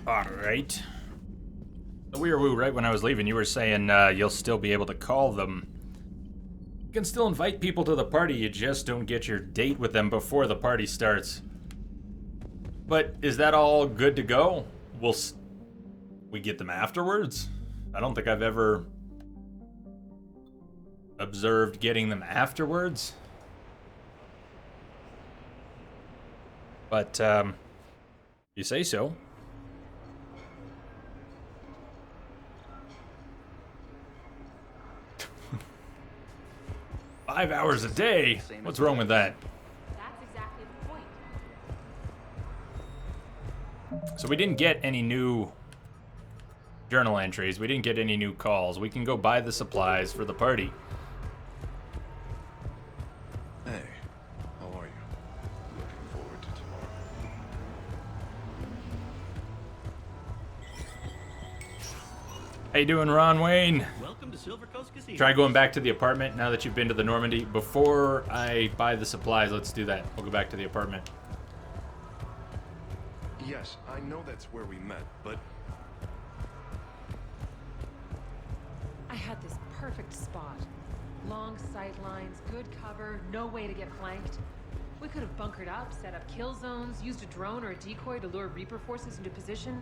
Alright. The Weirwoo, right when I was leaving, you were saying you'll still be able to call them. You can still invite people to the party, you just don't get your date with them before the party starts. But is that all good to go? We get them afterwards? I don't think I've ever observed getting them afterwards. But, you say so. "5 hours a day? What's wrong with that?" That's exactly the point. So we didn't get any new journal entries. We didn't get any new calls. We can go buy the supplies for the party. Hey, how are you? Looking forward to tomorrow. How you doing, Ron Wayne? Welcome to Silver Coast Casino. Try going back to the apartment now that you've been to the Normandy. Before I buy the supplies, let's do that. We'll go back to the apartment. Yes, I know that's where we met, but I had this perfect spot. Long sight lines, good cover, no way to get flanked. We could have bunkered up, set up kill zones, used a drone or a decoy to lure Reaper forces into position.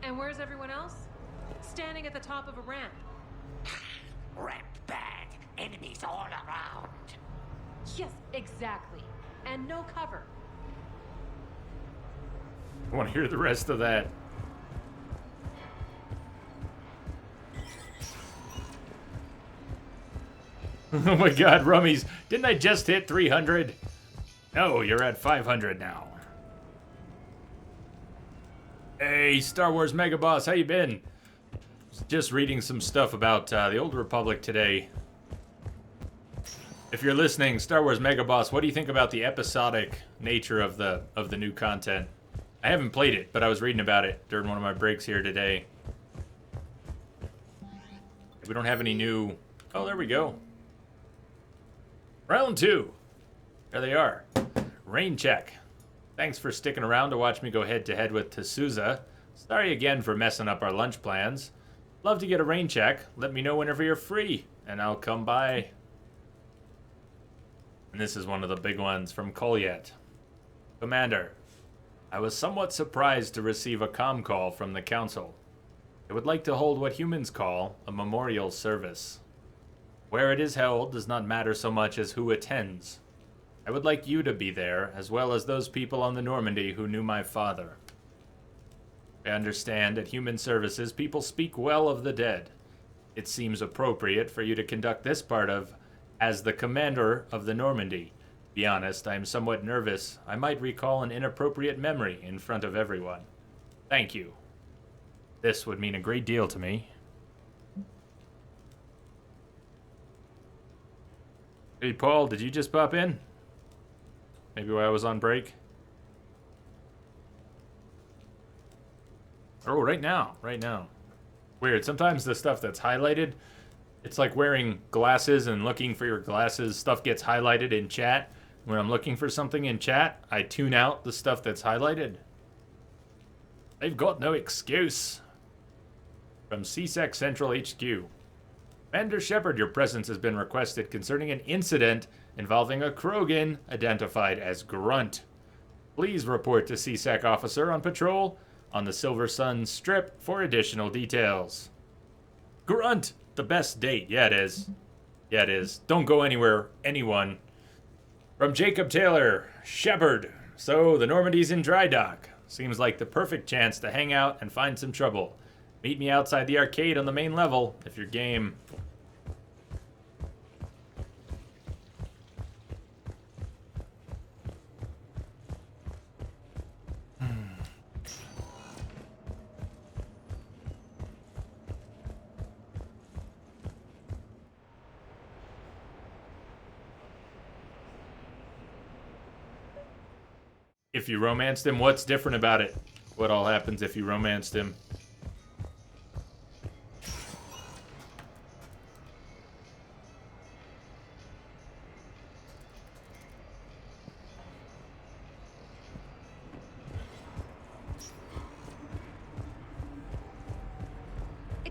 And where's everyone else? Standing at the top of a ramp. Ramp bad. Enemies all around. Yes, exactly. And no cover. I want to hear the rest of that. Oh my god, Rummies. Didn't I just hit 300? No, you're at 500 now. Hey, Star Wars Mega Boss, how you been? Just reading some stuff about the Old Republic today. If you're listening, Star Wars Mega Boss, what do you think about the episodic nature of the new content? I haven't played it, but I was reading about it during one of my breaks here today. We don't have any new... Oh, there we go. Round 2. There they are. Rain check. Thanks for sticking around to watch me go head-to-head with T'Souza. Sorry again for messing up our lunch plans. Love to get a rain check. Let me know whenever you're free, and I'll come by. And this is one of the big ones from Kolyet. Commander, I was somewhat surprised to receive a comm call from the Council. They would like to hold what humans call a memorial service. Where it is held does not matter so much as who attends. I would like you to be there, as well as those people on the Normandy who knew my father. I understand at human services people speak well of the dead. It seems appropriate for you to conduct this part of as the commander of the Normandy. Be honest, I am somewhat nervous. I might recall an inappropriate memory in front of everyone. Thank you. This would mean a great deal to me. Hey, Paul, did you just pop in? Maybe while I was on break? Oh, right now. Weird. Sometimes the stuff that's highlighted, it's like wearing glasses and looking for your glasses. Stuff gets highlighted in chat. When I'm looking for something in chat, I tune out the stuff that's highlighted. They've got no excuse. From CSEC Central HQ. Commander Shepard, your presence has been requested concerning an incident involving a Krogan identified as Grunt. Please report to CSEC officer on patrol on the Silver Sun Strip for additional details. Grunt! The best date. Yeah, it is. Yeah, it is. Don't go anywhere, anyone. From Jacob Taylor, Shepard. So, the Normandy's in dry dock. Seems like the perfect chance to hang out and find some trouble. Meet me outside the arcade on the main level, if you're game. If you romanced him, what's different about it? What all happens if you romanced him?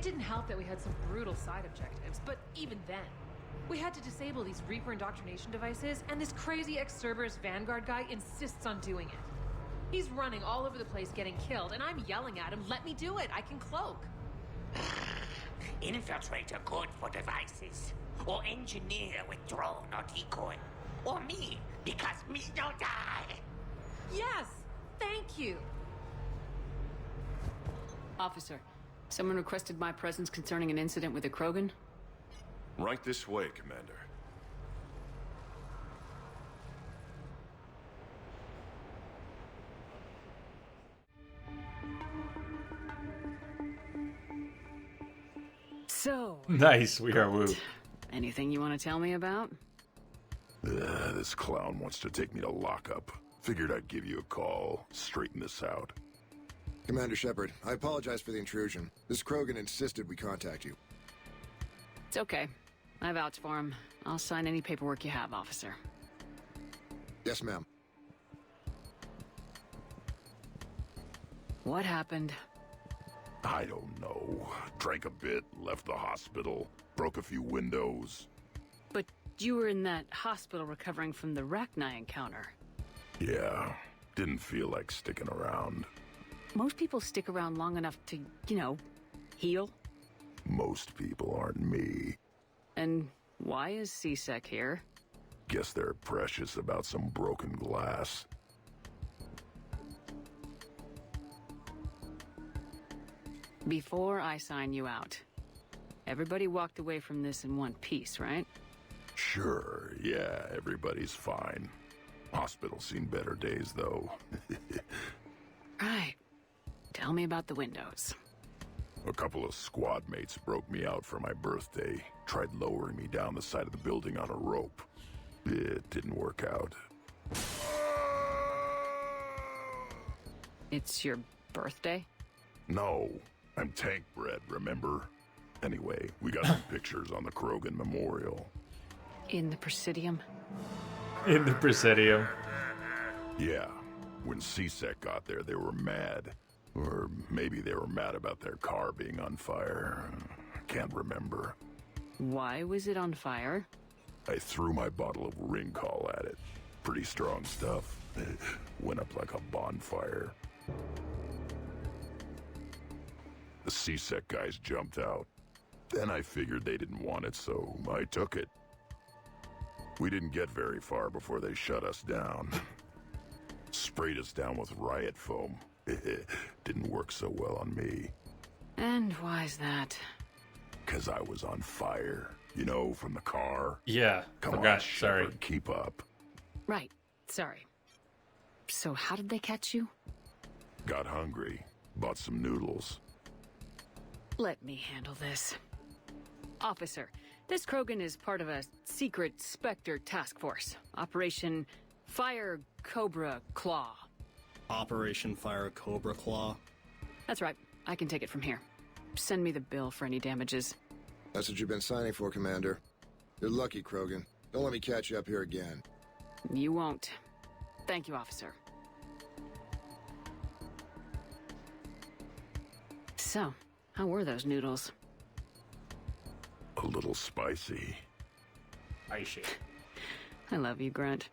It didn't help that we had some brutal side objectives, but even then, we had to disable these Reaper indoctrination devices, and this crazy ex-Cerberus Vanguard guy insists on doing it. He's running all over the place getting killed, and I'm yelling at him, let me do it, I can cloak. Infiltrator good for devices. Or engineer with drone or decoy. Or me, because me don't die. Yes, thank you. Officer, someone requested my presence concerning an incident with the Krogan. Right this way, Commander. So, Nice, we are woo. anything you want to tell me about? This clown wants to take me to lockup. Figured I'd give you a call, straighten this out. Commander Shepard, I apologize for the intrusion. This Krogan insisted we contact you. It's okay. I vouch for him. I'll sign any paperwork you have, officer. Yes, ma'am. What happened? I don't know. Drank a bit, left the hospital, broke a few windows. But you were in that hospital recovering from the Rachni encounter. Yeah, didn't feel like sticking around. Most people stick around long enough to, heal. Most people aren't me. And why is CSEC here? Guess they're precious about some broken glass. Before I sign you out, everybody walked away from this in one piece, right? Sure, yeah, everybody's fine. Hospital's seen better days, though. Right. Tell me about the windows. A couple of squad mates broke me out for my birthday. Tried lowering me down the side of the building on a rope. It didn't work out. It's your birthday? No, I'm tank bred, remember? Anyway, we got some pictures on the Krogan Memorial. In the Presidium? In the Presidio. Yeah, when CSEC got there, they were mad. Or maybe they were mad about their car being on fire. Can't remember. Why was it on fire? I threw my bottle of ring call at it. Pretty strong stuff. Went up like a bonfire. The CSEC guys jumped out. Then I figured they didn't want it, so I took it. We didn't get very far before they shut us down. Sprayed us down with riot foam. Didn't work so well on me. And why's that? 'Cause I was on fire. You know, from the car. Yeah, Come forgot. on, Sorry. Shepard, keep up. Right. Sorry. So how did they catch you? Got hungry. Bought some noodles. Let me handle this. Officer, this Krogan is part of a secret Spectre task force. Operation Fire Cobra Claw. Operation Fire Cobra Claw. That's right. I can take it from here. Send me the bill for any damages. That's what you've been signing for, Commander. You're lucky, Krogan. Don't let me catch you up here again. You won't. Thank you, officer. So, how were those noodles? A little spicy. I shit. I love you, Grunt.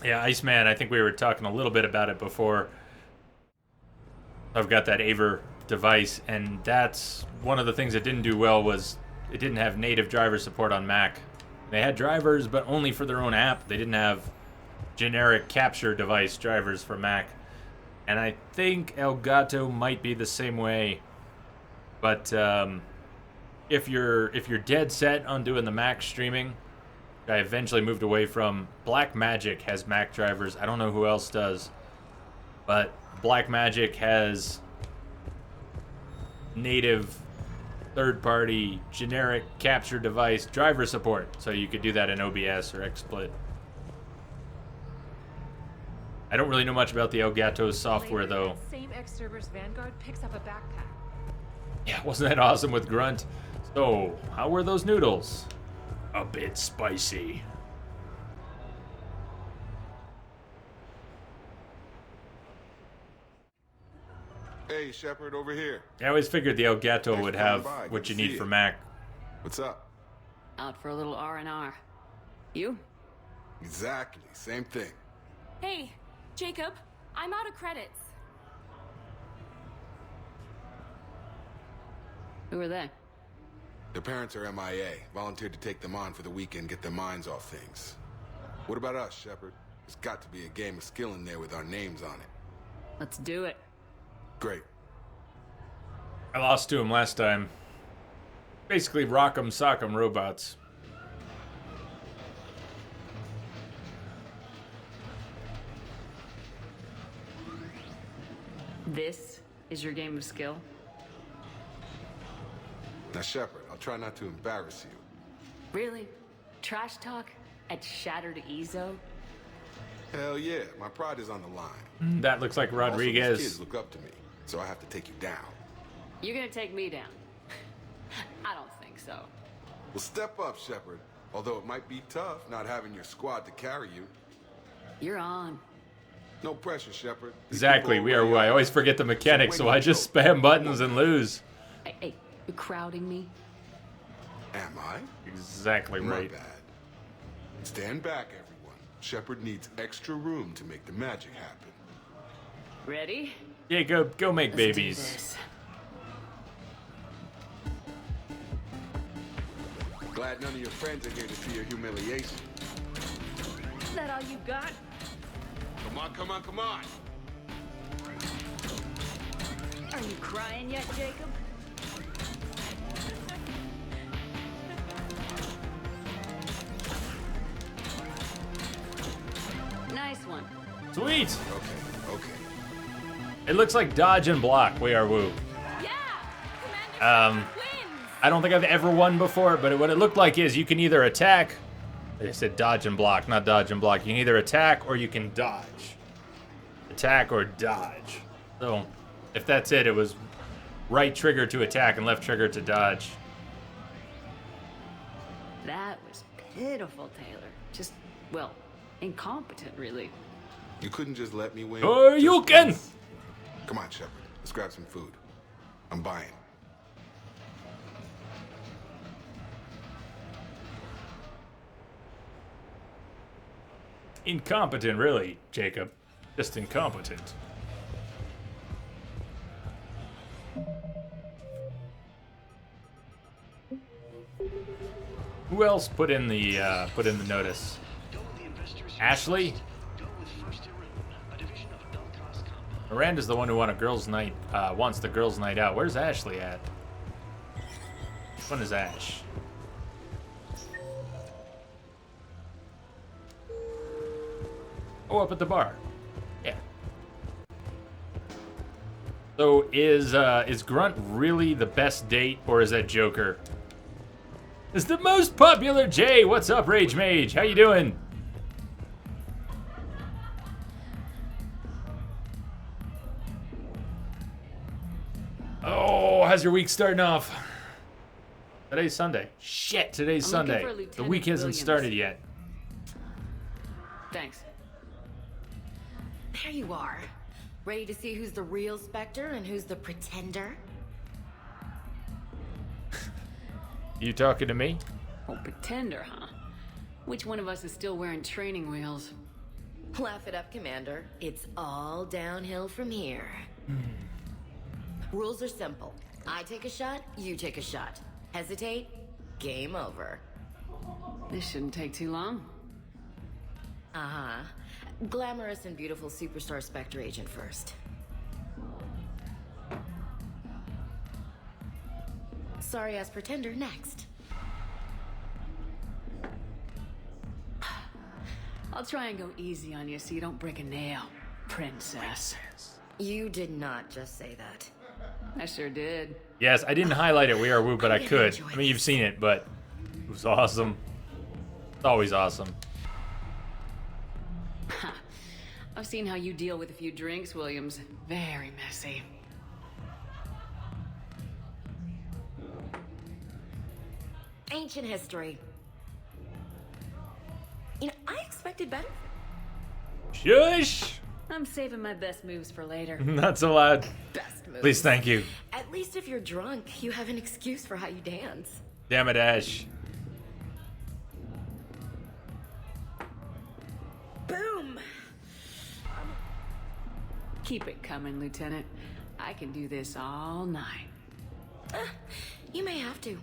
Yeah, Iceman, I think we were talking a little bit about it before. I've got that Aver device, and that's one of the things it didn't do well was it didn't have native driver support on Mac. They had drivers, but only for their own app. They didn't have generic capture device drivers for Mac. And I think Elgato might be the same way. But if you're dead set on doing the Mac streaming, I eventually moved away from. Blackmagic has Mac drivers. I don't know who else does, but Blackmagic has native third-party generic capture device driver support, so you could do that in OBS or XSplit. I don't really know much about the Elgato's software, Later, though. that same ex-Cerberus Vanguard picks up a backpack. Yeah, wasn't that awesome with Grunt? So, how were those noodles? A bit spicy. Hey, Shepard, over here. I always figured the El Gato Thanks would for coming have by. what Good you to need see for you. Mac. What's up? Out for a little R&R. You? Exactly. Same thing. Hey, Jacob, I'm out of credits. Who are they? Their parents are MIA. Volunteered to take them on for the weekend, get their minds off things. What about us, Shepard? There's got to be a game of skill in there with our names on it. Let's do it. Great. I lost to him last time. Basically, rock'em sock'em robots. This is your game of skill? Now, Shepard, I'll try not to embarrass you. Really? Trash talk at Shattered Ezo? Hell yeah, my pride is on the line. That looks like Also, Rodriguez. these kids look up to me, so I have to take you down. You're gonna take me down? I don't think so. Well, step up, Shepard. Although it might be tough not having your squad to carry you. You're on. No pressure, Shepard. These Exactly, people we are. I always forget the mechanics, so I just spam buttons and lose. Hey, you crowding me? Am I? Exactly My right. bad. Stand back, everyone. Shepard needs extra room to make the magic happen. Ready? Yeah, go make Let's babies. do this. Glad none of your friends are here to see your humiliation. Is that all you got? Come on, come on, come on! Are you crying yet, Jacob? Nice one. Sweet. Okay. It looks like dodge and block. We are woo. Yeah! Commander Um, wins! I don't think I've ever won before, but what it looked like is you can either attack. I said dodge and block, not dodge and block. You can either attack or you can dodge. Attack or dodge. So, if that's it, it was right trigger to attack and left trigger to dodge. That was pitiful, Taylor. Just, well, incompetent, really. You couldn't just let me win. Oh, you Just can! once. Come on, Shepard. Let's grab some food. I'm buying. Incompetent, really, Jacob. Just incompetent. Who else put in the notice? Ashley? Miranda's the one who wants the girls' night out. Where's Ashley at? Which one is Ash? Oh, up at the bar. Yeah. So is Grunt really the best date, or is that Joker? It's the most popular Jay. What's up, Rage Mage? How you doing? Oh, how's your week starting off? Today's Sunday. Shit, today's I'm looking Sunday. for The Lieutenant week hasn't Williams. started yet. Thanks. There you are. Ready to see who's the real Spectre and who's the pretender? You talking to me? Oh, pretender, huh? Which one of us is still wearing training wheels? Laugh it up, Commander. It's all downhill from here. Rules are simple. I take a shot, you take a shot. Hesitate, game over. This shouldn't take too long. Uh-huh. Glamorous and beautiful superstar Spectre agent first. Sorry-ass pretender next. I'll try and go easy on you so you don't break a nail, princess. You did not just say that. I sure did. Yes, I didn't highlight it. We are woo, but I gonna could. enjoy I mean, you've this. seen it, but it was awesome. It's always awesome. I've seen how you deal with a few drinks, Williams. Very messy. Ancient history. You know, I expected better. Shush! I'm saving my best moves for later. Not so loud. Best moves. Please, thank you. At least if you're drunk, you have an excuse for how you dance. Damn it, Ash. Boom! Keep it coming, Lieutenant. I can do this all night. You may have to.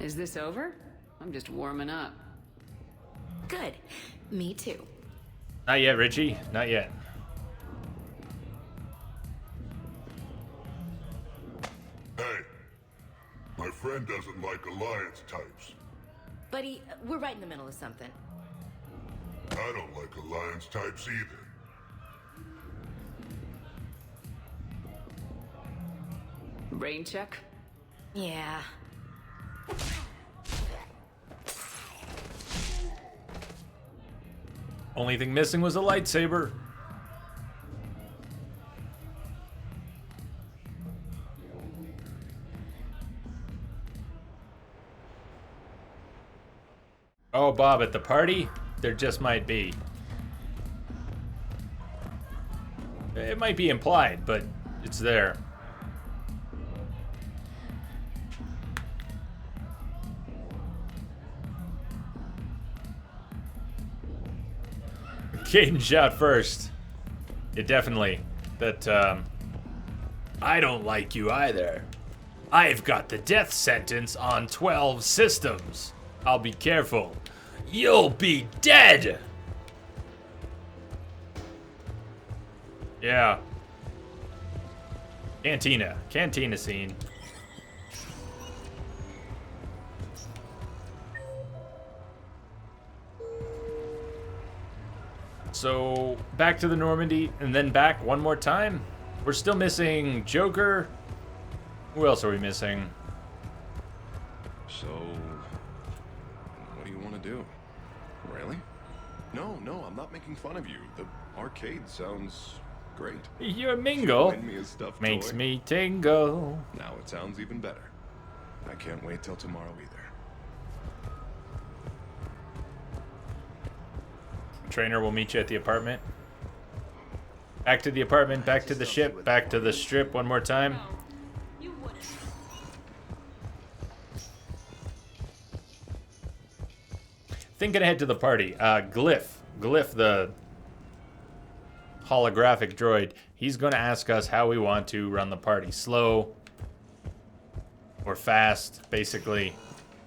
Is this over? I'm just warming up. Good. Me too. Not yet, Richie. Not yet. Hey, my friend doesn't like alliance types. Buddy, we're right in the middle of something. I don't like alliance types either. Rain check? Yeah. Only thing missing was a lightsaber. Oh, Bob, at the party? There just might be. It might be implied, but it's there. Caden shot first. Yeah, definitely. That, I don't like you either. I've got the death sentence on 12 systems. I'll be careful. You'll be dead! Yeah. Cantina. Cantina scene. So, back to the Normandy, and then back one more time. We're still missing Joker. Who else are we missing? So, what do you want to do? Really? No, I'm not making fun of you. The arcade sounds great. Your mingle Win me a stuffed makes toy. me tingle. Now it sounds even better. I can't wait till tomorrow either. Trainer will meet you at the apartment. Back to the apartment, back to the ship, back to the strip one more time. You wouldn't. Thinking ahead to the party. Glyph, the holographic droid, he's going to ask us how we want to run the party. Slow or fast, basically.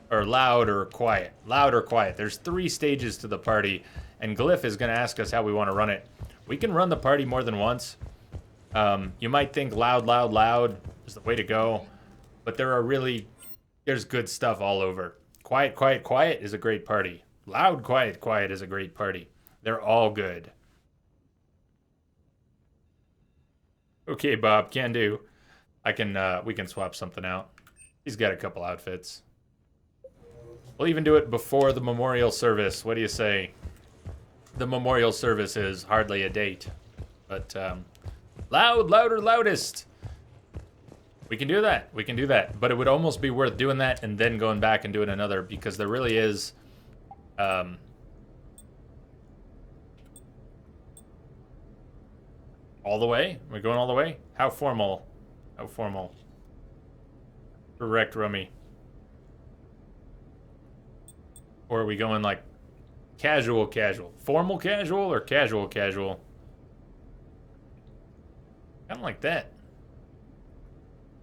Or loud or quiet. Loud or quiet. There's 3 stages to the party, and Glyph is going to ask us how we want to run it. We can run the party more than once. You might think loud is the way to go, but there's good stuff all over. Quiet is a great party. Loud, quiet is a great party. They're all good. Okay, Bob, can do. We can swap something out. He's got a couple outfits. We'll even do it before the memorial service. What do you say? The memorial service is hardly a date. But, louder, loudest. We can do that. But it would almost be worth doing that and then going back and doing another, because there really is, all the way? We're going all the way? How formal? Correct, Rummy. Or are we going like casual? Formal casual or casual? Kind of like that.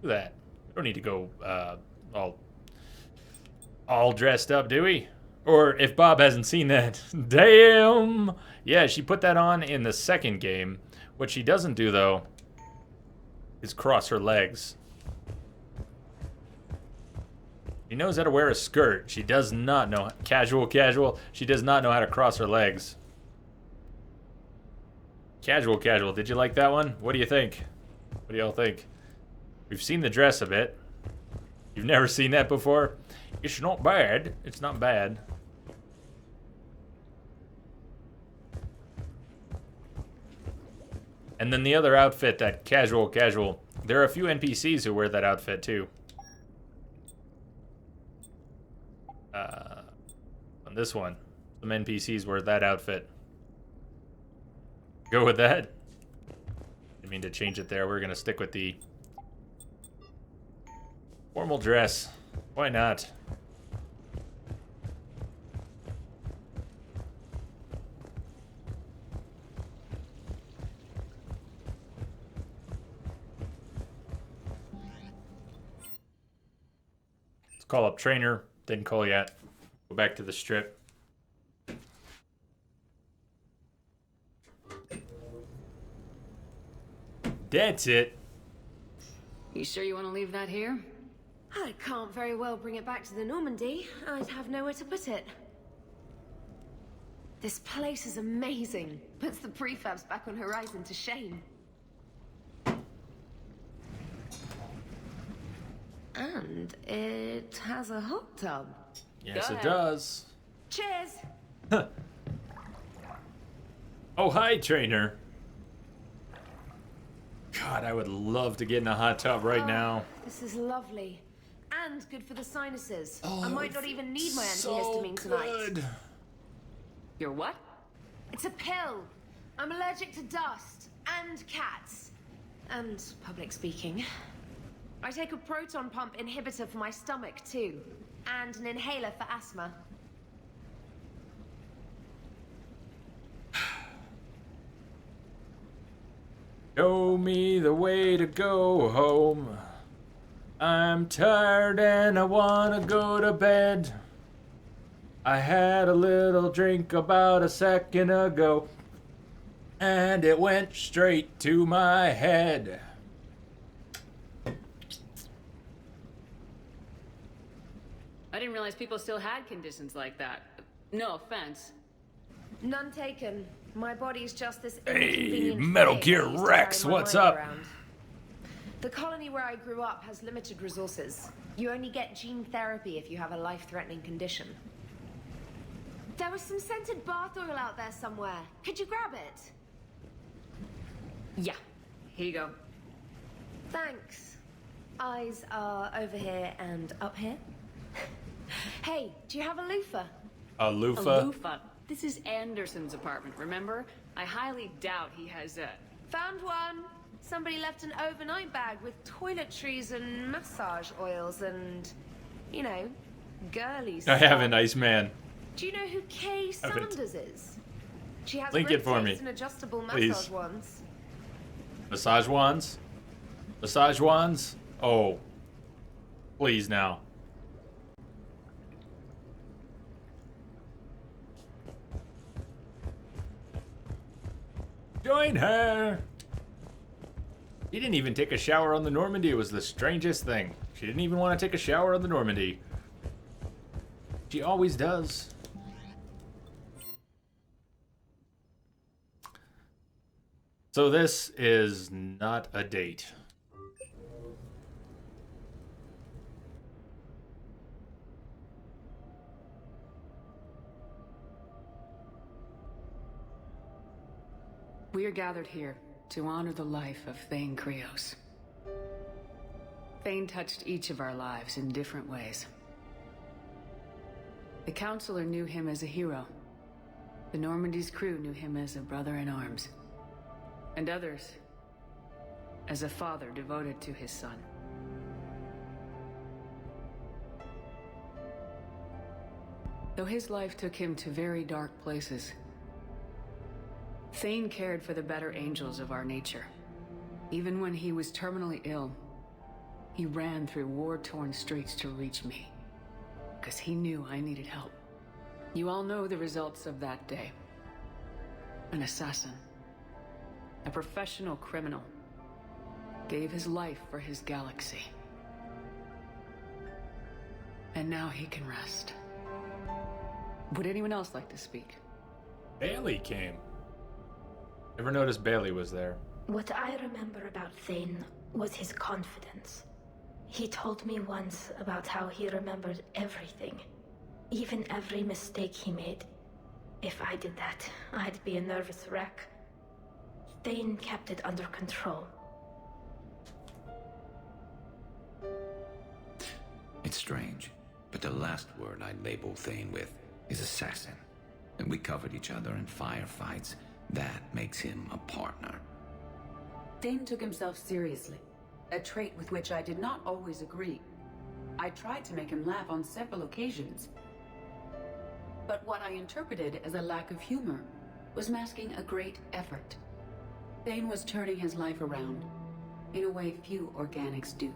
Do that. We don't need to go all dressed up, do we? Or if Bob hasn't seen that, damn! Yeah, she put that on in the second game. What she doesn't do, though, is cross her legs. She knows how to wear a skirt. She does not know... Casual. She does not know how to cross her legs. Casual. Did you like that one? What do you think? What do y'all think? We've seen the dress a bit. You've never seen that before? It's not bad. It's not bad. And then the other outfit, that casual. There are a few NPCs who wear that outfit too. On this one, some NPCs wear that outfit. Go with that. Didn't mean to change it there. We're gonna stick with the formal dress. Why not? Let's call up trainer. Didn't call yet. Go back to the strip. That's it. You sure you want to leave that here? I can't very well bring it back to the Normandy. I'd have nowhere to put it. This place is amazing. Puts the prefabs back on Horizon to shame. And it has a hot tub. Yes, Go it ahead. does. Cheers! Oh, hi, trainer. God, I would love to get in a hot tub right now. This is lovely. And good for the sinuses. Oh, I might not even need my so antihistamine tonight. good. You're what? It's a pill. I'm allergic to dust. And cats. And public speaking. I take a proton pump inhibitor for my stomach, too. And an inhaler for asthma. Show me the way to go home. I'm tired and I wanna go to bed. I had a little drink about a second ago, and it went straight to my head. I didn't realize people still had conditions like that. No offense. None taken. My body's just this Hey, inconvenient Metal thing Gear I used to Rex, carry my what's mind up? around. The colony where I grew up has limited resources. You only get gene therapy if you have a life-threatening condition. There was some scented bath oil out there somewhere. Could you grab it? Yeah. Here you go. Thanks. Eyes are over here and up here. Hey, do you have a loofah? A A loofah? loofah. This is Anderson's apartment, remember? I highly doubt he has a... Found one. Somebody left an overnight bag with toiletries and massage oils and, you know, girly I stuff. have an Iceman. Do you know who Kay Haven't. Sanders is? She has Link it for me, rotates and adjustable please. massage wands. Massage wands? Massage wands? Oh. Please now. Join her! She didn't even take a shower on the Normandy. It was the strangest thing. She didn't even want to take a shower on the Normandy. She always does. So this is not a date. We are gathered here to honor the life of Thane Krios. Thane touched each of our lives in different ways. The Counselor knew him as a hero. The Normandy's crew knew him as a brother in arms. And others as a father devoted to his son. Though his life took him to very dark places, Thane cared for the better angels of our nature. Even when he was terminally ill, he ran through war-torn streets to reach me, because he knew I needed help. You all know the results of that day. An assassin, a professional criminal, gave his life for his galaxy. And now he can rest. Would anyone else like to speak? Bailey came. Never noticed Bailey was there. What I remember about Thane was his confidence. He told me once about how he remembered everything, even every mistake he made. If I did that, I'd be a nervous wreck. Thane kept it under control. It's strange, but the last word I'd label Thane with is assassin. And we covered each other in firefights, That makes him a partner. Thane took himself seriously, a trait with which I did not always agree. I tried to make him laugh on several occasions. But what I interpreted as a lack of humor was masking a great effort. Thane was turning his life around, in a way few organics do.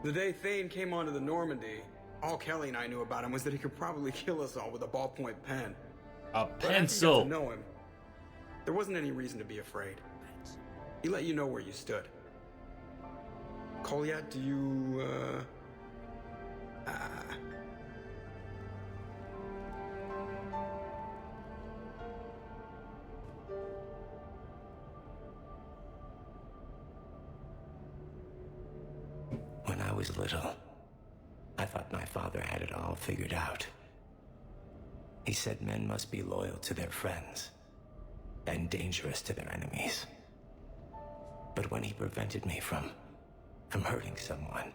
The day Thane came onto the Normandy, all Kelly and I knew about him was that he could probably kill us all with a ballpoint pen. A But after pencil. you got to know him, there wasn't any reason to be afraid. He let you know where you stood. Kolyat, do you, When I was little, I thought my father had it all figured out. He said men must be loyal to their friends and dangerous to their enemies. But when he prevented me from hurting someone,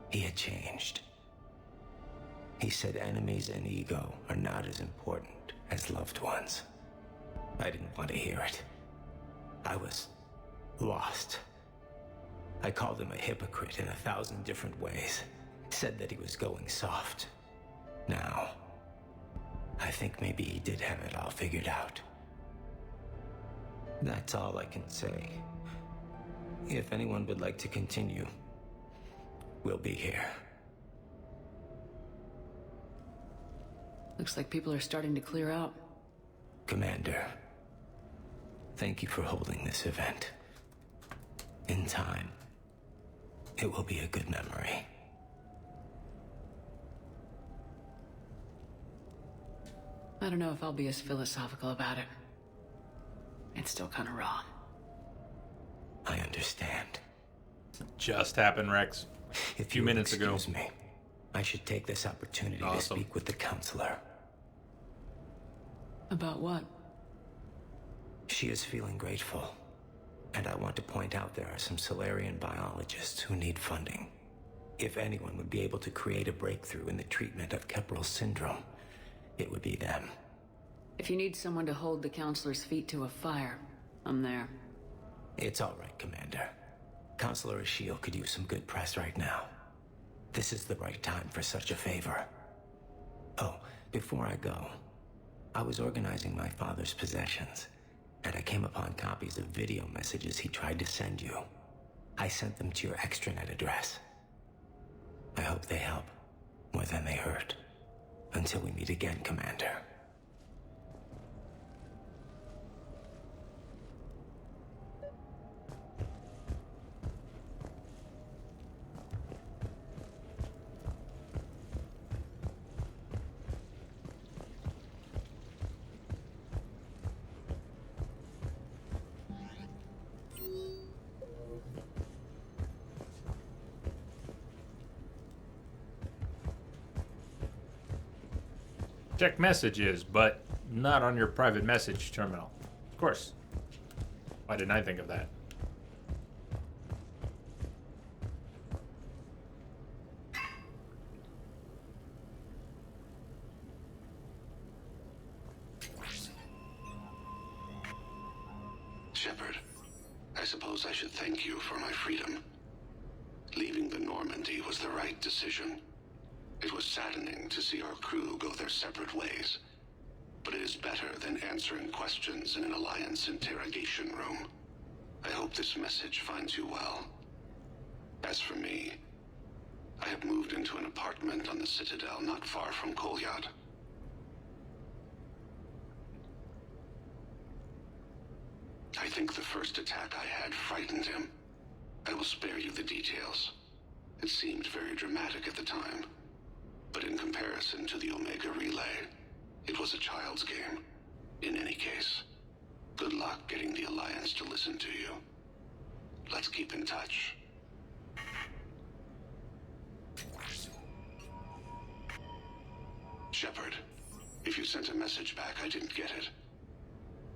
he had changed. He said enemies and ego are not as important as loved ones. I didn't want to hear it. I was lost. I called him a hypocrite in 1,000 different ways. Said that he was going soft. Now, I think maybe he did have it all figured out. That's all I can say. If anyone would like to continue, we'll be here. Looks like people are starting to clear out. Commander, thank you for holding this event. In time, it will be a good memory. I don't know if I'll be as philosophical about it. It's still kind of raw. I understand. Just happened, Rex. A few minutes ago. Excuse me. I should take this opportunity to speak with the counselor. About what? She is feeling grateful. And I want to point out there are some Solarian biologists who need funding. If anyone would be able to create a breakthrough in the treatment of Keppel syndrome, it would be them. If you need someone to hold the counselor's feet to a fire, I'm there. It's all right, Commander. Counselor Ashiel could use some good press right now. This is the right time for such a favor. Oh, before I go, I was organizing my father's possessions, and I came upon copies of video messages he tried to send you. I sent them to your extranet address. I hope they help, more than they hurt. Until we meet again, Commander. Check messages, but not on your private message terminal. Of course. Why didn't I think of that? Shepard, I suppose I should thank you for my freedom. Leaving the Normandy was the right decision. It was saddening to see our crew go their separate ways, but it is better than answering questions in an Alliance interrogation room. I hope this message finds you well. As for me, I have moved into an apartment on the Citadel not far from Kolyat. I think the first attack I had frightened him. I will spare you the details. It seemed very dramatic at the time. But in comparison to the Omega Relay, it was a child's game. In any case, good luck getting the Alliance to listen to you. Let's keep in touch. Shepard, if you sent a message back, I didn't get it.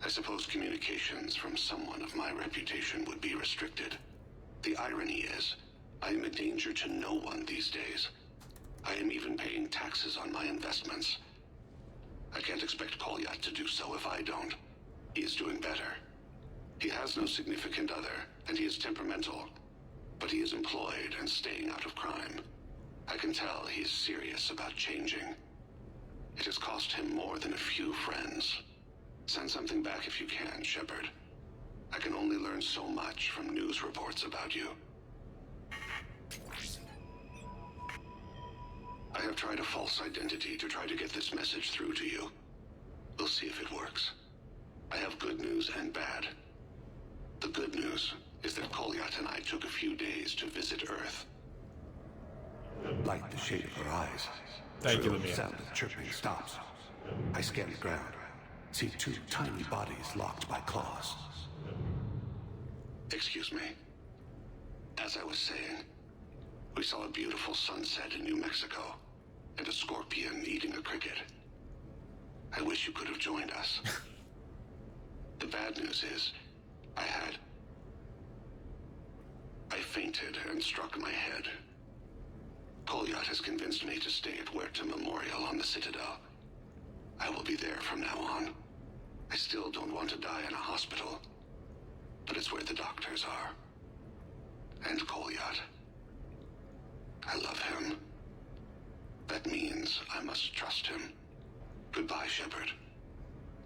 I suppose communications from someone of my reputation would be restricted. The irony is, I am a danger to no one these days. I am even paying taxes on my investments. I can't expect Kolyat to do so if I don't. He is doing better. He has no significant other, and he is temperamental. But he is employed and staying out of crime. I can tell he is serious about changing. It has cost him more than a few friends. Send something back if you can, Shepard. I can only learn so much from news reports about you. I have tried a false identity to try to get this message through to you. We'll see if it works. I have good news and bad. The good news is that Kolyat and I took a few days to visit Earth. Like the shade of her eyes. Thank you, The Lemire. sound of chirping stops. I scan the ground. See two tiny bodies locked by claws. Excuse me. As I was saying, we saw a beautiful sunset in New Mexico, and a scorpion eating a cricket. I wish you could have joined us. The bad news is, I fainted and struck my head. Kolyat has convinced me to stay at Huerta Memorial on the Citadel. I will be there from now on. I still don't want to die in a hospital, but it's where the doctors are. And Kolyat. I love him. That means I must trust him. Goodbye, Shepard.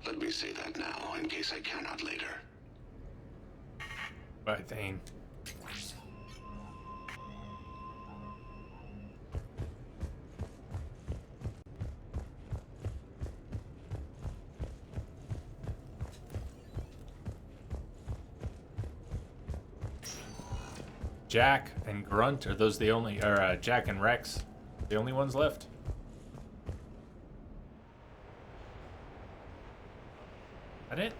Let me say that now, in case I cannot later. Bye, Thane. Jack and Grunt, are those the only, or Jack and Rex, the only ones left? That it?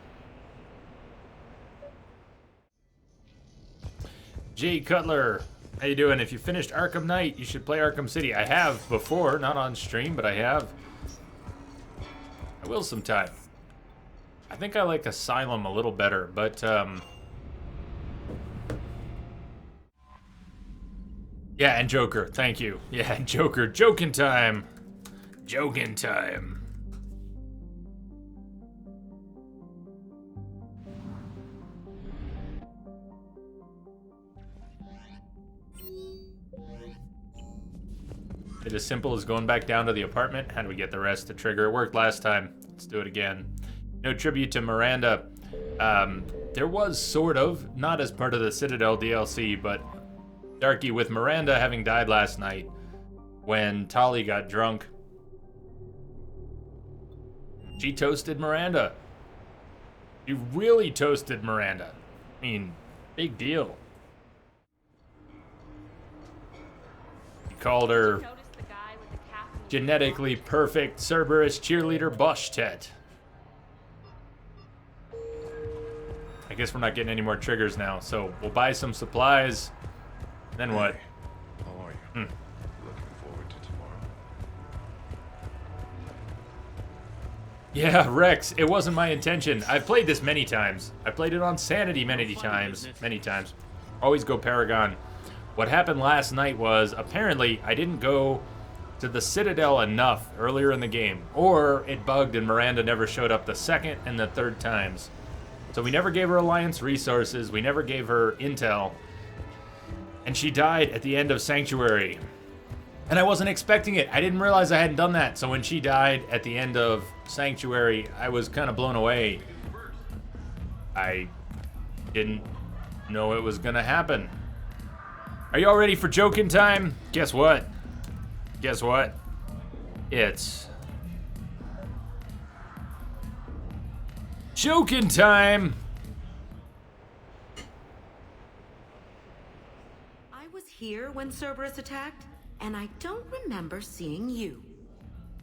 Jay Cutler, how you doing? If you finished Arkham Knight, you should play Arkham City. I have before, not on stream, but I have. I will sometime. I think I like Asylum a little better, but yeah, and Joker, thank you. Yeah, and Joker, joking time. Joking time. It's as simple as going back down to the apartment. How do we get the rest to trigger? It worked last time. Let's do it again. No tribute to Miranda. There was sort of, not as part of the Citadel DLC, but Darky, with Miranda having died last night when Tali got drunk, she toasted Miranda. She really toasted Miranda. I mean, big deal. He called her genetically perfect Cerberus cheerleader Boschtet. I guess we're not getting any more triggers now, so we'll buy some supplies. Then what? How are you? Looking forward to tomorrow. Yeah, Rex, it wasn't my intention. I've played this many times. I played it on Sanity many times. Always go Paragon. What happened last night was, apparently, I didn't go to the Citadel enough earlier in the game. Or it bugged and Miranda never showed up the second and the third times. So we never gave her Alliance resources. We never gave her intel. And she died at the end of Sanctuary. And I wasn't expecting it. I didn't realize I hadn't done that. So when she died at the end of Sanctuary, I was kind of blown away. I didn't know it was gonna happen. Are you all ready for joking time? Guess what? Guess what? It's joking time! I was here when Cerberus attacked, and I don't remember seeing you.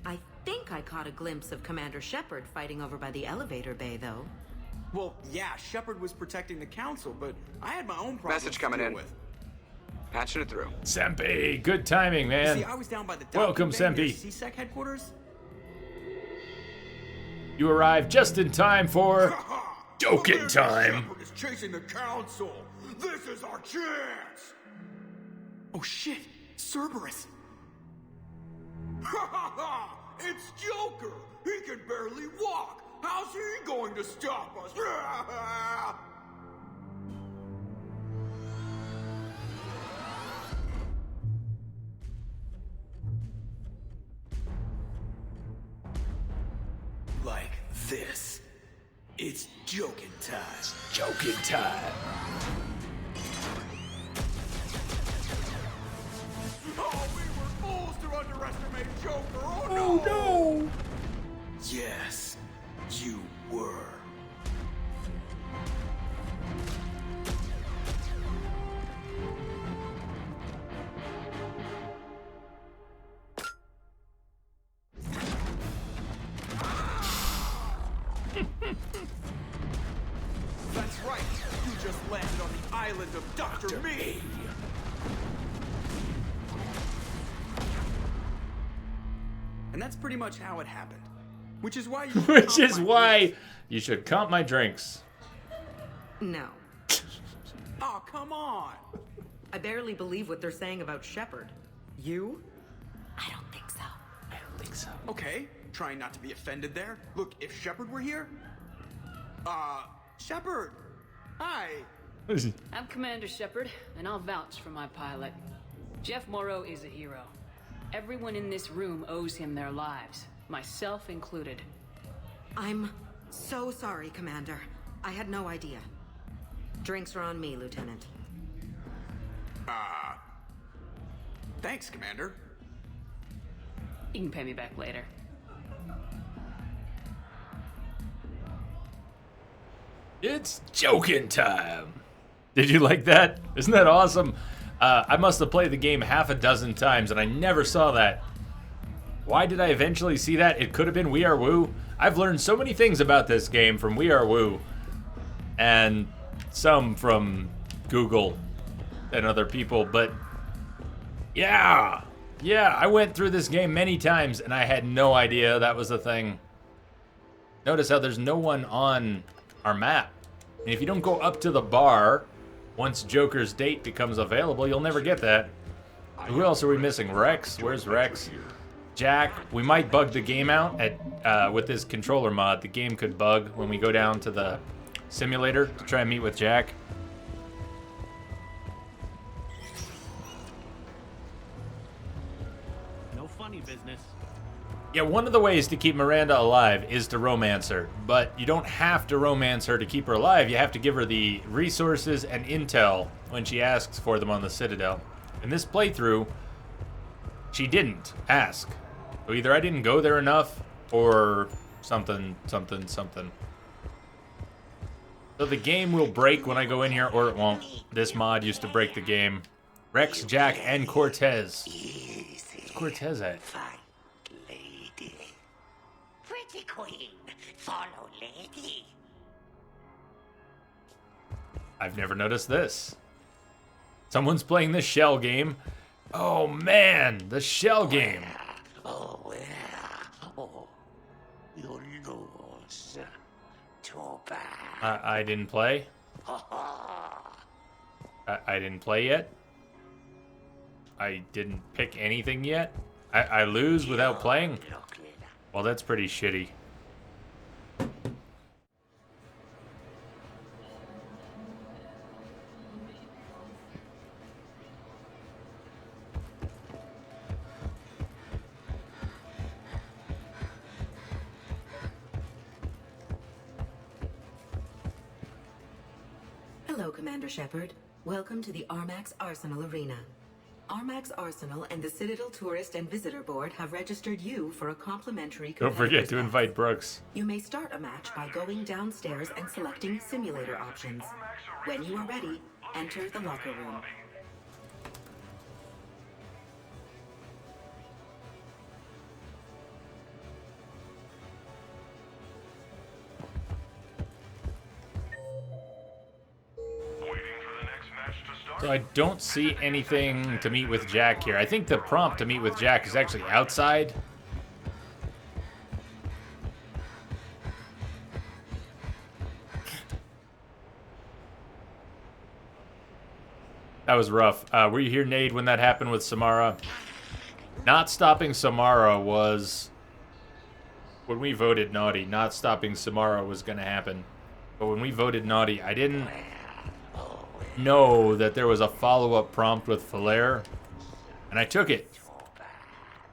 I think I caught a glimpse of Commander Shepard fighting over by the elevator bay, though. Well, yeah, Shepard was protecting the council, but I had my own problems Message coming to deal in. with. Patching it through. Sempe, good timing, man. See, I was down by the Welcome, docking bay near Sempe. CSEC headquarters. You arrived just in time for joking time. Shepard is chasing the council. This is our chance. Oh shit, Cerberus. Ha ha ha! It's Joker. He can barely walk. How's he going to stop us? Like this. It's joking time. Joking time. Oh, we were fools to underestimate Joker. Oh, no. Yes, you were. That's right. You just landed on the island of Dr. Me. And that's pretty much how it happened. Which is why you Which is why you should count my drinks. No. Oh, come on. I barely believe what they're saying about Shepard. You? I don't think so. I don't think so. Okay, trying not to be offended there. Look, if Shepard were here... Shepard! Hi! I'm Commander Shepard, and I'll vouch for my pilot. Jeff Morrow is a hero. Everyone in this room owes him their lives, myself included. I'm so sorry, Commander. I had no idea. Drinks are on me, Lieutenant. Thanks, Commander. You can pay me back later. It's joking time. Did you like that? Isn't that awesome? I must have played the game half a dozen times and I never saw that. Why did I eventually see that? It could have been We Are Woo. I've learned so many things about this game from We Are Woo. And some from Google and other people, but yeah, I went through this game many times and I had no idea that was a thing. Notice how there's no one on our map. And if you don't go up to the bar once Joker's date becomes available, you'll never get that. Who else are we missing? Rex? Where's Rex? Jack. We might bug the game out at with this controller mod. The game could bug when we go down to the simulator to try and meet with Jack. No funny business. Yeah, one of the ways to keep Miranda alive is to romance her, but you don't have to romance her to keep her alive. You have to give her the resources and intel when she asks for them on the Citadel. In this playthrough, she didn't ask. So either I didn't go there enough, or something. So the game will break when I go in here, or it won't. This mod used to break the game. Rex, Jack, and Cortez. Where's Cortez at? Pretty queen, follow lady. I've never noticed this. Someone's playing the shell game. Oh man, the shell game. Oh, you lose. Too bad. I didn't play. I didn't play yet. I didn't pick anything yet. I lose without playing. Well, that's pretty shitty. Hello, Commander Shepard. Welcome to the Armax Arsenal Arena. Armax Arsenal and the Citadel Tourist and Visitor Board have registered you for a complimentary Don't forget to invite Brooks. You may start a match by going downstairs and selecting simulator options. When you are ready, enter the locker room. So I don't see anything to meet with Jack here. I think the prompt to meet with Jack is actually outside. That was rough. Were you here, Nade, when that happened with Samara? Not stopping Samara was when we voted naughty, not stopping Samara was going to happen. But when we voted naughty, I didn't know that there was a follow-up prompt with Falaire, and I took it.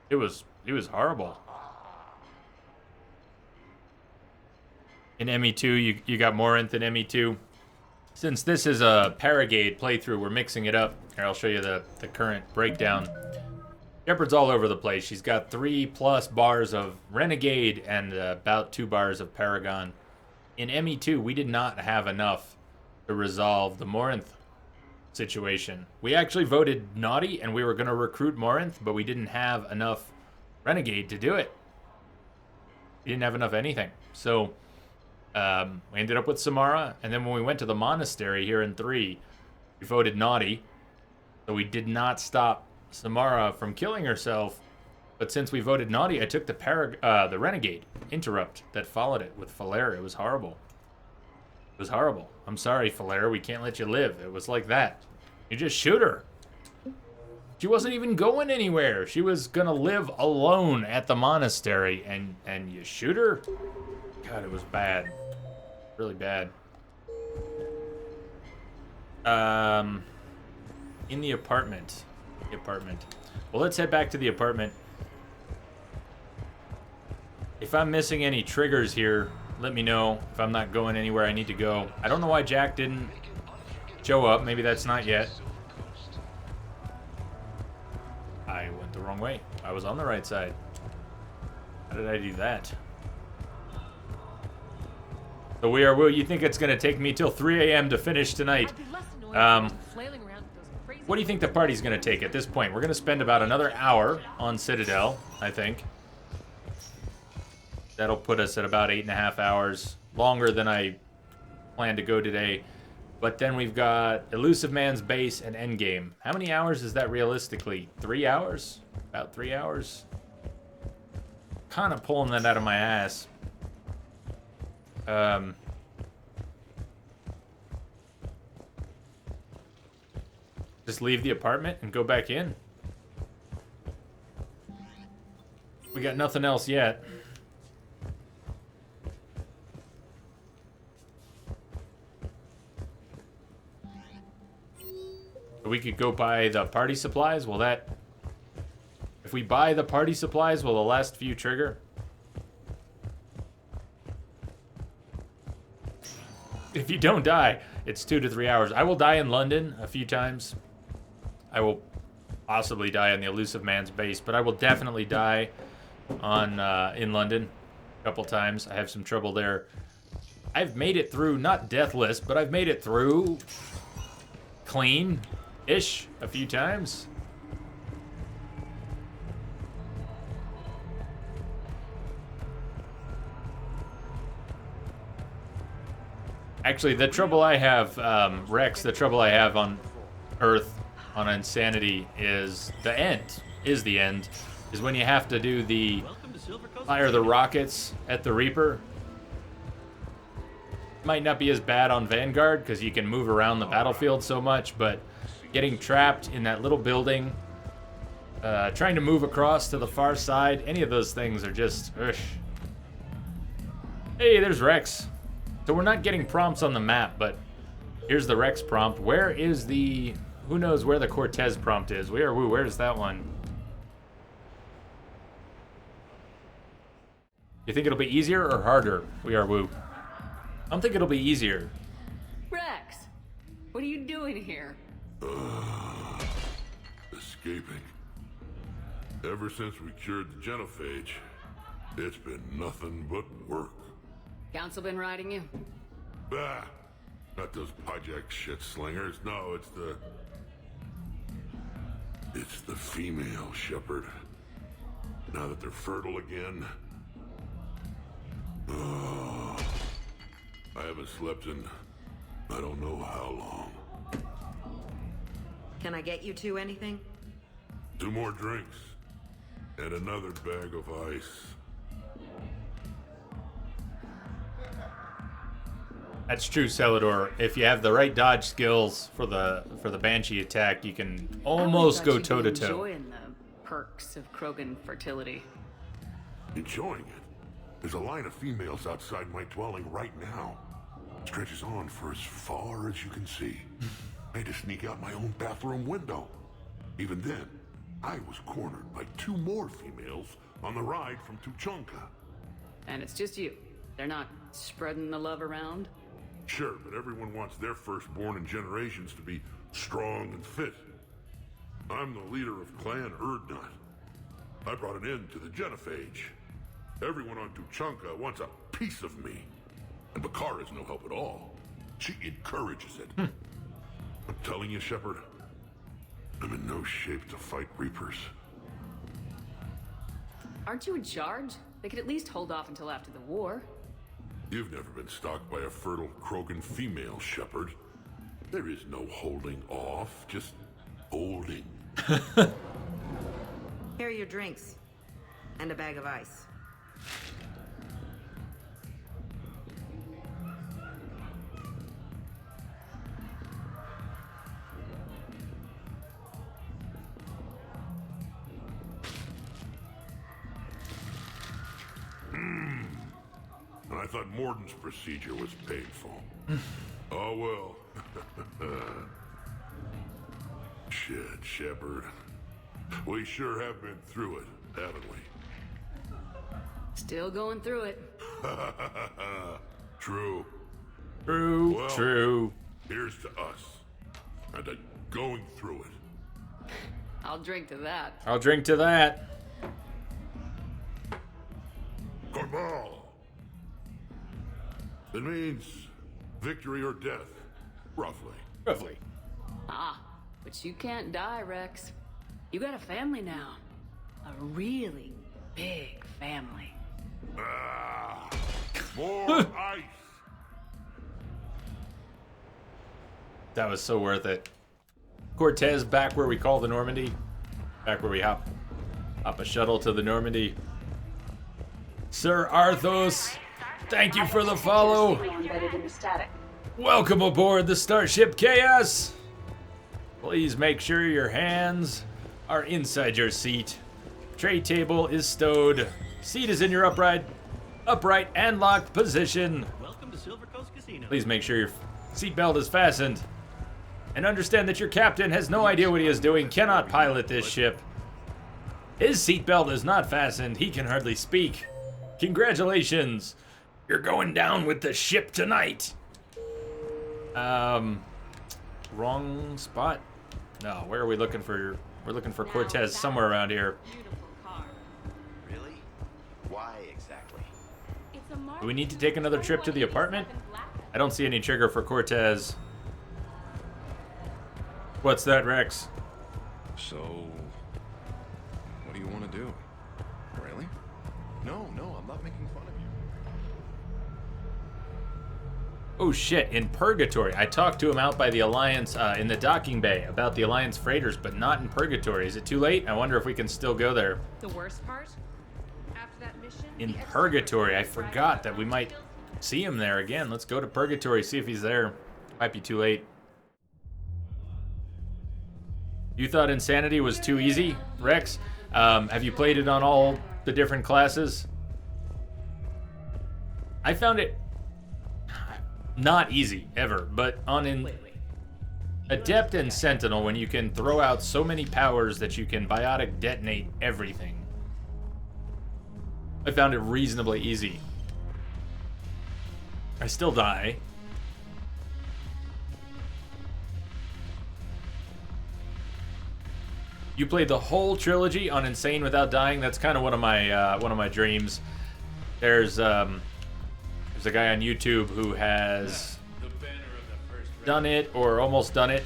It was horrible. In ME2, you got Morinth in ME2. Since this is a Paragade playthrough, we're mixing it up. Here, I'll show you the current breakdown. Shepard's all over the place. She's got 3+ bars of Renegade and about 2 bars of Paragon. In ME2, we did not have enough to resolve the Morinth situation. We actually voted naughty, and we were going to recruit Morinth, but we didn't have enough Renegade to do it. We didn't have enough anything. So we ended up with Samara, and then when we went to the monastery here in 3, we voted naughty. So we did not stop Samara from killing herself, but since we voted naughty, I took the Renegade interrupt that followed it with Falaire. It was horrible. It was horrible. I'm sorry, Falaire. We can't let you live. It was like that. You just shoot her. She wasn't even going anywhere. She was gonna live alone at the monastery, and you shoot her? God, it was bad. Really bad. In the apartment. Well, let's head back to the apartment. If I'm missing any triggers here, let me know if I'm not going anywhere I need to go. I don't know why Jack didn't show up. Maybe that's not yet. I went the wrong way. I was on the right side. How did I do that? So we are, Will, you think it's going to take me till 3 a.m. to finish tonight? What do you think the party's going to take at this point? We're going to spend about another hour on Citadel, I think. That'll put us at about 8.5 hours. Longer than I planned to go today. But then we've got Elusive Man's Base and Endgame. How many hours is that realistically? 3 hours? About 3 hours? Kind of pulling that out of my ass. Just leave the apartment and go back in. We got nothing else yet. We could go buy the party supplies. Will that... If we buy the party supplies, will the last few trigger? If you don't die, it's 2 to 3 hours. I will die in London a few times. I will possibly die on the Elusive Man's Base, but I will definitely die on in London a couple times. I have some trouble there. I've made it through, not deathless, but I've made it through clean-ish a few times. Actually, the trouble I have, Rex, the trouble I have on Earth, on Insanity, is the end. Is when you have to do the fire the rockets at the Reaper. Might not be as bad on Vanguard, because you can move around the battlefield so much, but getting trapped in that little building, trying to move across to the far side, any of those things are just, ugh. Hey, there's Rex. So we're not getting prompts on the map, but here's the Rex prompt. Where is the... Who knows where the Cortez prompt is? Where's that one? You think it'll be easier or harder? We are Woo. I think it'll be easier. Rex, what are you doing here? Escaping. Ever since we cured the genophage, it's been nothing but work. Council been riding you? Bah! Not those project shit slingers. No, it's the... It's the female Shepard. Now that they're fertile again... Oh, I haven't slept in... I don't know how long. Can I get you two anything? 2 more drinks. And another bag of ice. That's true, Celador. If you have the right dodge skills for the Banshee attack, you can almost go toe to toe. Enjoying the perks of Krogan fertility. Enjoying it? There's a line of females outside my dwelling right now. Stretches on for as far as you can see. I had to sneak out my own bathroom window. Even then, I was cornered by 2 more females on the ride from Tuchanka. And it's just you. They're not spreading the love around? Sure, but everyone wants their firstborn in generations to be strong and fit. I'm the leader of Clan Erdnot. I brought an end to the genophage. Everyone on Tuchanka wants a piece of me. And Bakar is no help at all. She encourages it. I'm telling you, Shepard, I'm in no shape to fight Reapers. Aren't you in charge? They could at least hold off until after the war. You've never been stalked by a fertile Krogan female, Shepard. There is no holding off, just holding. Here are your drinks. And a bag of ice. And I thought Morden's procedure was painful. Oh well. Shit, Shepard. We sure have been through it, haven't we? Still going through it. True. True, well, true. Here's to us. And to going through it. I'll drink to that. I'll drink to that. Corval. It means victory or death, roughly. Roughly. Ah, but you can't die, Rex. You got a family now. A really big family. Ah, more ice. That was so worth it. Cortez back where we call the Normandy. Back where we hop a shuttle to the Normandy. Sir Arthos, thank you for the follow. Welcome aboard the Starship Chaos. Please make sure your hands are inside your seat. Tray table is stowed. Seat is in your upright and locked position. Welcome to Silver Coast Casino. Please make sure your seatbelt is fastened. And understand that your captain has no idea what he is doing, cannot pilot this ship. His seatbelt is not fastened, he can hardly speak. Congratulations, you're going down with the ship tonight. Wrong spot? No, where are we looking for? We're looking for Cortez somewhere around here. Really? Why exactly? Do we need to take another trip to the apartment? I don't see any trigger for Cortez. What's that, Rex? So, what do you want to do? Really? No, I'm not making fun of you. Oh shit, in Purgatory. I talked to him out by the Alliance in the docking bay about the Alliance freighters, but not in Purgatory. Is it too late? I wonder if we can still go there. The worst part? After that mission, In Purgatory, I forgot that we might see him there again. Let's go to Purgatory, see if he's there. Might be too late. You thought Insanity was too easy, Rex? Have you played it on all the different classes? I found it not easy, ever, but on Adept and Sentinel, when you can throw out so many powers that you can biotic detonate everything, I found it reasonably easy. I still die. You played the whole trilogy on Insane Without Dying. That's kind of one of my dreams. There's a guy on YouTube who has done it or almost done it.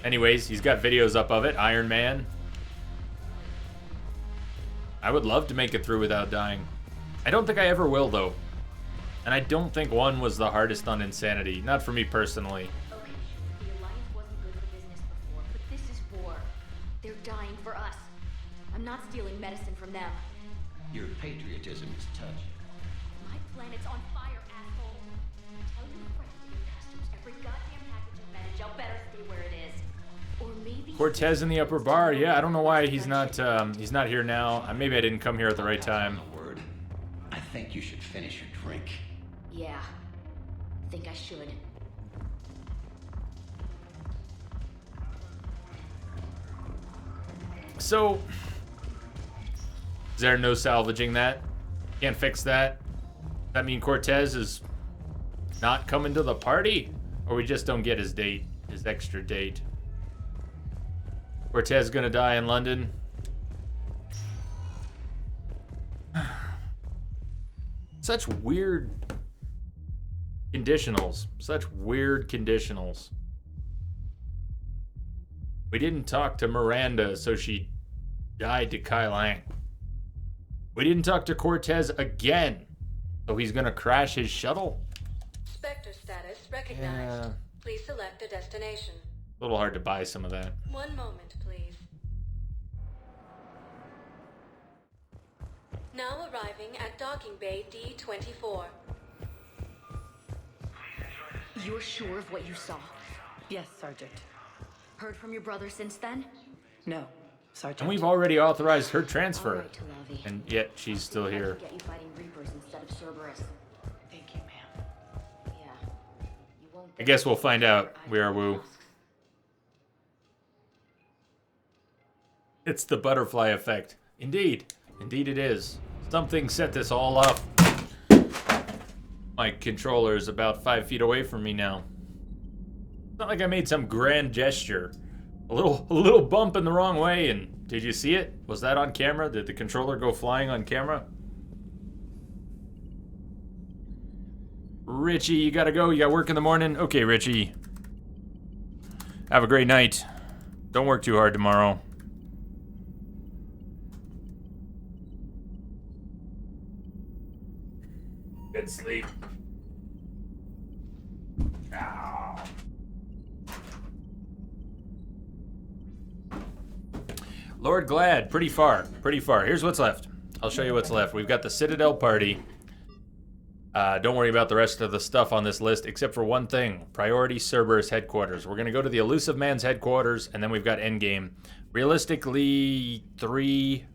Anyways, he's got videos up of it. Iron Man. I would love to make it through without dying. I don't think I ever will, though. And I don't think 1 was the hardest on Insanity. Not for me personally. They're dying for us. I'm not stealing medicine from them. Your patriotism is touched. My planet's on fire, asshole. Tell your friends to get customers every goddamn package of meds. Y'all better stay where it is. Or maybe Cortez in the upper bar. Yeah, I don't know why he's not here now. Maybe I didn't come here at the right time. I think you should finish your drink. Yeah. Think I should. So, is there no salvaging that? Can't fix that? Does that mean Cortez is not coming to the party? Or we just don't get his date, his extra date? Cortez gonna die in London? Such weird conditionals. Such weird conditionals. We didn't talk to Miranda, so she died to Kai Lang. We didn't talk to Cortez again, so he's gonna crash his shuttle? Spectre status recognized. Please select a destination. A little hard to buy some of that. One moment, please. Now arriving at docking bay D-24. You're sure of what you saw? Yes, Sergeant. Heard from your brother since then? No, Sergeant. And we've already authorized her transfer. All right, Tulavi. And yet she's still here. Get you fighting Reapers instead of Cerberus. Thank you, ma'am. Yeah. You won't I guess we'll find out. We are Woo. It's the butterfly effect. Indeed. Indeed it is. Something set this all up. My controller is about 5 feet away from me now. It's not like I made some grand gesture. A little bump in the wrong way, and did you see it? Was that on camera? Did the controller go flying on camera? Richie, you gotta go. You got work in the morning? Okay, Richie. Have a great night. Don't work too hard tomorrow. Good sleep. Ow. Lord Glad, pretty far, pretty far. Here's what's left. I'll show you what's left. We've got the Citadel party. Don't worry about the rest of the stuff on this list, except for one thing. Priority Cerberus headquarters. We're going to go to the Elusive Man's headquarters, and then we've got Endgame. Realistically, 3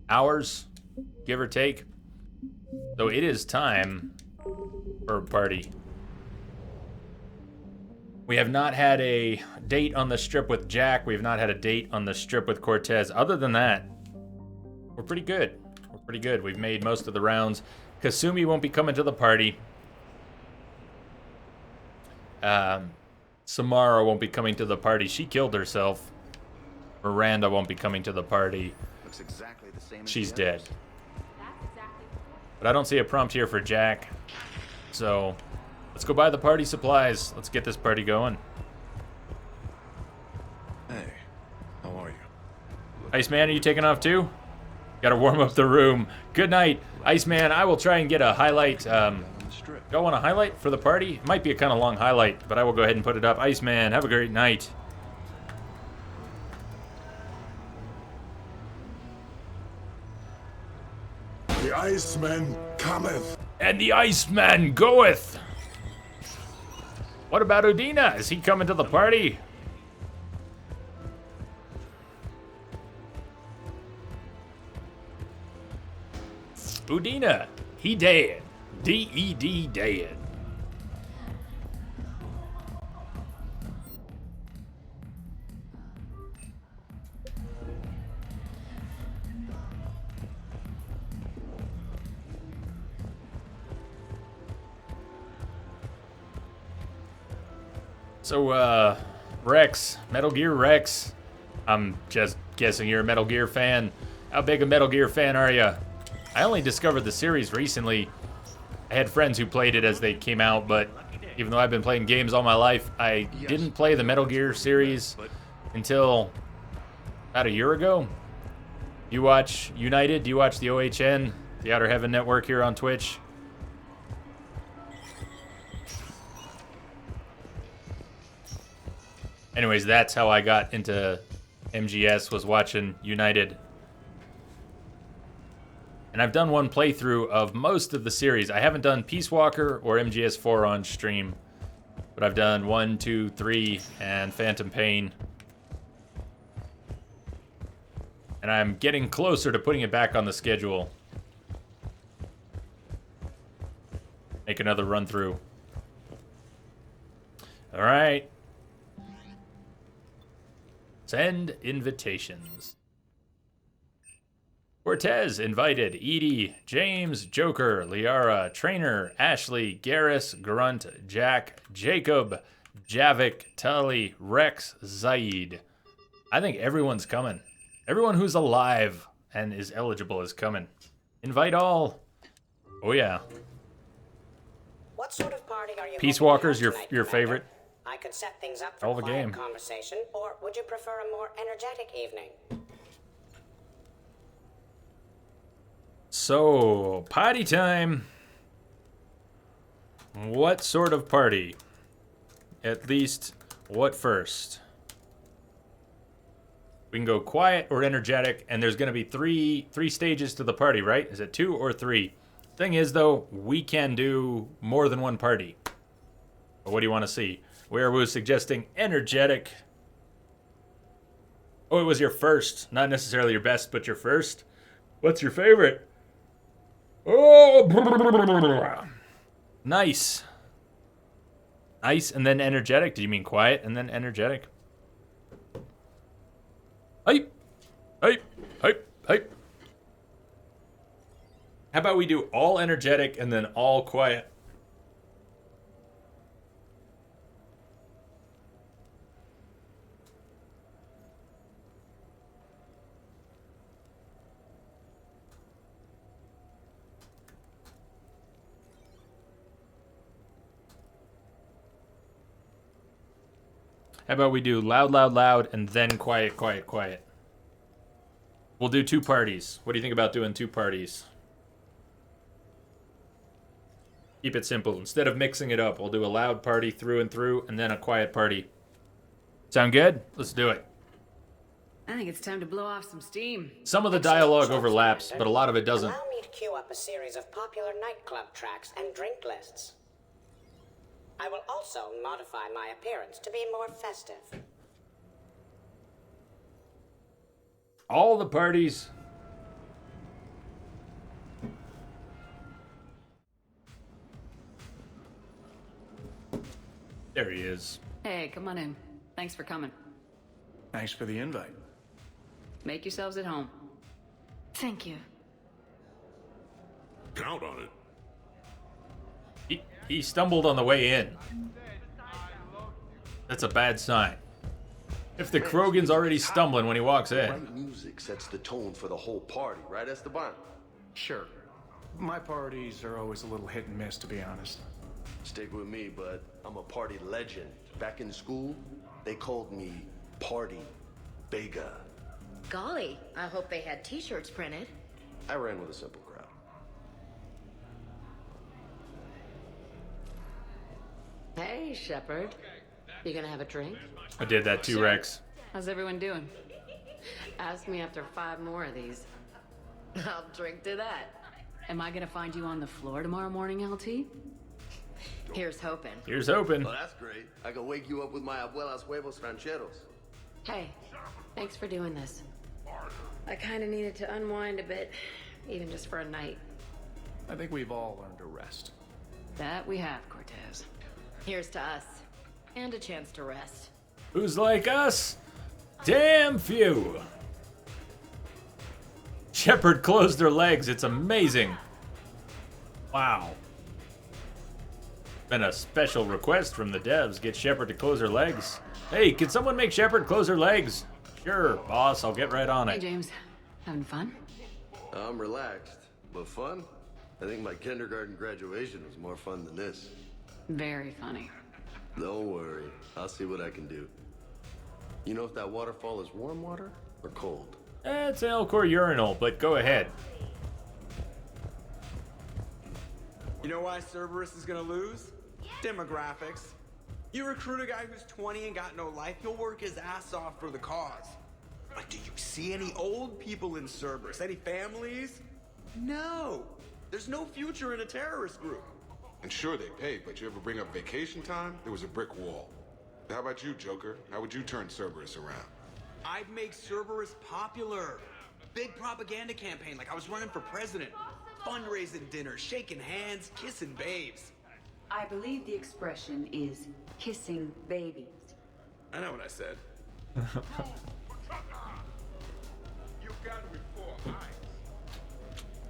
hours, give or take. So it is time for a party. We have not had a date on the strip with Jack. We have not had a date on the strip with Cortez. Other than that, we're pretty good. We're pretty good. We've made most of the rounds. Kasumi won't be coming to the party. Samara won't be coming to the party. She killed herself. Miranda won't be coming to the party. Looks exactly the same. She's dead. But I don't see a prompt here for Jack. So, let's go buy the party supplies. Let's get this party going. Hey, how are you? Iceman, are you taking off too? Gotta warm up the room. Good night, Iceman. I will try and get a highlight. Y'all want a highlight for the party? It might be a kind of long highlight, but I will go ahead and put it up. Iceman, have a great night. The Iceman cometh. And the Iceman goeth. What about Udina? Is he coming to the party? Udina, he dead. D-E-D dead. So, Rex, Metal Gear Rex. I'm just guessing you're a Metal Gear fan. How big a Metal Gear fan are you? I only discovered the series recently. I had friends who played it as they came out, but even though I've been playing games all my life, I didn't play the Metal Gear series until about a year ago. You watch United? Do you watch the OHN, the Outer Heaven Network here on Twitch? Anyways, that's how I got into MGS, was watching United. And I've done one playthrough of most of the series. I haven't done Peace Walker or MGS4 on stream, but I've done 1, 2, 3, and Phantom Pain. And I'm getting closer to putting it back on the schedule. Make another run through. All right. Send invitations. Cortez invited Edie, James, Joker, Liara, Trainer, Ashley, Garrus, Grunt, Jack, Jacob, Javik, Tully, Rex, Zaid. I think everyone's coming. Everyone who's alive and is eligible is coming. Invite all. Oh yeah. What sort of party are you Peace hoping to Walker's have your tonight, Commander? favorite? I could set things up for All the quiet game. conversation, or would you prefer a more energetic evening? So, party time. What sort of party? At least, what first? We can go quiet or energetic, and there's going to be three stages to the party, right? Is it 2 or 3? Thing is, though, we can do more than one party. But what do you want to see? Werewu suggesting energetic. Oh, it was your first. Not necessarily your best, but your first. What's your favorite? Oh, nice. Nice and then energetic. Do you mean quiet and then energetic? Hype. Hype. Hype. Hype. How about we do all energetic and then all quiet? How about we do loud, loud, loud, and then quiet, quiet, quiet? We'll do 2 parties. What do you think about doing 2 parties? Keep it simple. Instead of mixing it up, we'll do a loud party through and through, and then a quiet party. Sound good? Let's do it. I think it's time to blow off some steam. Some of the dialogue overlaps, but a lot of it doesn't. Allow me to queue up a series of popular nightclub tracks and drink lists. I will also modify my appearance to be more festive. All the parties. There he is. Hey, come on in. Thanks for coming. Thanks for the invite. Make yourselves at home. Thank you. Count on it. He stumbled on the way in. That's a bad sign. If the Krogan's already stumbling when he walks in. Right music sets the tone for the whole party, right, Esteban? Sure. My parties are always a little hit and miss, to be honest. Stick with me, bud. I'm a party legend. Back in school, they called me Party Bega. Golly, I hope they had t-shirts printed. I ran with a simple crowd. Hey, Shepard. You gonna have a drink? I did that too, Rex. How's everyone doing? Ask me after 5 more of these. I'll drink to that. Am I gonna find you on the floor tomorrow morning, LT? Here's hoping. Here's hoping. Oh, that's great. I can wake you up with my abuela's huevos rancheros. Hey, thanks for doing this. I kind of needed to unwind a bit, even just for a night. I think we've all learned to rest. That we have, Cortez. Here's to us. And a chance to rest. Who's like us? Damn few. Shepard closed her legs. It's amazing. Wow. Been a special request from the devs. Get Shepard to close her legs. Hey, can someone make Shepard close her legs? Sure, boss. I'll get right on Hey, it. James. Having fun? I'm relaxed, but fun? I think my kindergarten graduation was more fun than this. Very funny. Don't worry. I'll see what I can do. You know if that waterfall is warm water or cold? It's an Elcor urinal, but go ahead. You know why Cerberus is gonna lose? Demographics. You recruit a guy who's 20 and got no life, he'll work his ass off for the cause. But do you see any old people in Cerberus? Any families? No. There's no future in a terrorist group. And sure, they pay, but you ever bring up vacation time, there was a brick wall. How about you, Joker? How would you turn Cerberus around? I'd make Cerberus popular. Big propaganda campaign like I was running for president. Fundraising dinners, shaking hands, kissing babes. I believe the expression is kissing babies. I know what I said.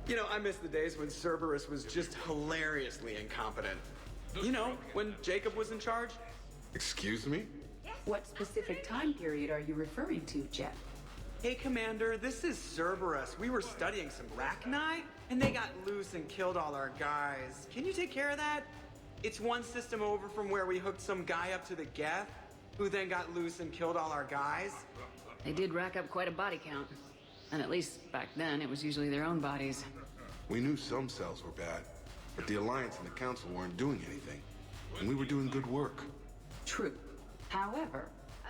You know, I miss the days when Cerberus was just hilariously incompetent. You know, when Jacob was in charge? Excuse me? What specific time period are you referring to, Jeff? Hey, Commander, this is Cerberus. We were studying some Rachni, and they got loose and killed all our guys. Can you take care of that? It's one system over from where we hooked some guy up to the Geth, who then got loose and killed all our guys. They did rack up quite a body count. And at least back then, it was usually their own bodies. We knew some cells were bad, but the Alliance and the Council weren't doing anything. And we were doing good work. True. However,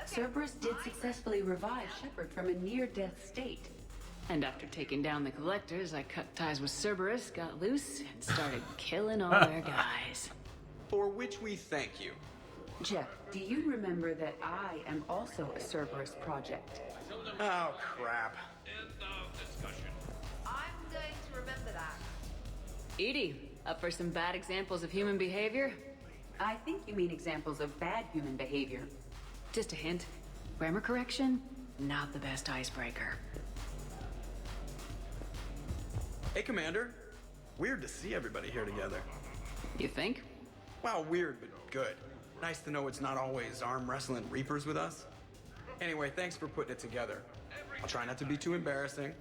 Cerberus did successfully revive Shepard from a near-death state. And after taking down the Collectors, I cut ties with Cerberus, got loose, and started killing all their guys. For which we thank you. Jeff, do you remember that I am also a Cerberus project? Oh, crap. I'm going to remember that. Edie, up for some bad examples of human behavior? I think you mean examples of bad human behavior. Just a hint. Grammar correction, not the best icebreaker. Hey, Commander. Weird to see everybody here together. You think? Well, weird, but good. Nice to know it's not always arm wrestling Reapers with us. Anyway, thanks for putting it together. I'll try not to be too embarrassing.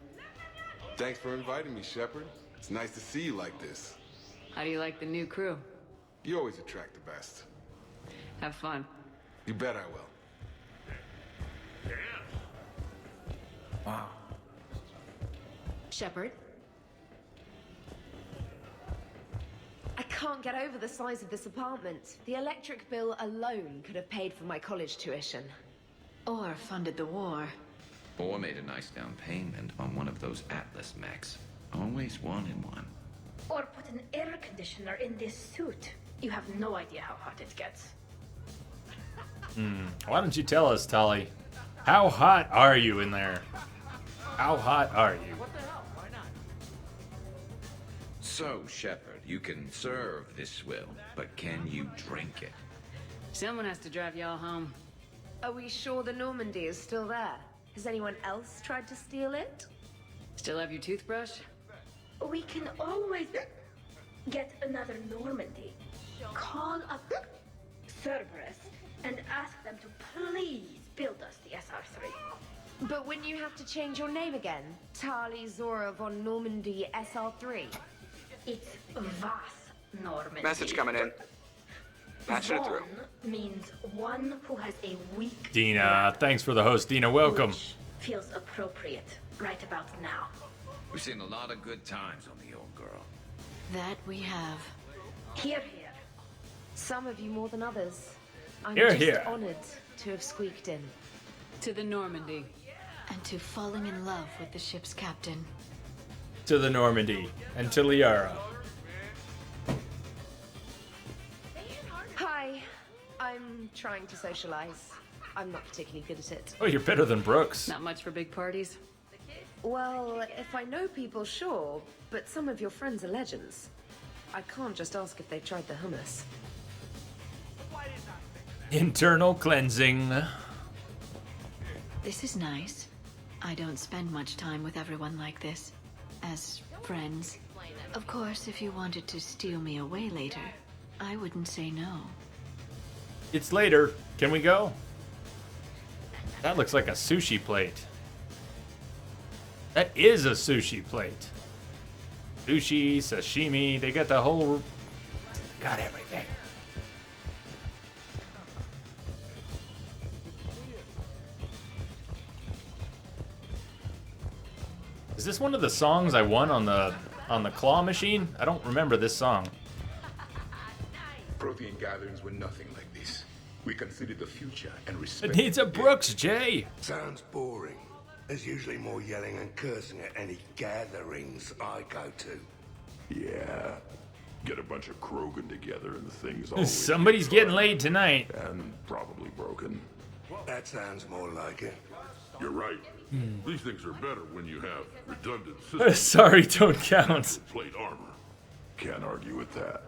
Thanks for inviting me, Shepard. It's nice to see you like this. How do you like the new crew? You always attract the best. Have fun. You bet I will. Wow. Shepard? I can't get over the size of this apartment. The electric bill alone could have paid for my college tuition. Or funded the war. Or made a nice down payment on one of those Atlas mechs. Always wanted one. Or put an air conditioner in this suit. You have no idea how hot it gets. Why don't you tell us, Tali? How hot are you in there? How hot are you? What the hell? Why not? So, Shepard, you can serve this swill, but can you drink it? Someone has to drive y'all home. Are we sure the Normandy is still there? Has anyone else tried to steal it? Still have your toothbrush? We can always get another Normandy. Call up Cerberus and ask them to please build us the SR3. But wouldn't you have to change your name again? Tali Zora von Normandy SR3? It's Vas Normandy. Message coming in. Patching it through. Von means one who has a weak Dina, thanks for the host. Dina, welcome. which feels appropriate right about now. We've seen a lot of good times on the old girl. That we have. Here, here. Some of you more than others. I'm Here, just here. honored to have squeaked in. To the Normandy. And to falling in love with the ship's captain. To the Normandy and to Liara. Hi. I'm trying to socialize. I'm not particularly good at it. Oh, you're better than Brooks. Not much for big parties. Well, if I know people, sure. But some of your friends are legends. I can't just ask if they've tried the hummus. Internal cleansing. This is nice. I don't spend much time with everyone like this. As friends. Of course, if you wanted to steal me away later, I wouldn't say no. It's later. Can we go? That looks like a sushi plate. That is a sushi plate. Sushi, sashimi, they got the whole... Got everything. Is this one of the songs I won on the claw machine? I don't remember this song. Protean gatherings were nothing like this. We considered the future and It respect. needs a Brooks, Jay. Sounds boring. There's usually more yelling and cursing at any gatherings I go to. Yeah. Get a bunch of Krogan together and the thing's always... Somebody's getting laid tonight. And probably broken. That sounds more like it. You're right. These things are better when you have redundant systems. Sorry, don't count. Plate armor. Can't argue with that.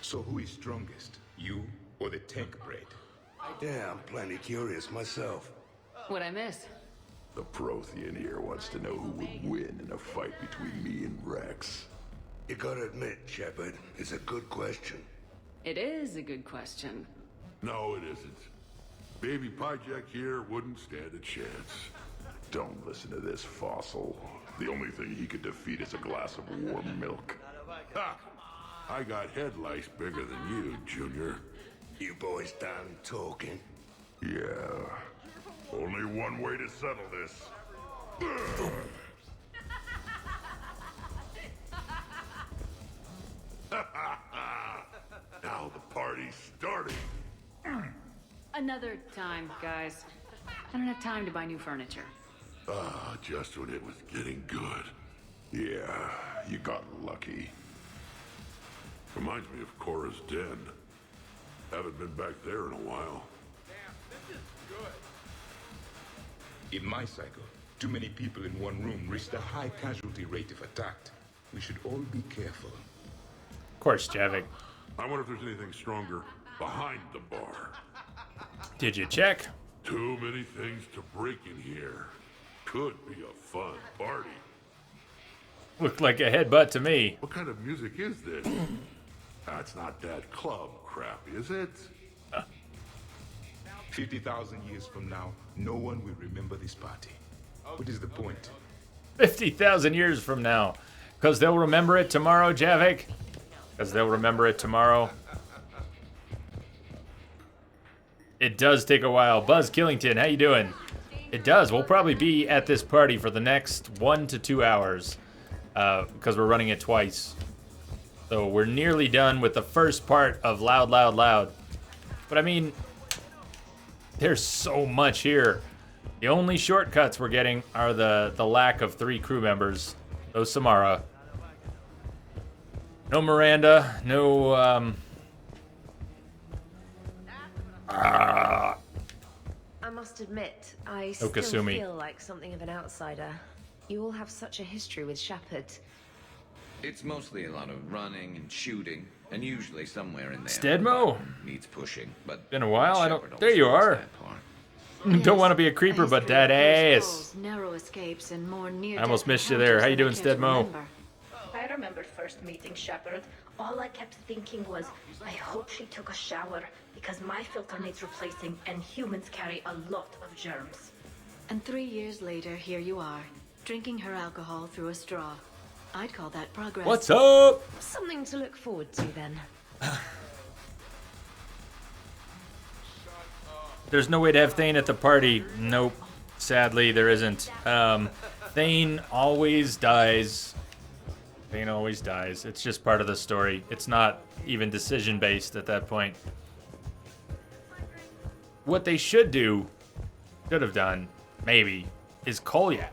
So who is strongest, you or the tank braid? Yeah, I'm plenty curious myself. What'd I miss? The Prothean here wants to know who would win in a fight between me and Rex. You gotta admit, Shepard, it's a good question. It is a good question. No, it isn't. Baby Pyjack here wouldn't stand a chance. Don't listen to this fossil. The only thing he could defeat is a glass of warm milk. Ha! I got head lice bigger than you, Junior. You boys done talking? Yeah. Only one way to settle this. Now the party's starting. Another time, guys. I don't have time to buy new furniture. Ah, just when it was getting good. Yeah, you got lucky. Reminds me of Cora's den. Haven't been back there in a while. In my cycle, too many people in one room risk a high casualty rate if attacked. We should all be careful. Of course, Javik. I wonder if there's anything stronger behind the bar. Did you check? Too many things to break in here. Could be a fun party. Looked like a headbutt to me. What kind of music is this? That's not that club crap, is it? 50,000 years from now, no one will remember this party. What is the point? 50,000 years from now. Because they'll remember it tomorrow, Javik? Because they'll remember it tomorrow. It does take a while. Buzz Killington, how you doing? It does. We'll probably be at this party for the next 1 to 2 hours. Because we're running it twice. So we're nearly done with the first part of Loud, Loud, Loud. But I mean, there's so much here. The only shortcuts we're getting are the lack of 3 crew members. No Samara. No Miranda. No, I must admit, I still Kasumi. feel like something of an outsider. You all have such a history with Shepard. It's mostly a lot of running and shooting, and usually somewhere in there. Stedmo? Needs pushing, but been a while. I don't. Shepard There you also are. does that part. Don't want to be a creeper, but that ass. Narrow escapes and more near I almost missed you there. How you doing, Stedmo? I remember first meeting Shepard. All I kept thinking was, I hope she took a shower, because my filter needs replacing, and humans carry a lot of germs. And 3 years later, here you are, drinking her alcohol through a straw. I'd call that progress. What's up? Something to look forward to then. There's no way to have Thane at the party. Nope. Sadly, there isn't. Thane always dies. Thane always dies. It's just part of the story. It's not even decision-based at that point. What they should have done, maybe, is Kolyat.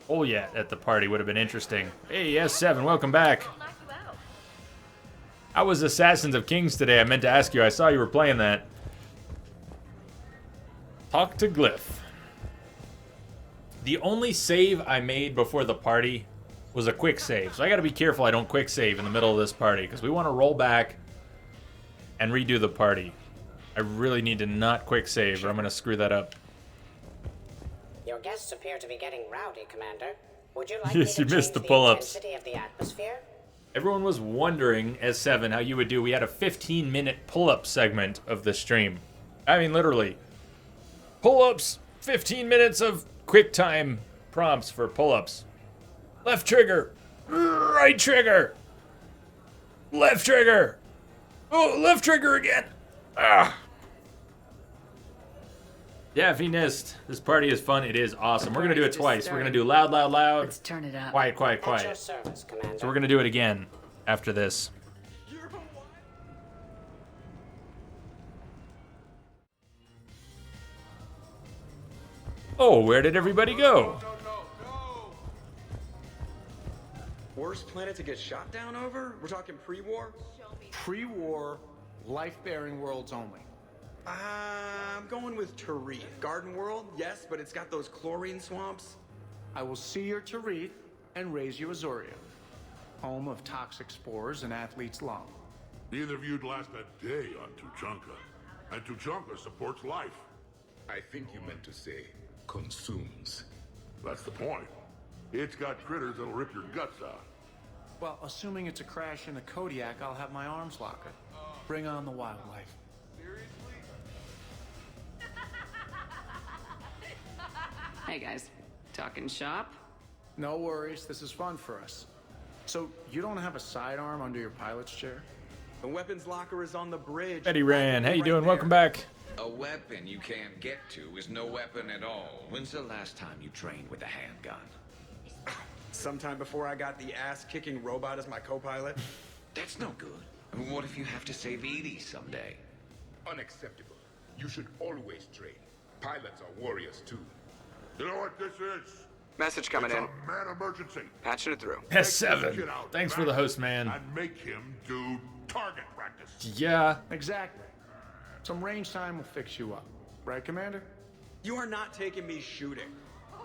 Kolyat at the party would have been interesting. Hey, S7, welcome back. How was Assassins of Kings today? I meant to ask you. I saw you were playing that. Talk to Glyph. The only save I made before the party was a quick save. So I gotta be careful I don't quick save in the middle of this party, because we want to roll back and redo the party. I really need to not quick save or I'm gonna screw that up. Your guests appear to be getting rowdy, Commander. Would you like Yes, me you to missed change the pull-ups. intensity of the atmosphere? Everyone was wondering, S7, how you would do. We had a 15-minute pull-up segment of the stream. I mean, literally. Pull-ups, 15 minutes of quick time prompts for pull-ups. Left trigger, right trigger, left trigger. Oh, left trigger again. Ah. Daffy Nist. This party is fun. It is awesome. We're going to do it twice. We're going to do loud, loud, loud. Let's turn it up. Quiet, quiet, At your quiet. service, Commander. So we're going to do it again after this. Oh, where did everybody go? Worst planet to get shot down over? We're talking pre-war? Pre-war, life-bearing worlds only. I'm going with Tarith. Garden World, yes, but it's got those chlorine swamps. I will see your Tarith and raise you Azoria, home of toxic spores and athlete's lung. Neither of you'd last a day on Tuchanka. And Tuchanka supports life. I think you meant to say consumes. That's the point. It's got critters that'll rip your guts out. Well, assuming it's a crash in a Kodiak, I'll have my arms locker. Bring on the wildlife. Hey guys, talking shop? No worries, this is fun for us. So, you don't have a sidearm under your pilot's chair? The weapons locker is on the bridge. Eddie Rand, how you doing? Welcome back. A weapon you can't get to is no weapon at all. When's the last time you trained with a handgun? Sometime before I got the ass-kicking robot as my co-pilot. That's no good. I mean, what if you have to save Edie someday? Unacceptable. You should always train. Pilots are warriors too. You know what this is? Message coming in. A mad emergency. Patching it through. S7. Thanks for the host, man. And make him do target practice. Yeah. Exactly. Some range time will fix you up. Right, Commander? You are not taking me shooting.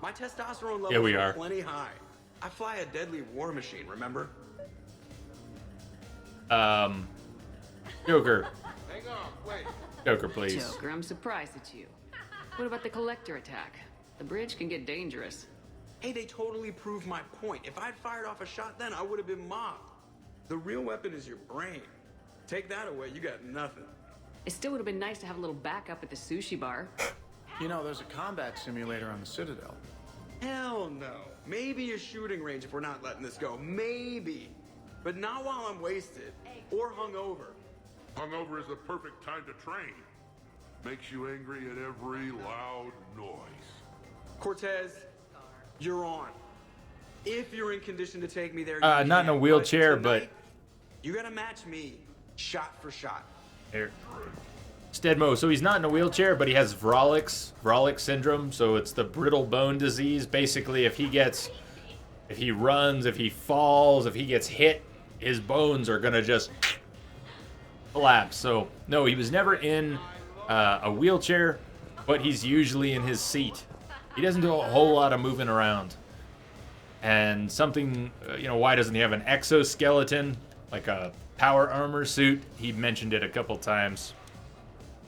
My testosterone levels Yeah, we are are. plenty high. I fly a deadly war machine, remember? Joker. Hang on, wait. Joker, please. Joker, I'm surprised at you. What about the collector attack? The bridge can get dangerous. Hey, they totally proved my point. If I'd fired off a shot then, I would have been mobbed. The real weapon is your brain. Take that away, you got nothing. It still would have been nice to have a little backup at the sushi bar. You know, there's a combat simulator on the Citadel. Hell no. Maybe a shooting range if we're not letting this go. Maybe. But not while I'm wasted or hungover. Hungover is the perfect time to train. Makes you angry at every loud noise. Cortez, you're on. If you're in condition to take me there, Not in a wheelchair, but you gotta match me, shot for shot. here. Stedmo, so he's not in a wheelchair, but he has Vrolic syndrome, so it's the brittle bone disease. Basically, if he runs, if he falls, if he gets hit, his bones are gonna just collapse. So, no, he was never in a wheelchair, but he's usually in his seat. He doesn't do a whole lot of moving around. And something, why doesn't he have an exoskeleton, like a power armor suit? He mentioned it a couple times.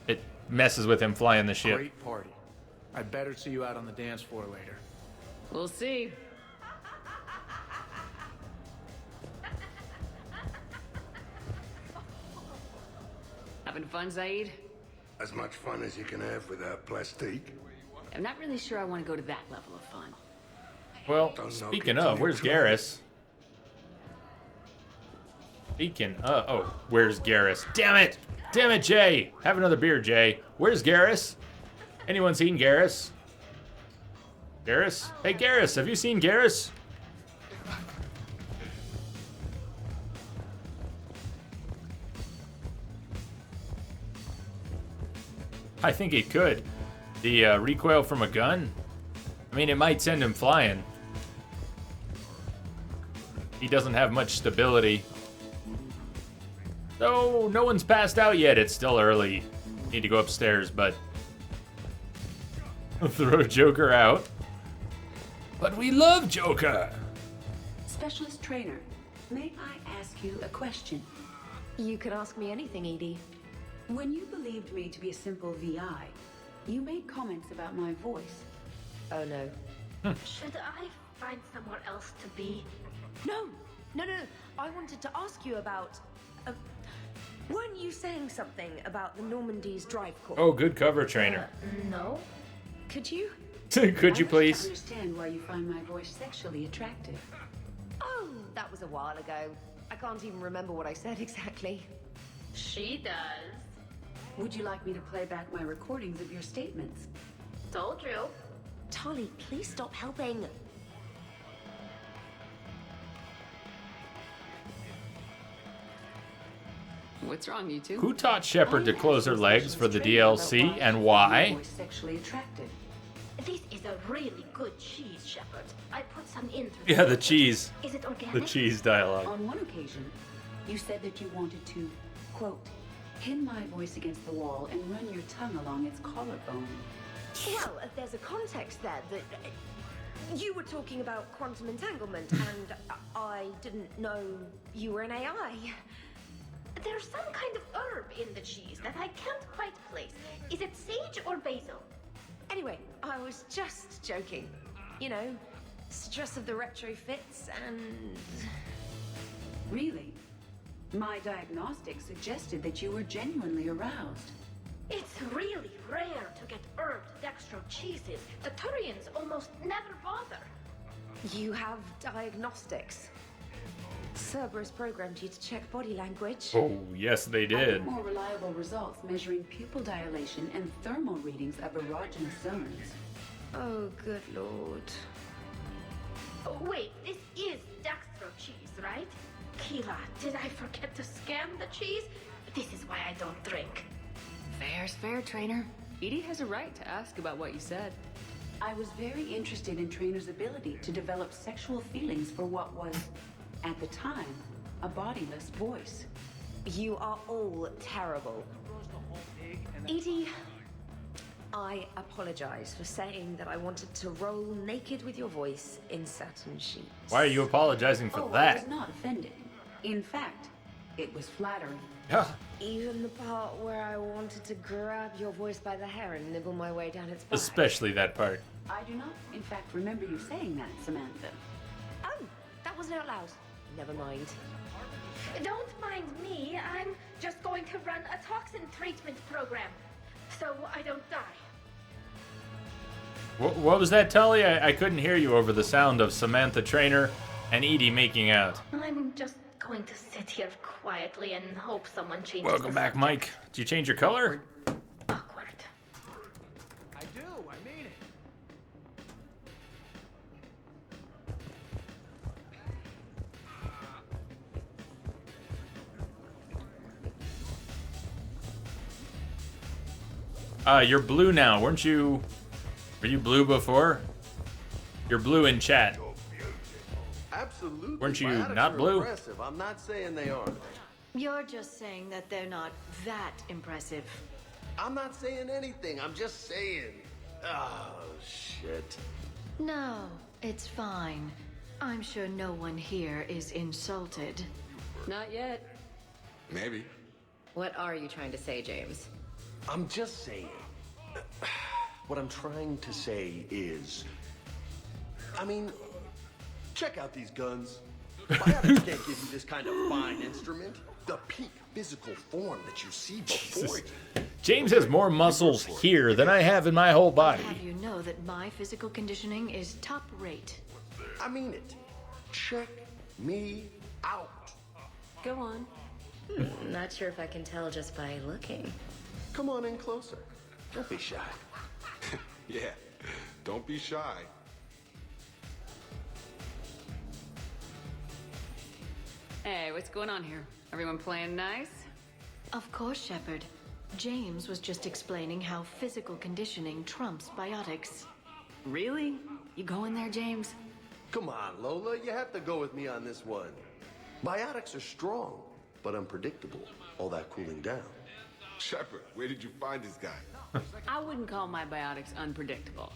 It messes with him flying the ship. Great party. I better see you out on the dance floor later. We'll see. Having fun, Zaid? As much fun as you can have without plastique. I'm not really sure I want to go to that level of fun. Well, speaking of, where's Garrus? Where's Garrus? Damn it! Damn it, Jay! Have another beer, Jay. Where's Garrus? Anyone seen Garrus? Garrus? Hey, Garrus, have you seen Garrus? I think he could. The recoil from a gun? I mean, it might send him flying. He doesn't have much stability. So, no one's passed out yet. It's still early. Need to go upstairs, but... throw Joker out. But we love Joker! Specialist trainer, may I ask you a question? You can ask me anything, Edie. When you believed me to be a simple VI, you made comments about my voice. Oh no. Should I find somewhere else to be? No. I wanted to ask you about... weren't you saying something about the Normandy's drive core? Oh, good cover, trainer. No. Could you? Could you I please? don't understand why you find my voice sexually attractive. Oh, that was a while ago. I can't even remember what I said exactly. She does. Would you like me to play back my recordings of your statements? Told you. Tali, please stop helping. What's wrong, you two? Who taught Shepard to close her legs for the DLC, and why? Sexually attractive. This is a really good cheese, Shepard. I put some in through Yeah, the cheese. Is it organic? The cheese dialogue. On one occasion, you said that you wanted to, quote, pin my voice against the wall and run your tongue along its collarbone. Well, there's a context there that you were talking about quantum entanglement, and I didn't know you were an AI. there's some kind of herb in the cheese that I can't quite place. Is it sage or basil? Anyway, I was just joking. You know, stress of the retrofits and... Really? My diagnostics suggested that you were genuinely aroused. It's really rare to get herbed dextro cheeses. The Turians almost never bother. You have diagnostics. Cerberus programmed you to check body language. Oh, yes, they I did. get more reliable results measuring pupil dilation and thermal readings of erogenous zones. Oh, good lord. Oh, wait, this is dextro cheese, right? Kira, did I forget to scan the cheese? This is why I don't drink. Fair's fair, Trainer. Edie has a right to ask about what you said. I was very interested in Trainer's ability to develop sexual feelings for what was, at the time, a bodiless voice. You are all terrible. Edie, I apologize for saying that I wanted to roll naked with your voice in satin sheets. Why are you apologizing for I that? was not offended. In fact, it was flattering. Yeah. Even the part where I wanted to grab your voice by the hair and nibble my way down its back. Especially that part. I do not, in fact, remember you saying that, Samantha. Oh, that wasn't out loud. Never mind. Don't mind me. I'm just going to run a toxin treatment program, so I don't die. What was that, Tully? I couldn't hear you over the sound of Samantha Trainer and Edie making out. I'm just going to sit here quietly and hope someone changes. Welcome back, Mike. Did you change your color? Awkward. I do. I made it. You're blue now, weren't you? Were you blue before? You're blue in chat. Absolutely. Weren't you Biotics not are blue? Impressive. I'm not saying they aren't. You're just saying that they're not that impressive. I'm not saying anything. I'm just saying. Oh, shit. No, it's fine. I'm sure no one here is insulted. Not yet. Maybe. What are you trying to say, James? I'm just saying. What I'm trying to say is... I mean, check out these guns. Biotics can't give you this kind of fine instrument. The peak physical form that you see before you. James has more muscles here than I have in my whole body. Have you know that my physical conditioning is top rate? I mean it. Check me out. Go on. Not sure if I can tell just by looking. Come on in closer. Don't be shy. Yeah, don't be shy. Hey, what's going on here? Everyone playing nice? Of course, Shepard. James was just explaining how physical conditioning trumps biotics. Really? You going there, James? Come on, Lola. You have to go with me on this one. Biotics are strong, but unpredictable. All that cooling down. Shepard, where did you find this guy? I wouldn't call my biotics unpredictable.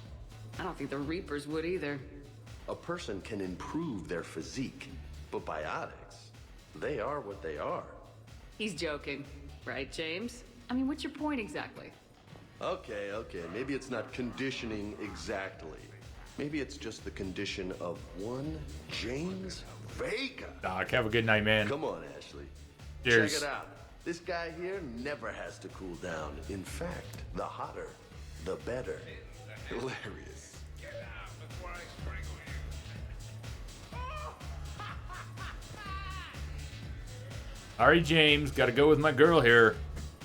I don't think the Reapers would either. A person can improve their physique, but biotics, they are what they are. He's joking. Right, James? I mean, what's your point exactly? Okay. Maybe it's not conditioning exactly. Maybe it's just the condition of one James Vega. Doc, have a good night, man. Come on, Ashley. Cheers. Check it out. This guy here never has to cool down. In fact, the hotter, the better. Hilarious. Sorry, James. Gotta go with my girl here.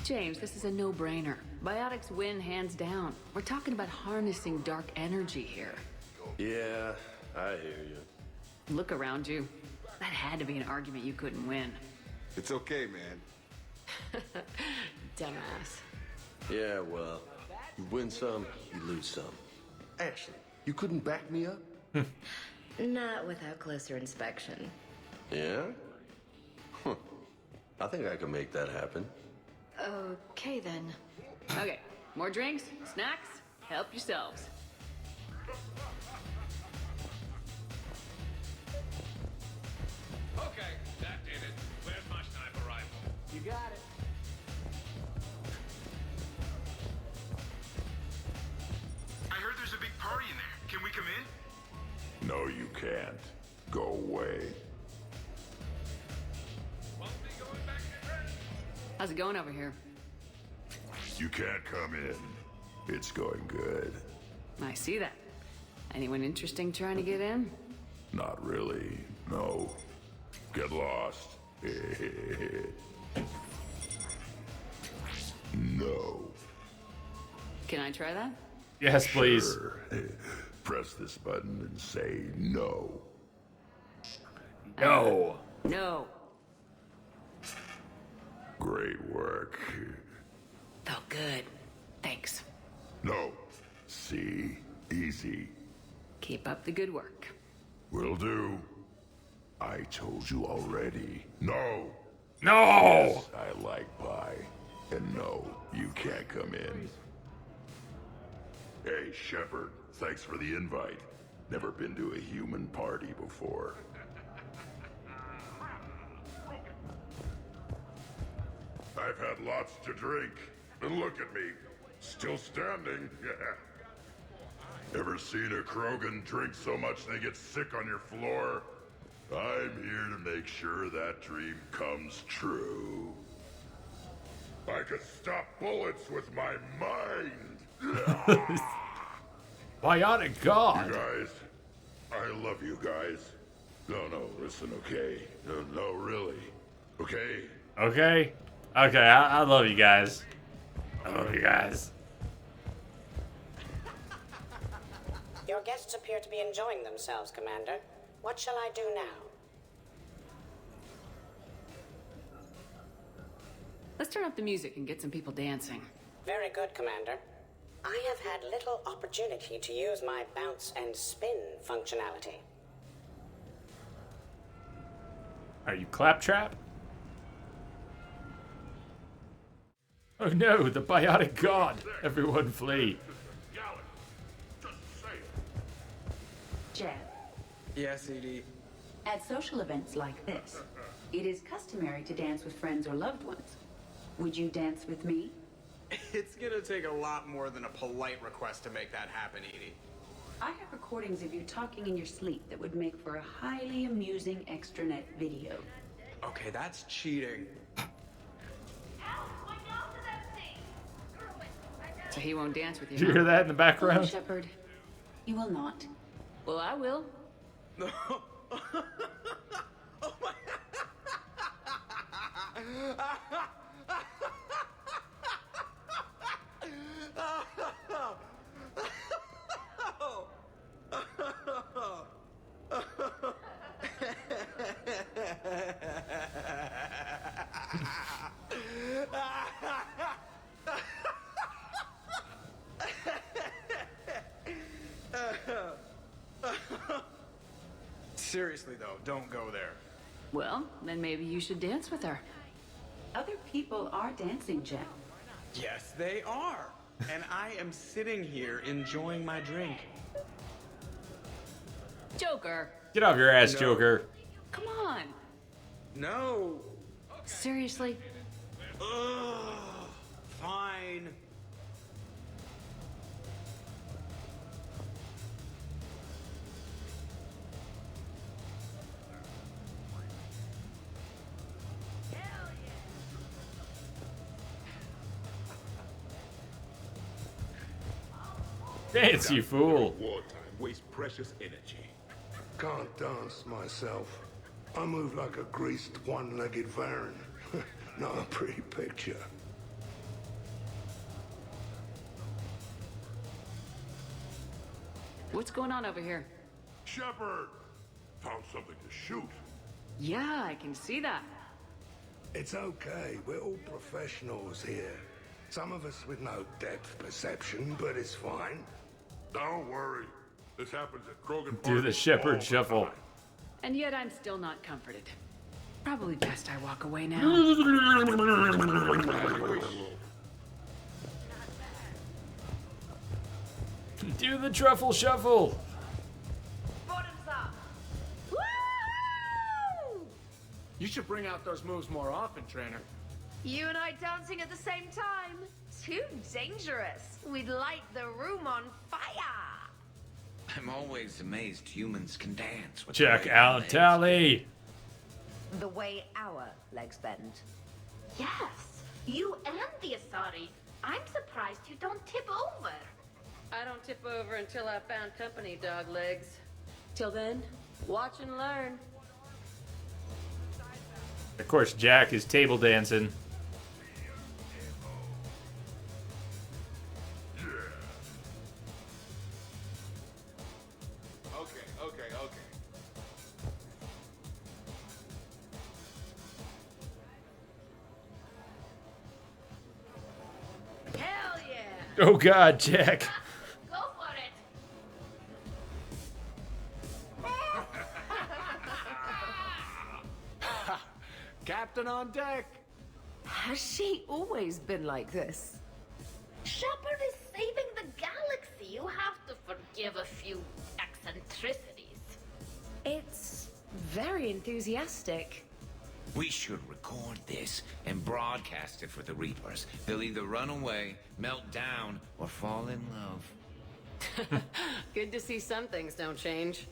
James, this is a no-brainer. Biotics win hands down. We're talking about harnessing dark energy here. Yeah, I hear you. Look around you. That had to be an argument you couldn't win. It's okay, man. Dumbass. Yeah, well, you win some, you lose some. Ashley, you couldn't back me up? Not without closer inspection. Yeah? Huh. I think I can make that happen. Okay, then. Okay, more drinks, snacks, help yourselves. Okay, that did it. Where's my sniper rifle? You You got it. I heard there's a big party in there. Can we come in? No, you can't. Go away. How's it going over here? You can't come in. It's going good. I see that. Anyone interesting trying to get in? Not really. No. Get lost. No. Can I try that? Yes, please. Sure. Press this button and say no. No. No. Great work. Felt good. Thanks. No. See? Easy. Keep up the good work. Will do. I told you already. No. No! Yes, I like pie. And no, you can't come in. Hey, Shepard. Thanks for the invite. Never been to a human party before. I've had lots to drink. And look at me. Still standing. Ever seen a Krogan drink so much they get sick on your floor? I'm here to make sure that dream comes true. I could stop bullets with my mind. Bionic God. You guys, I love you guys. No, listen, okay? No, really. Okay? Okay. Okay, I love you guys. I love you guys. Your guests appear to be enjoying themselves, Commander. What shall I do now? Let's turn up the music and get some people dancing. Very good, Commander. I have had little opportunity to use my bounce and spin functionality. Are you Claptrap? Oh no, the Bionic God! Everyone flee. Jeff, Yes, Edie. at social events like this, it is customary to dance with friends or loved ones. Would you dance with me? It's gonna take a lot more than a polite request to make that happen, Edie. I have recordings of you talking in your sleep that would make for a highly amusing extranet video. Okay, that's cheating. So he won't dance with you. Did you hear that in the background? Shepard, you will not. Well, I will. Seriously, though, don't go there. Well, then maybe you should dance with her. Other people are dancing, Jeff. Yes, they are. And I am sitting here enjoying my drink. Joker. Get off your ass, No. Joker. Come on. No. Seriously? Ugh. Fine. Dance, you fool. Wartime waste precious energy. Can't dance myself. I move like a greased one-legged Varan. Not a pretty picture. What's going on over here? Shepard! Found something to shoot. Yeah, I can see that. It's okay. We're all professionals here. Some of us with no depth perception, but it's fine. Don't worry. This happens at Krogan Do the parties Shepherd all the shuffle. time. And yet I'm still not comforted. Probably best I walk away now. Do the truffle shuffle. You should bring out those moves more often, trainer. You and I dancing at the same time? Too dangerous. We'd light the room on fire. I'm always amazed humans can dance with Check the way out legs. Tally. The way our legs bend. Yes, you and the Asari. I'm surprised you don't tip over. I don't tip over until I found company, dog legs. Till then, watch and learn. Of course, Jack is table dancing. Okay. Hell yeah! Oh God, Jack. Go for it. Captain on deck. Has she always been like this? Shepard is saving the galaxy. You have to forgive a few eccentricities. It's very enthusiastic. We should record this and broadcast it for the Reapers. They'll either run away, melt down, or fall in love. Good to see some things don't change.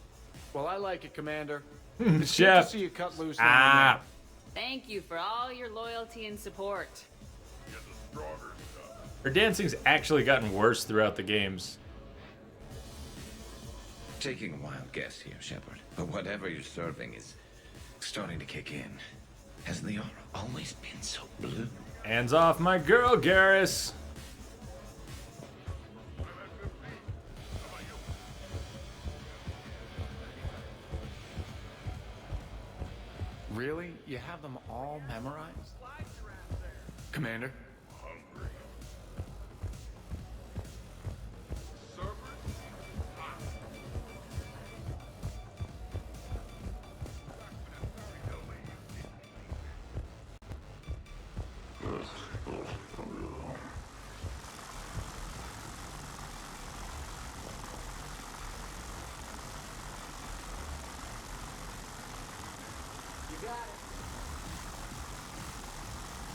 Well, I like it, Commander. Chef. Good to see you cut loose. now and Thank you for all your loyalty and support. Her dancing's actually gotten worse throughout the games. Taking a wild guess here, Shepard, but whatever you're serving is starting to kick in. Has Liara always been so blue? Hands off my girl, Garrus. Really? You have them all memorized? Commander?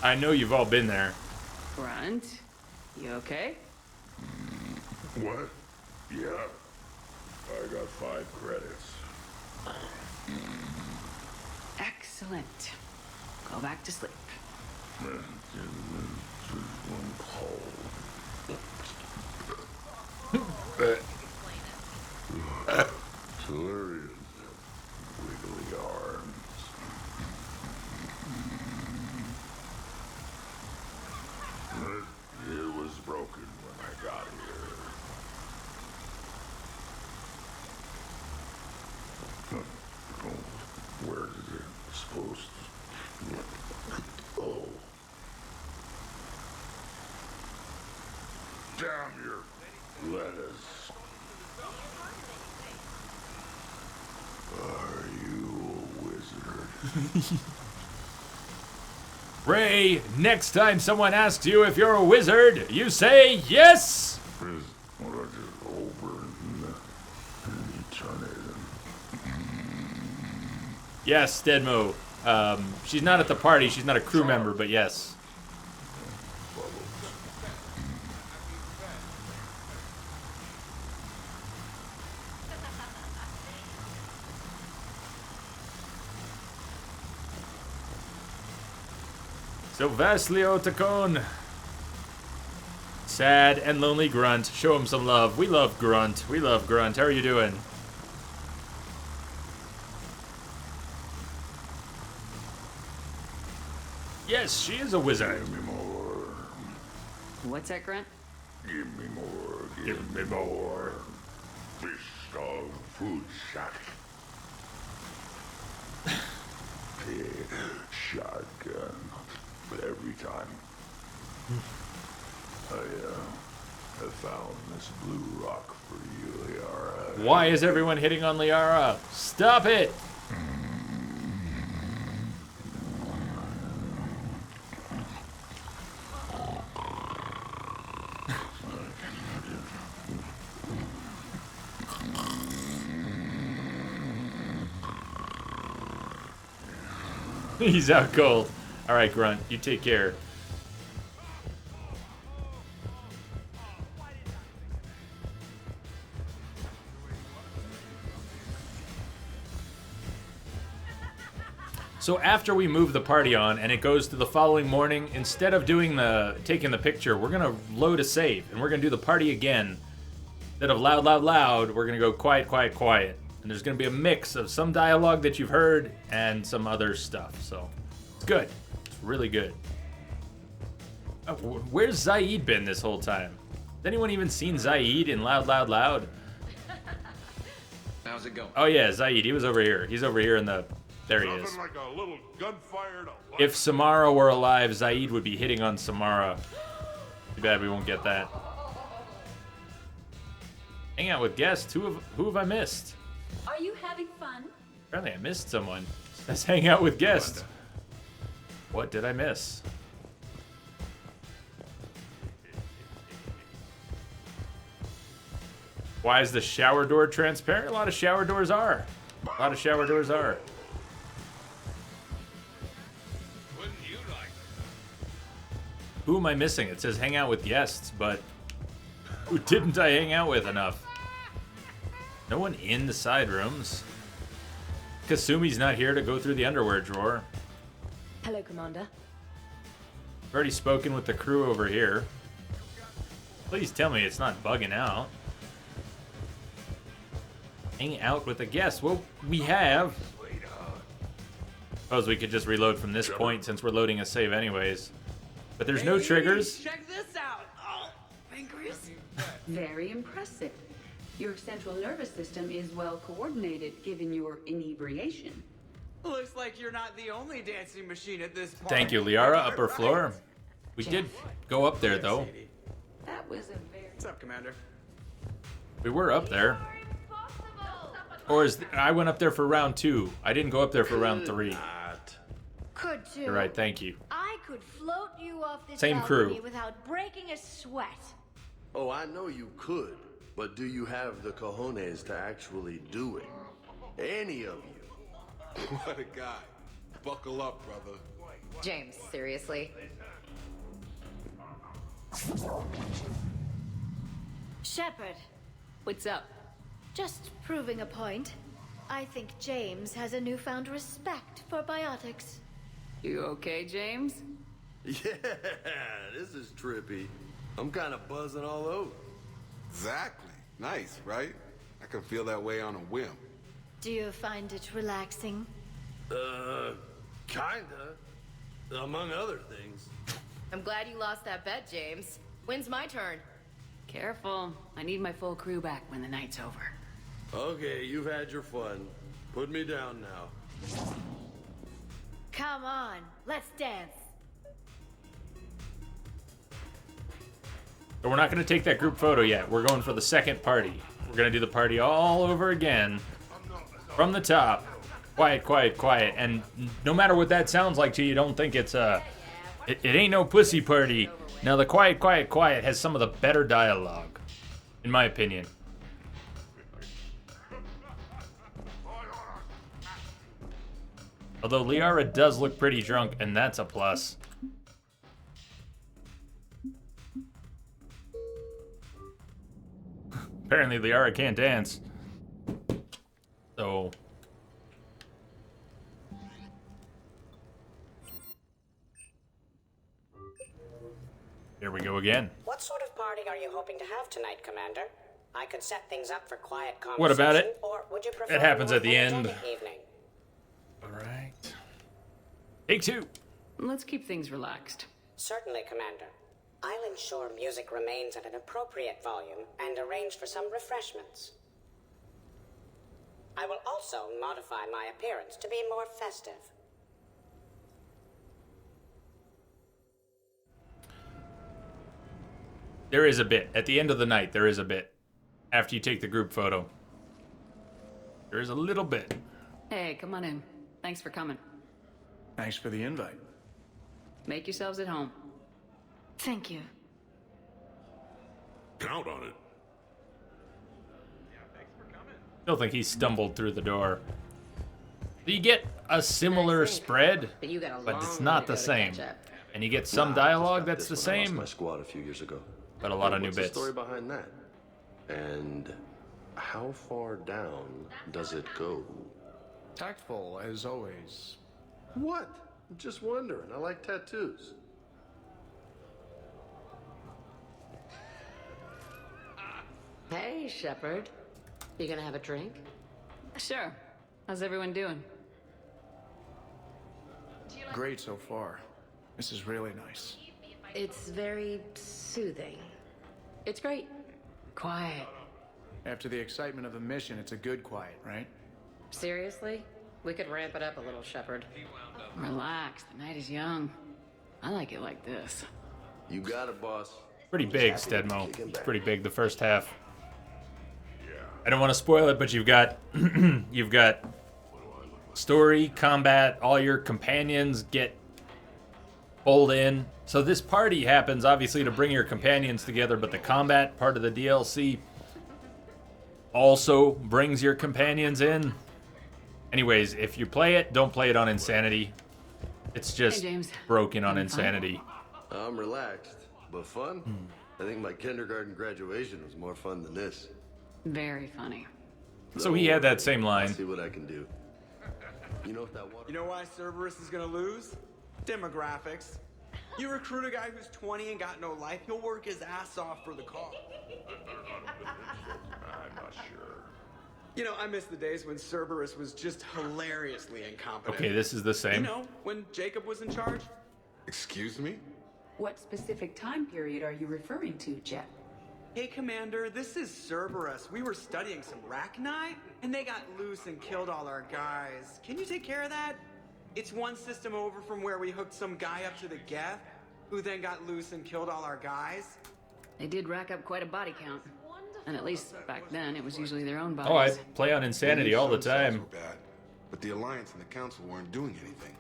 I know you've all been there. Grunt, you okay? What? Yeah. I got 5 credits. Excellent. Go back to sleep. Hilarious. Wiggly arms. It was broken when I got here. Where is it supposed to? Oh. Damn your lettuce. Are you a wizard? Ray, next time someone asks you if you're a wizard, you say yes! Is what I just opened and you turn it Yes, Stedmo. She's not at the party, she's not a crew member, but yes. So Vaslio Tacon. Sad and lonely Grunt. Show him some love. We love Grunt. We love Grunt. How are you doing? Yes, she is a wizard. Give me more. What's that, Grunt? Give me more. Give me more. Fish dog food shack. Shotgun. But every time I found this blue rock for you, Liara. Why is everyone hitting on Liara? Stop it! He's out cold. All right, Grunt, you take care. So after we move the party on and it goes to the following morning, instead of taking the picture, we're gonna load a save and we're gonna do the party again. Instead of loud, loud, loud, we're gonna go quiet, quiet, quiet. And there's gonna be a mix of some dialogue that you've heard and some other stuff. So it's good. It's really good. Oh, where's Zaid been this whole time? Has anyone even seen Zaid in Loud, Loud, Loud? How's it going? Oh yeah, Zaid. He was over here. He's over here in the... There he is. Like a little gunfire to If Samara were alive, Zaid would be hitting on Samara. Too bad we won't get that. Hang out with guests. Who have I missed? Are you having fun? Apparently I missed someone. Let's hang out with guests. What did I miss? Why is the shower door transparent? A lot of shower doors are. A lot of shower doors are. Who am I missing? It says hang out with guests, but who didn't I hang out with enough? No one in the side rooms. Kasumi's not here to go through the underwear drawer. Hello, Commander. I've already spoken with the crew over here. Please tell me it's not bugging out. Hang out with the guests. Well, we have. Suppose we could just reload from this point since we're loading a save anyways. But there's no triggers. Check this out. Oh, fingers. Very impressive. Your central nervous system is well coordinated given your inebriation. Looks like you're not the only dancing machine at this point. Thank you, Liara. Upper floor. We did go up there, though. That was a very... What's up, Commander? We were up there. Or I went up there for round 2. I didn't go up there for round 3. Could too. You're right, thank you. I could float you off this Same balcony crew. without breaking a sweat. Oh, I know you could, but do you have the cojones to actually do it? Any of you? What a guy. Buckle up, brother. James, seriously? Shepard, What's up? just proving a point. I think James has a newfound respect for biotics. You okay, James? Yeah, this is trippy. I'm kind of buzzing all over. Exactly. Nice, right? I can feel that way on a whim. Do you find it relaxing? Kinda. Among other things. I'm glad you lost that bet, James. When's my turn? Careful. I need my full crew back when the night's over. Okay, you've had your fun. Put me down now. Come on, let's dance. But we're not going to take that group photo yet. We're going for the second party. We're going to do the party all over again. From the top. Quiet, quiet, quiet. And no matter what that sounds like to you, don't think it's it ain't no pussy party. Now the quiet, quiet, quiet has some of the better dialogue. In my opinion. Although Liara does look pretty drunk, and that's a plus. Apparently Liara can't dance. So... here we go again. What sort of party are you hoping to have tonight, Commander? I could set things up for quiet conversation. What about it? Or would you prefer It happens a at the more end. energetic evening? Alright. Take 2. Let's keep things relaxed. Certainly, Commander. I'll ensure music remains at an appropriate volume and arrange for some refreshments. I will also modify my appearance to be more festive. There is a bit. At the end of the night, there is a bit. After you take the group photo. There is a little bit. Hey, come on in. Thanks for coming. Thanks for the invite. Make yourselves at home. Thank you. Count on it. Still think he stumbled through the door. So you get a similar spread, But you got a but long it's way not to the go to same. catch up. And you get some Nah, dialogue I that's just got the this when I lost same, my squad a few years ago. but a lot of new What's bits. the story behind that? And how far down does it go? Tactful, as always. What? I'm just wondering. I like tattoos. Hey, Shepard. You gonna have a drink? Sure. How's everyone doing? Great so far. This is really nice. It's very soothing. It's great. Quiet. After the excitement of the mission, it's a good quiet, right? Seriously? We could ramp it up a little, Shepard. Relax. The night is young. I like it like this. You got it, boss. Pretty big, Stedmo. It's pretty big the first half. I don't want to spoil it, but you've got you've got story, combat, all your companions get pulled in. So this party happens obviously to bring your companions together, but the combat part of the DLC also brings your companions in. Anyways, if you play it, don't play it on Insanity. It's just Hey, James. broken on Having fun? Insanity. I'm relaxed, but fun? I think my kindergarten graduation was more fun than this. Very funny. So he had that same line. I'll see what I can do. You know if that water... You know why Cerberus is gonna lose? Demographics. You recruit a guy who's 20 and got no life, he'll work his ass off for the cause. I'm not sure. You know, I miss the days when Cerberus was just hilariously incompetent. Okay, this is the same. You know, when Jacob was in charge? Excuse me? What specific time period are you referring to, Jeff? Hey, Commander, this is Cerberus. We were studying some Rachni, and they got loose and killed all our guys. Can you take care of that? It's one system over from where we hooked some guy up to the Geth, who then got loose and killed all our guys. They did rack up quite a body count. And at least back then, it was usually their own bodies. Oh, I play on Insanity all the Themselves time. were bad, but the Alliance and the Council weren't doing anything.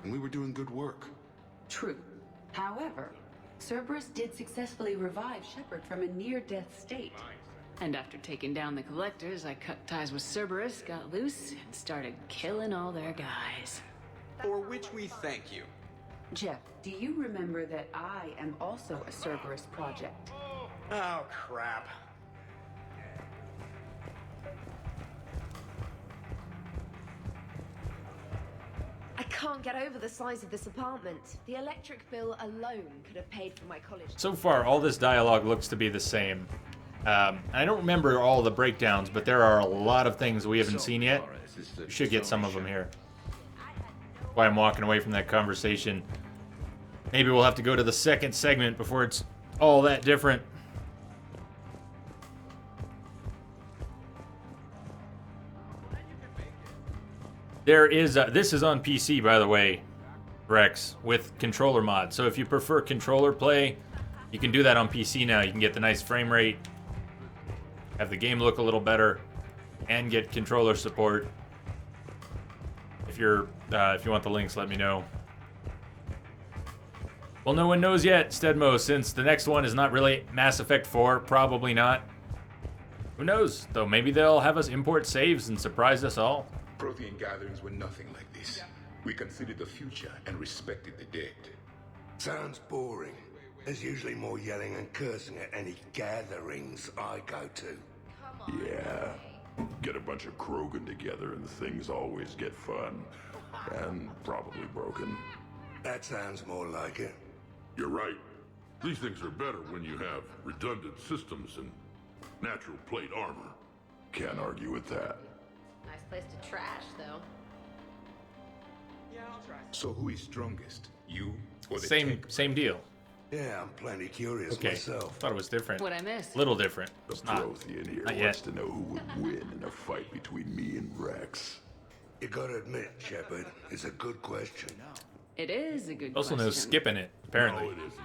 And we were doing good work. True. However, Cerberus did successfully revive Shepard from a near-death state. And after taking down the collectors, I cut ties with Cerberus, got loose, and started killing all their guys. For which we thank you. Jeff, do you remember that I am also a Cerberus project? Oh, crap. I can't get over the size of this apartment. The electric bill alone could have paid for my college. So far, all this dialogue looks to be the same. I don't remember all the breakdowns, but there are a lot of things we haven't seen yet. We should get some of them here. Why I'm walking away from that conversation. Maybe we'll have to go to the second segment before it's all that different. There is this is on PC, by the way, Rex, with controller mod. So if you prefer controller play, you can do that on PC now. You can get the nice frame rate, have the game look a little better, and get controller support. If you want the links, let me know. Well, no one knows yet, Stedmo, since the next one is not really Mass Effect 4. Probably not. Who knows? Though maybe they'll have us import saves and surprise us all. Prothean gatherings were nothing like this. We considered the future and respected the dead. Sounds boring. There's usually more yelling and cursing at any gatherings I go to. Yeah. Get a bunch of Krogan together and things always get fun. And probably broken. That sounds more like it. You're right. These things are better when you have redundant systems and natural plate armor. Can't argue with that. Nice place to trash, though. Yeah, I'll try. So who is strongest? You or the tech? Same deal. Yeah, I'm plenty curious Okay. myself. Thought it was different. What I missed? Little different. The It's not. Prothean here Not wants yet. to know who would win in a fight between me and Rex. You gotta admit, Shepard, it's a good question. It is a good Also question. knows skipping it, apparently. No, it isn't.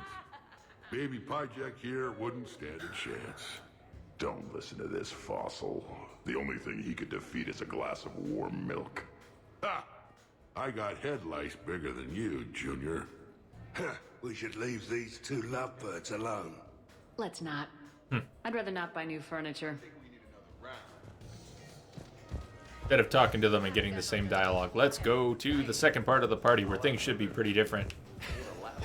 Baby Pyjak here wouldn't stand a chance. Don't listen to this fossil. The only thing he could defeat is a glass of warm milk. Ha! I got head lice bigger than you, Junior. Huh, we should leave these two lovebirds alone. Let's not. I'd rather not buy new furniture. Instead of talking to them and getting the same dialogue, let's go to the second part of the party where things should be pretty different.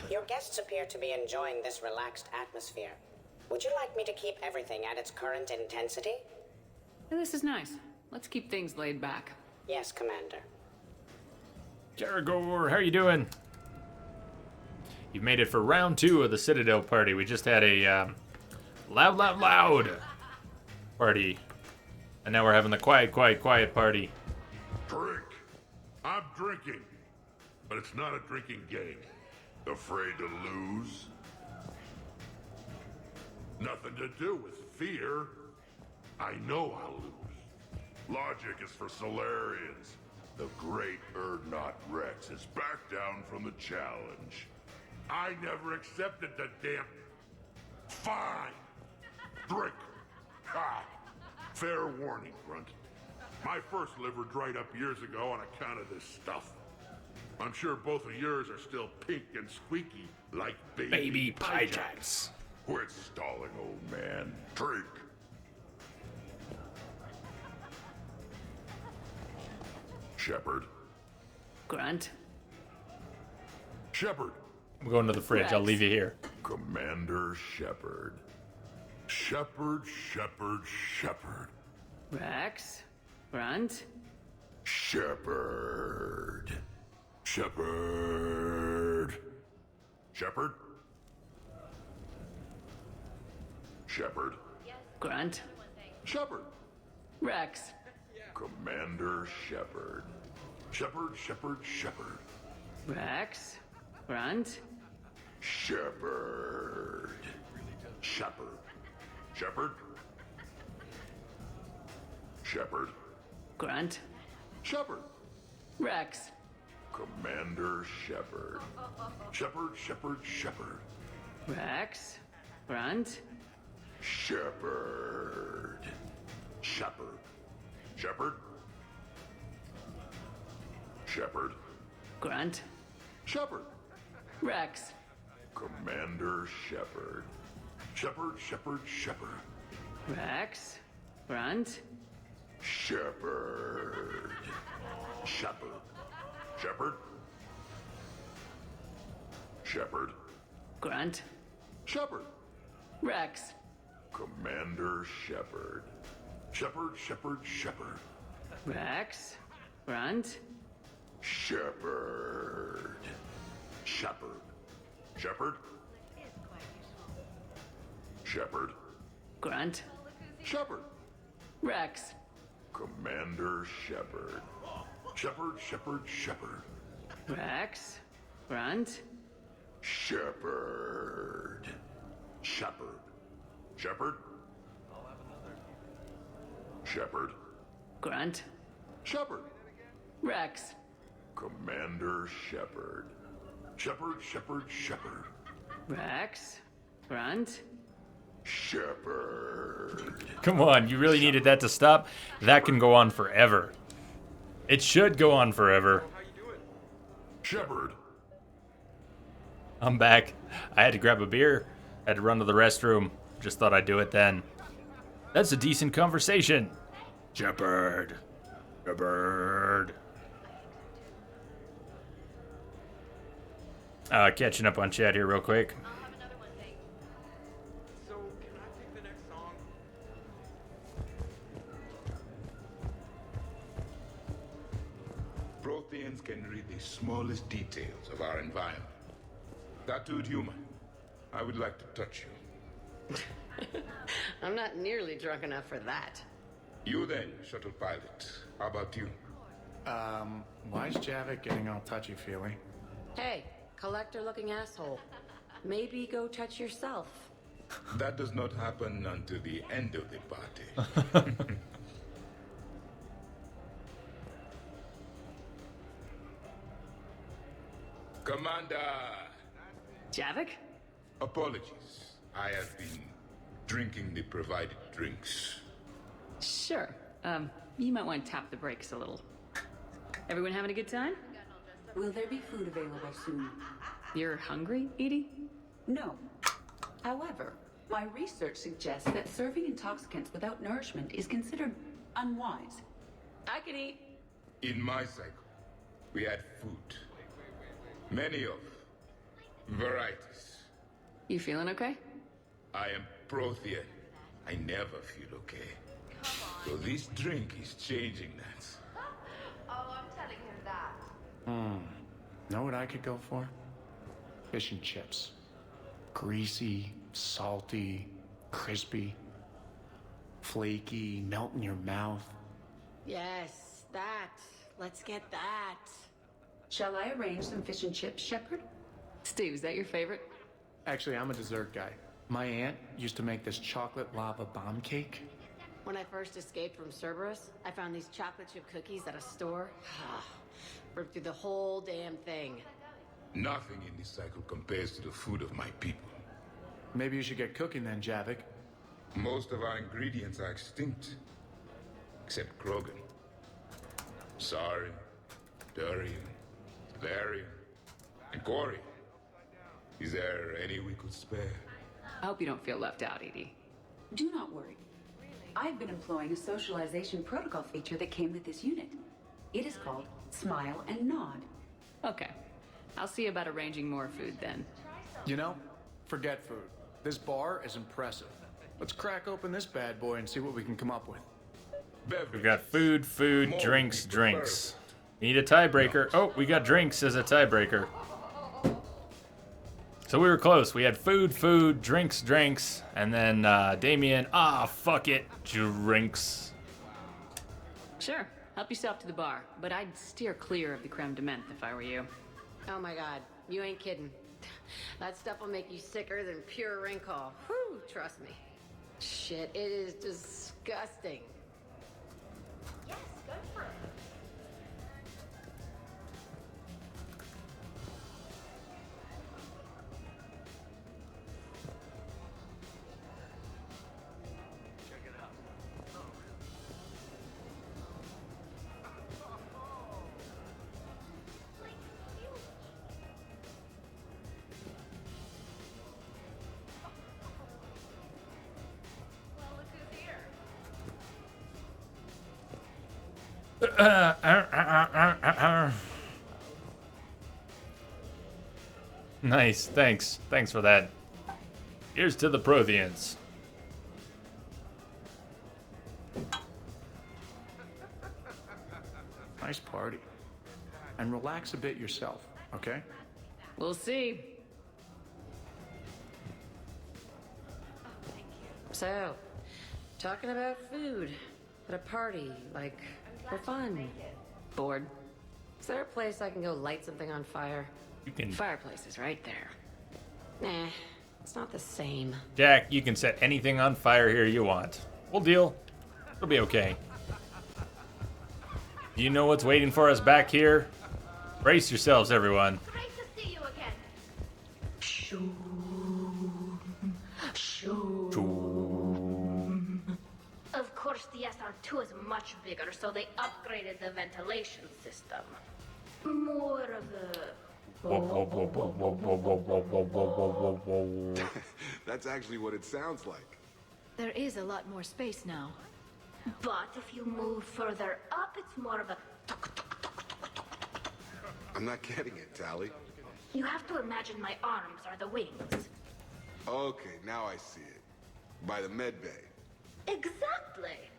Your guests appear to be enjoying this relaxed atmosphere. Would you like me to keep everything at its current intensity? This is nice. Let's keep things laid back. Yes, Commander. Jaragor, how you doing? You've made it for round 2 of the Citadel party. We just had a loud party. And now we're having the quiet party. Drink. I'm drinking. But it's not a drinking game. Afraid to lose? Nothing to do with fear. I know I'll lose. Logic is for Solarians. The great Urdnot Rex is back down from the challenge. I never accepted the damn... Fine. Drink. Ha. Fair warning, Grunt. My first liver dried up years ago on account of this stuff. I'm sure both of yours are still pink and squeaky like baby pie jacks. Quit stalling, old man. Drink. Shepard. Grunt. Shepard. I'm going to the fridge. I'll leave you here. Commander Shepard. Shepard. Rex. Grunt. Shepard. Grunt. Shepard. Rex. Commander Shepard. Shepard. Rex. Grunt. Shepard. Grunt. Shepard. Rex. Commander Shepard. Shepard. Rex. Grunt. Shepard. Grunt. Shepard. Rex. Commander Shepard. Shepard. Rex. Grunt. Shepard. Grunt. Shepard. Rex. Commander Shepard. Shepard. Rex. Grunt. Shepard. Grunt. Shepard. Rex. Commander Shepard. Shepard. Rex. Grunt. Shepard. Grunt. Shepard. Rex. Commander Shepard. Shepard. Rex. Grunt. Shepard. Come on, you really needed that to stop? That can go on forever. It should go on forever. Shepard. I'm back. I had to grab a beer. I had to run to the restroom. Just thought I'd do it then. That's a decent conversation. Shepard. Catching up on chat here real quick. So, can I pick the next song? Protheans can read the smallest details of our environment. Tattooed human, I would like to touch you. I'm not nearly drunk enough for that. You then, shuttle pilot. How about you? Why is Javik getting all touchy-feely? Hey, collector-looking asshole. Maybe go touch yourself. That does not happen until the end of the party. Commander! Javik? Apologies. I have been drinking the provided drinks. Sure. You might want to tap the brakes a little. Everyone having a good time? Will there be food available soon? You're hungry, Edie? No. However, my research suggests that serving intoxicants without nourishment is considered unwise. I can eat. In my cycle, we had food. Many of varieties. You feeling okay? I am Prothean. I never feel okay. So this drink is changing that. Oh, I'm telling him that. Know what I could go for? Fish and chips. Greasy, salty, crispy, flaky, melt in your mouth. Yes, that. Let's get that. Shall I arrange some fish and chips, Shepard? Steve, is that your favorite? Actually, I'm a dessert guy. My aunt used to make this chocolate lava bomb cake. When I first escaped from Cerberus, I found these chocolate chip cookies at a store. Ripped through the whole damn thing. Nothing in this cycle compares to the food of my people. Maybe you should get cooking then, Javik. Most of our ingredients are extinct. Except Krogan. Sarin, Durian, Valerian, and Corian. Is there any we could spare? I hope you don't feel left out, Edie. Do not worry. I've been employing a socialization protocol feature that came with this unit. It is called Smile and Nod. Okay. I'll see about arranging more food then. You know, forget food. This bar is impressive. Let's crack open this bad boy and see what we can come up with. We got food, drinks. Need a tiebreaker. Oh, we got drinks as a tiebreaker. So we were close. We had food, drinks, and then Damien, fuck it, drinks. Sure. Help yourself to the bar, but I'd steer clear of the creme de menthe if I were you. Oh my god, you ain't kidding. That stuff will make you sicker than pure wrinkle. Whew, trust me. Shit, it is disgusting. Yes, go for it. Nice, thanks for that. Here's to the Protheans. Nice party. And relax a bit yourself, okay? We'll see. So, talking about food at a party, like, for fun. Bored? Is there a place I can go light something on fire? You can. Fireplace is right there. Nah, it's not the same. Jack, you can set anything on fire here you want. We'll deal. It'll be okay. You know what's waiting for us back here? Brace yourselves, everyone. Great to see you again. Of course, the SR2 is much bigger, so they upgraded the ventilation system. More of a... That's actually what it sounds like. There is a lot more space now. But if you move further up, it's more of a... I'm not getting it, Tally. You have to imagine my arms are the wings. Okay, now I see it. By the med bay. Exactly.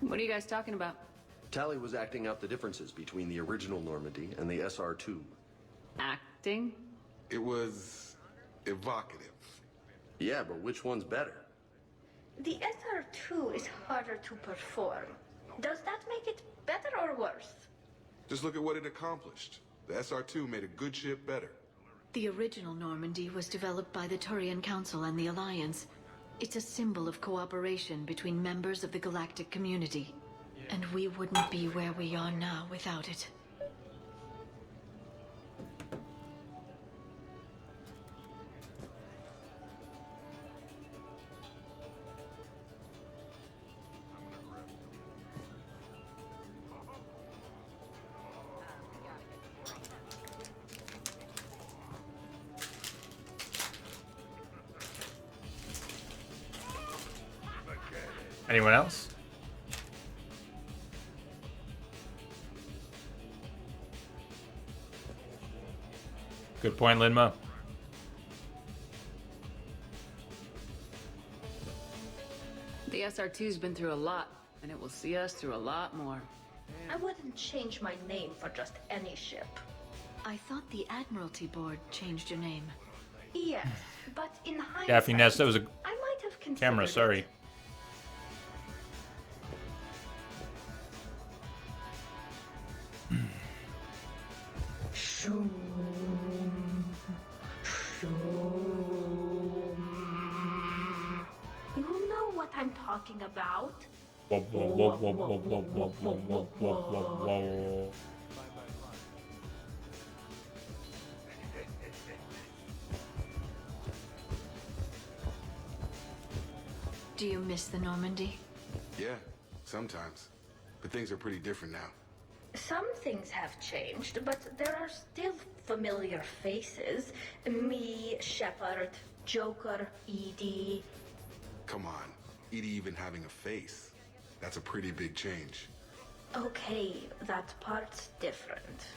What are you guys talking about? Tally was acting out the differences between the original Normandy and the SR2. Acting? It was evocative. Yeah, but which one's better? The SR2 is harder to perform. Does that make it better or worse? Just look at what it accomplished. The SR2 made a good ship better. The original Normandy was developed by the Turian Council and the Alliance. It's a symbol of cooperation between members of the galactic community. And we wouldn't be where we are now without it. Anyone else? Good point, Linma. The SR2's been through a lot, and it will see us through a lot more. I wouldn't change my name for just any ship. I thought the Admiralty Board changed your name. Yes, but in hindsight, Daphne Ness, that was a I might have considered camera, sorry. it. You know what I'm talking about? Whoa, whoa, whoa, whoa, whoa, whoa, whoa, whoa, whoa, whoa, whoa. Do you miss the Normandy? Yeah, sometimes. But things are pretty different now. Some things have changed, but there are still familiar faces. Me, Shepard, Joker, Edie. Come on, Edie even having a face. That's a pretty big change. Okay, that part's different.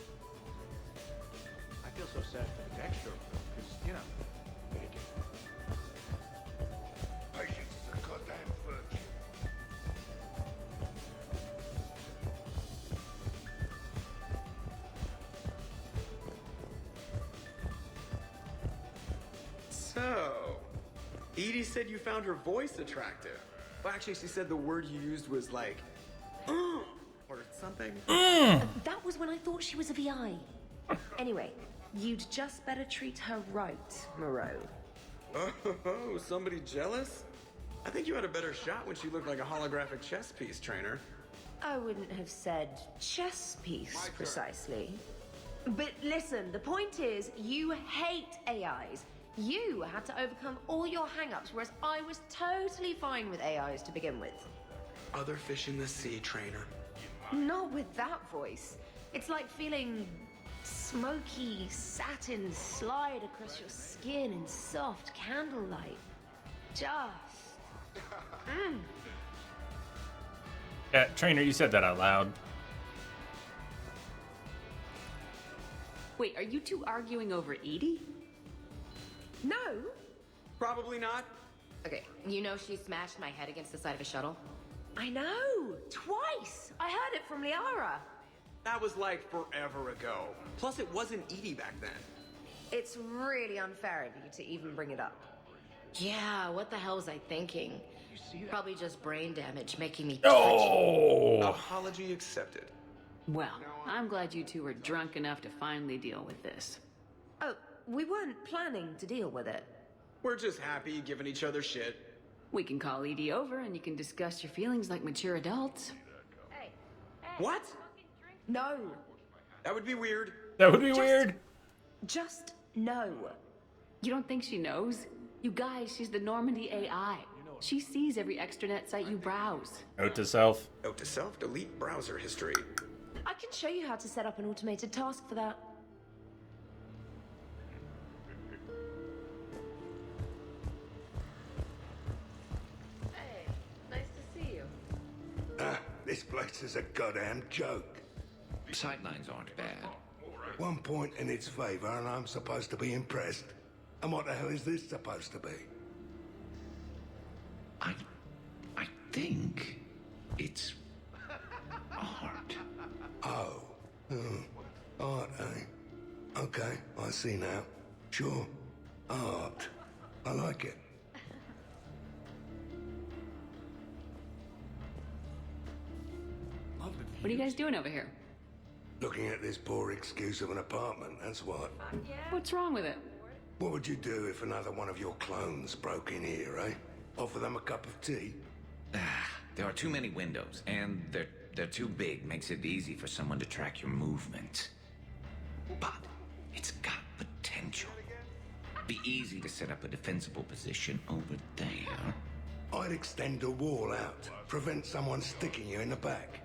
I feel so sad for the Dexter, because, you know, Patience is a goddamn virtue. So, Edie said you found her voice attractive. Well, actually, she said the word you used was like, or something. That was when I thought she was a VI. Anyway, you'd just better treat her right, Moreau. Oh, somebody jealous? I think you had a better shot when she looked like a holographic chess piece, trainer. I wouldn't have said chess piece precisely. But listen, the point is, you hate AIs. You had to overcome all your hang-ups, whereas I was totally fine with AIs to begin with. Other fish in the sea, trainer. Not with that voice. It's like feeling smoky satin slide across your skin in soft candlelight. Just... Yeah, trainer, you said that out loud. Wait, are you two arguing over Edie? No. Probably not. Okay, you know she smashed my head against the side of a shuttle? I know! Twice! I heard it from Liara. That was like forever ago. Plus, it wasn't Edie back then. It's really unfair of you to even bring it up. Yeah, what the hell was I thinking? Probably just brain damage making me Oh! Apology accepted. Well, I'm glad you two were drunk enough to finally deal with this. Oh, we weren't planning to deal with it. We're just happy giving each other shit. We can call Edie over and you can discuss your feelings like mature adults. What? No. That would be weird. That would be weird. Just no. You don't think she knows? You guys, she's the Normandy AI. She sees every extranet site you browse. Note to self. Note to self, delete browser history. I can show you how to set up an automated task for that. Hey, nice to see you. This place is a goddamn joke. Sightlines aren't bad. One point in its favor, and I'm supposed to be impressed. And what the hell is this supposed to be? I think it's art. Oh. Art, eh? Okay, I see now. Sure. Art. I like it. What are you guys doing over here? Looking at this poor excuse of an apartment, that's what. What's wrong with it? What would you do if another one of your clones broke in here, eh? Offer them a cup of tea? There are too many windows, and they're too big. Makes it easy for someone to track your movement. But it's got potential. Be easy to set up a defensible position over there. I'd extend a wall out. Prevent someone sticking you in the back.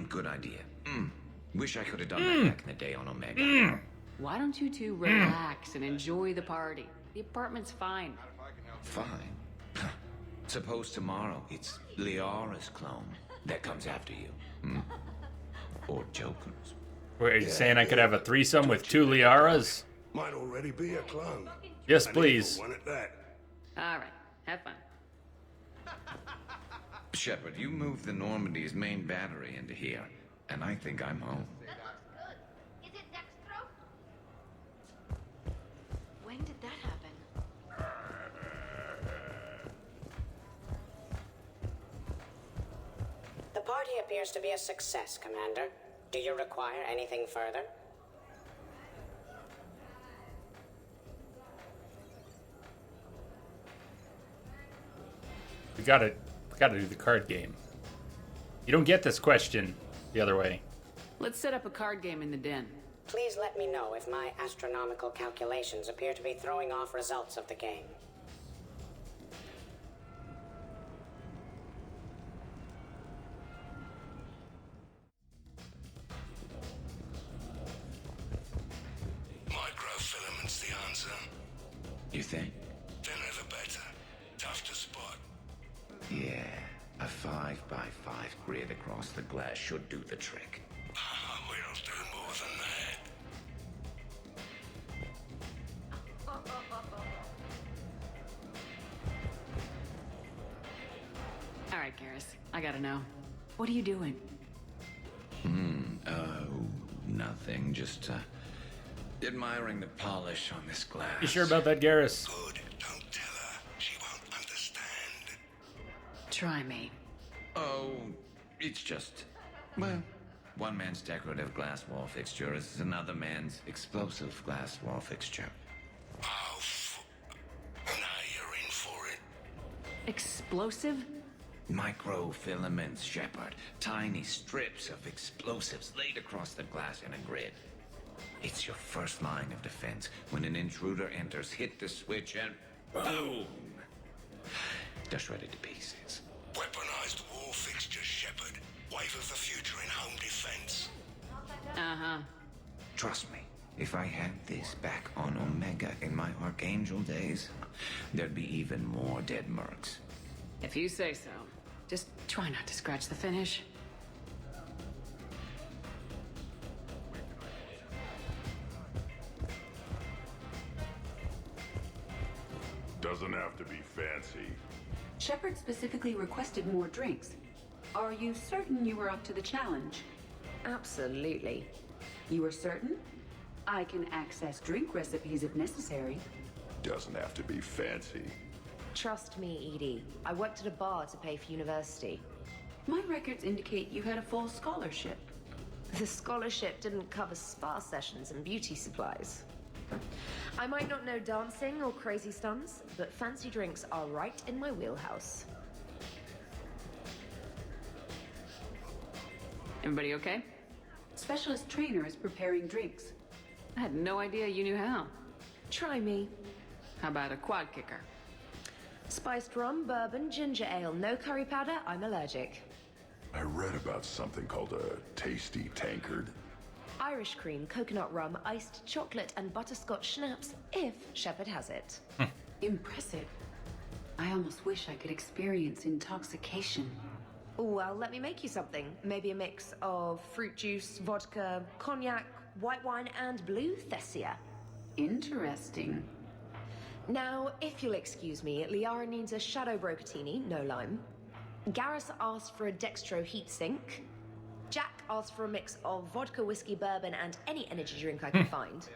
Good idea. Wish I could have done that back in the day on Omega. Why don't you two relax and enjoy the party? The apartment's fine. Fine. Suppose tomorrow it's Liara's clone that comes after you. Hmm? Or Joker's. Wait, are you saying I could have a threesome with 2 Liaras? Might already be a clone. Yes, An please. evil one at that. All right, have fun. Shepard, you moved the Normandy's main battery into here, and I think I'm home. When did that happen? The party appears to be a success, Commander. Do you require anything further? We gotta do the card game. You don't get this question the other way. Let's set up a card game in the den. Please let me know if my astronomical calculations appear to be throwing off results of the game. Microfilaments the answer. You think? Thinner the better. Tough to spot. Yeah, a 5x5 grid across the glass should do the trick. We'll do more than All right, Garrus, I gotta know. What are you doing? Nothing. Just, admiring the polish on this glass. You sure about that, Garrus? Good. Don't tell her. She won't understand. Try me. Oh, it's just, well, one man's decorative glass wall fixture is another man's explosive glass wall fixture. Oh, now you're in for it. Explosive? Microfilaments, Shepard. Tiny strips of explosives laid across the glass in a grid. It's your first line of defense. When an intruder enters, hit the switch and boom! They're shredded to pieces. Weaponized wall fixtures, Shepard. Wave of the future in home defense. Uh-huh. Trust me, if I had this back on Omega in my Archangel days, there'd be even more dead mercs. If you say so. Just try not to scratch the finish. Doesn't have to be fancy. Shepard specifically requested more drinks. Are you certain you were up to the challenge? Absolutely. You are certain? I can access drink recipes if necessary. Doesn't have to be fancy. Trust me, Edie. I worked at a bar to pay for university. My records indicate you had a full scholarship. The scholarship didn't cover spa sessions and beauty supplies. I might not know dancing or crazy stunts, but fancy drinks are right in my wheelhouse. Everybody okay? Specialist trainer is preparing drinks. I had no idea you knew how. Try me. How about a quad kicker? Spiced rum, bourbon, ginger ale, no curry powder, I'm allergic. I read about something called a tasty tankard. Irish cream, coconut rum, iced chocolate, and butterscotch schnapps, if Shepard has it. Impressive. I almost wish I could experience intoxication. Well, let me make you something. Maybe a mix of fruit juice, vodka, cognac, white wine, and blue Thessia. Interesting. Now, if you'll excuse me, Liara needs a Shadow Brocatini, no lime. Garrus asked for a Dextro heat sink. Jack asked for a mix of vodka, whiskey, bourbon, and any energy drink I can find.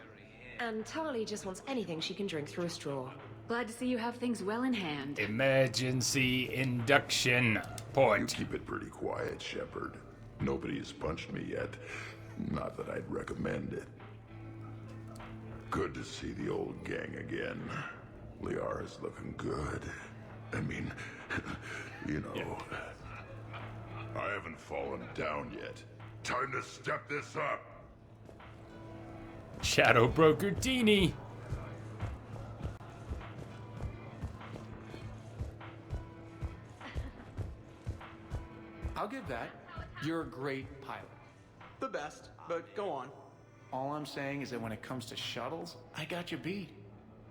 And Tali just wants anything she can drink through a straw. Glad to see you have things well in hand. Emergency induction point. You keep it pretty quiet, Shepard. Nobody has punched me yet. Not that I'd recommend it. Good to see the old gang again. Liara's looking good. I mean, you know, I haven't fallen down yet. Time to step this up. Shadow Brocatini. I'll give that. You're a great pilot. The best, but go on. All I'm saying is that when it comes to shuttles, I got you beat.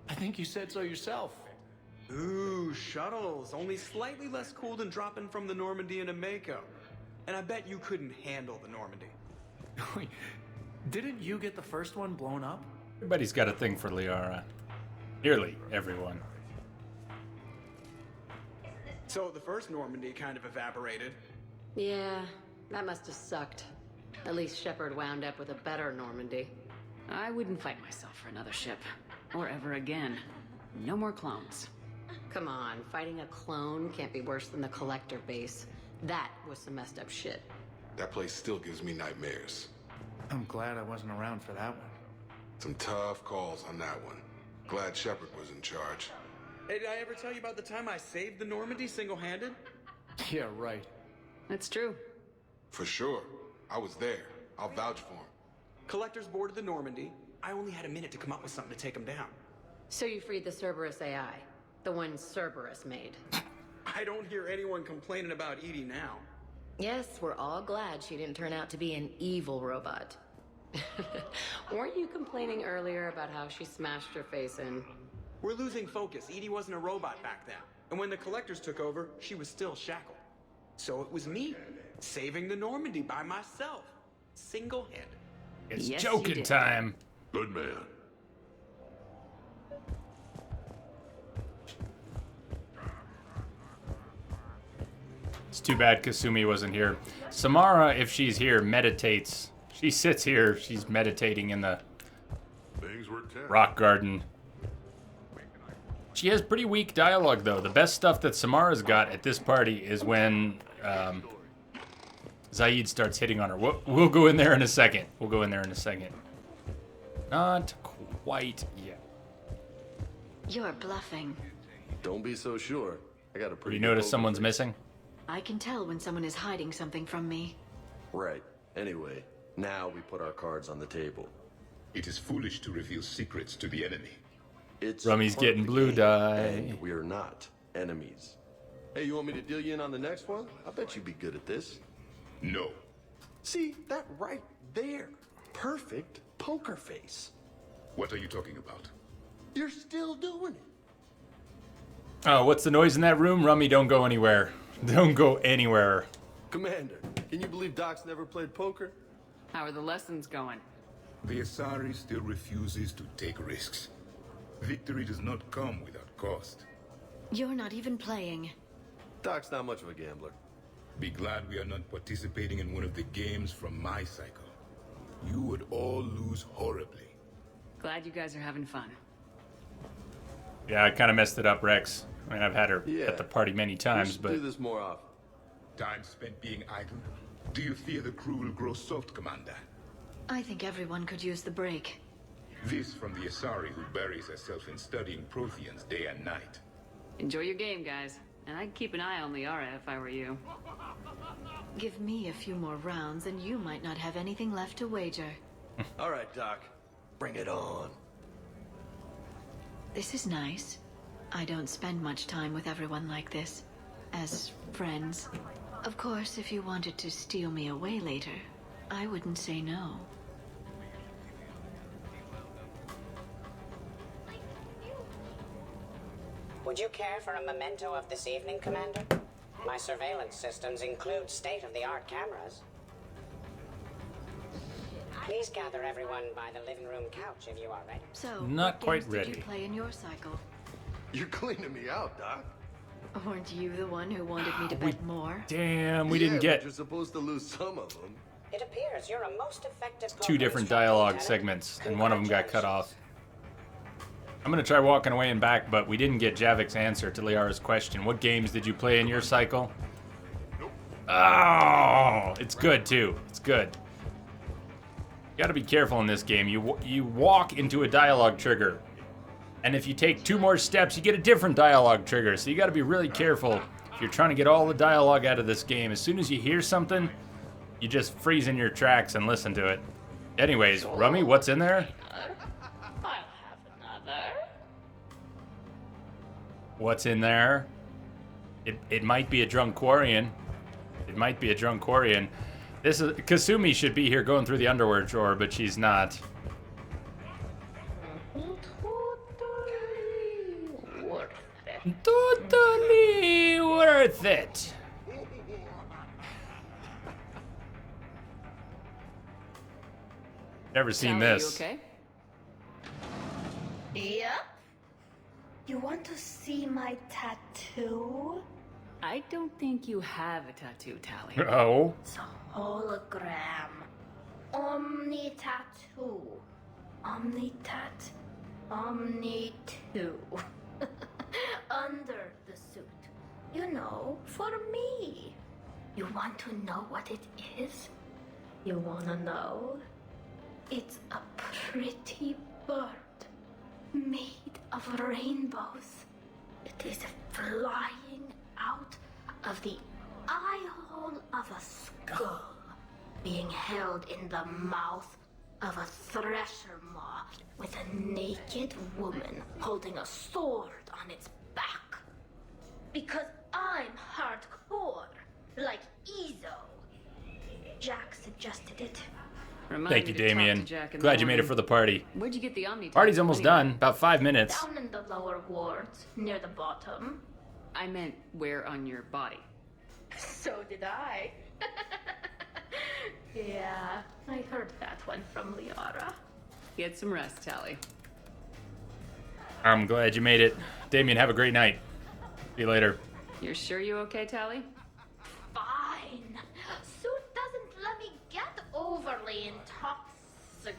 I think you said so yourself. Ooh, shuttles. Only slightly less cool than dropping from the Normandy into Mako. And I bet you couldn't handle the Normandy. Wait, didn't you get the first one blown up? Everybody's got a thing for Liara. Nearly everyone. So the first Normandy kind of evaporated. Yeah, that must have sucked. At least Shepard wound up with a better Normandy. I wouldn't fight myself for another ship. Or ever again. No more clones. Come on, fighting a clone can't be worse than the Collector base. That was some messed up shit. That place still gives me nightmares. I'm glad I wasn't around for that one. Some tough calls on that one. Glad Shepard was in charge. Hey, did I ever tell you about the time I saved the Normandy single-handed? Yeah, right. That's true. For sure. I was there. I'll vouch for him. Collectors boarded the Normandy. I only had a minute to come up with something to take them down. So you freed the Cerberus AI. The one Cerberus made. I don't hear anyone complaining about Edie now. Yes, we're all glad she didn't turn out to be an evil robot. Weren't you complaining earlier about how she smashed her face in? We're losing focus. Edie wasn't a robot back then. And when the Collectors took over, she was still shackled. So it was me, saving the Normandy by myself. Single-handed. It's joking time. Good man. It's too bad Kasumi wasn't here. Samara, if she's here, meditates. She sits here. She's meditating in the rock garden. She has pretty weak dialogue, though. The best stuff that Samara's got at this party is when Zaid starts hitting on her. We'll go in there in a second. We'll go in there in a second. Not quite yet. You're bluffing. Don't be so sure. I got a pretty. You notice someone's missing? I can tell when someone is hiding something from me. Right. Anyway, now we put our cards on the table. It is foolish to reveal secrets to the enemy. It's Rummy's part of getting the blue game, dye. and we are not enemies. Hey, you want me to deal you in on the next one? I bet you'd be good at this. No. See, that right there. Perfect poker face. What are you talking about? You're still doing it. Oh, what's the noise in that room? Rummy, don't go anywhere. Don't go anywhere. Commander, can you believe Doc's never played poker? How are the lessons going? The Asari still refuses to take risks. Victory does not come without cost. You're not even playing. Doc's not much of a gambler. Be glad we are not participating in one of the games from my cycle. You would all lose horribly. Glad you guys are having fun. Yeah, I kind of messed it up, Rex. I mean, I've had her at the party many times, but... do this more often. Time spent being idle? Do you fear the crew will grow soft, Commander? I think everyone could use the break. This from the Asari who buries herself in studying Protheans day and night. Enjoy your game, guys. And I'd keep an eye on Liara if I were you. Give me a few more rounds and you might not have anything left to wager. All right, Doc. Bring it on. This is nice. I don't spend much time with everyone like this. As friends. Of course, if you wanted to steal me away later, I wouldn't say no. Would you care for a memento of this evening, Commander? My surveillance systems include state-of-the-art cameras. Please gather everyone by the living room couch if you are ready. So, not what quite games ready. Did you play in your cycle? You're cleaning me out, Doc. Weren't you the one who wanted me to bet more? Damn, we didn't get... But you're supposed to lose some of them. It appears you're a most effective... Two different dialogue segments, and one of them got cut off. I'm gonna try walking away and back, but we didn't get Javik's answer to Liara's question. What games did you play in your cycle? Oh, it's good too. It's good. You gotta be careful in this game. You walk into a dialogue trigger, and if you take 2 more steps, you get a different dialogue trigger. So you gotta be really careful if you're trying to get all the dialogue out of this game. As soon as you hear something, you just freeze in your tracks and listen to it. Anyways, Rummy, what's in there? What's in there? It might be a drunk Quarian. It might be a drunk Quarian. This is Kasumi should be here going through the underwear drawer, but she's not. Totally worth it. Totally worth it. Never seen Sally, this. You okay? Yep. You want to see my tattoo? I don't think you have a tattoo, Tally. Oh. It's a hologram. Omni tattoo. Omni tat. Omni 2. Under the suit. You know, for me. You want to know what it is? You wanna know? It's a pretty bird made of rainbows. It is flying out of the eye hole of a skull, being held in the mouth of a thresher maw with a naked woman holding a sword on its back. Because I'm hardcore, like Ezo. Jack suggested it. Thank you, Damien. Glad you made it for the party. Where'd you get the Omni? Party's almost done. About 5 minutes. Down in the lower wards, near the bottom. I meant where on your body? So did I. Yeah, I heard that one from Liara. Get some rest, Tally. I'm glad you made it. Damien, have a great night. See you later. You're sure you okay, Tally? Fine. Suit doesn't let me get overly intoxic.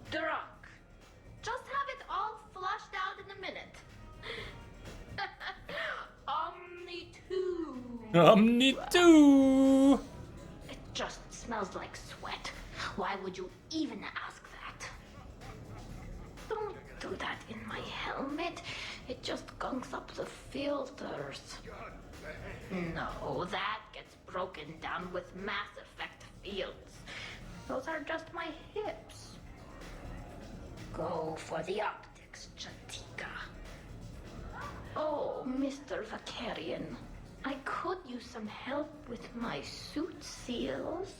Drunk. Just have it all flushed out in a minute. Omni 2. Omni 2. It just smells like sweat. Why would you even ask that? Don't do that in my helmet. It just gunks up the filters. No, that gets broken down with Mass Effect fields. Those are just my hips. Go for the optics, Chatika. Oh, Mr. Vakarian. I could use some help with my suit seals.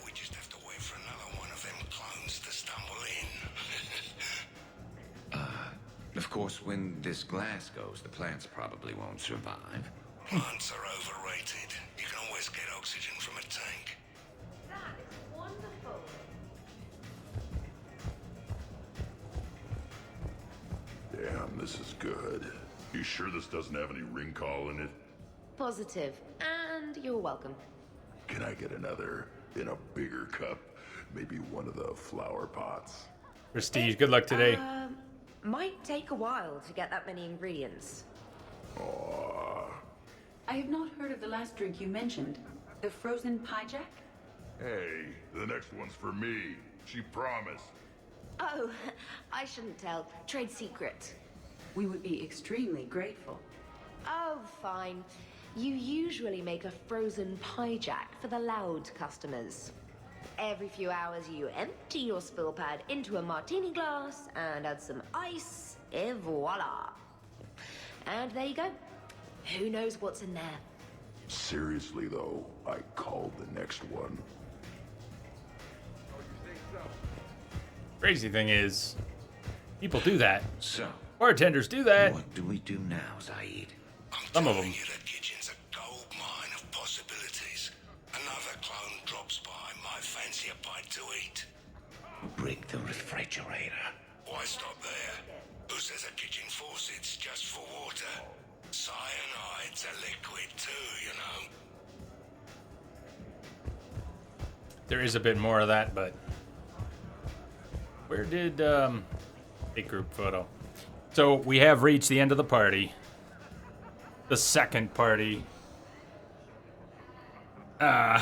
We just have to wait for another one of them clones to stumble in. Of course, when this glass goes, the plants probably won't survive. Plants are overrated. You can always get oxygen from a tank. That is wonderful. Damn, this is good. You sure this doesn't have any ring call in it? Positive. And you're welcome. Can I get another in a bigger cup? Maybe one of the flower pots. Prestige, good luck today. Might take a while to get that many ingredients. Aww. I have not heard of the last drink you mentioned. The frozen pie jack? Hey, the next one's for me. She promised. Oh, I shouldn't tell. Trade secret. We would be extremely grateful. Oh, fine. You usually make a frozen pie jack for the loud customers. Every few hours, you empty your spill pad into a martini glass and add some ice, et voila. And there you go. Who knows what's in there? Seriously, though, I called the next one. Crazy thing is, people do that. So, bartenders do that. What do we do now, Zaid? Some of them. The kitchen's a gold mine of possibilities. Another clone drops by, might fancy a bite to eat. Break the refrigerator. Why stop there? Who says a kitchen faucet's just for water? Cyanide's a liquid too, you know. There is a bit more of that, but where did big group photo? So we have reached the end of the party. The second party.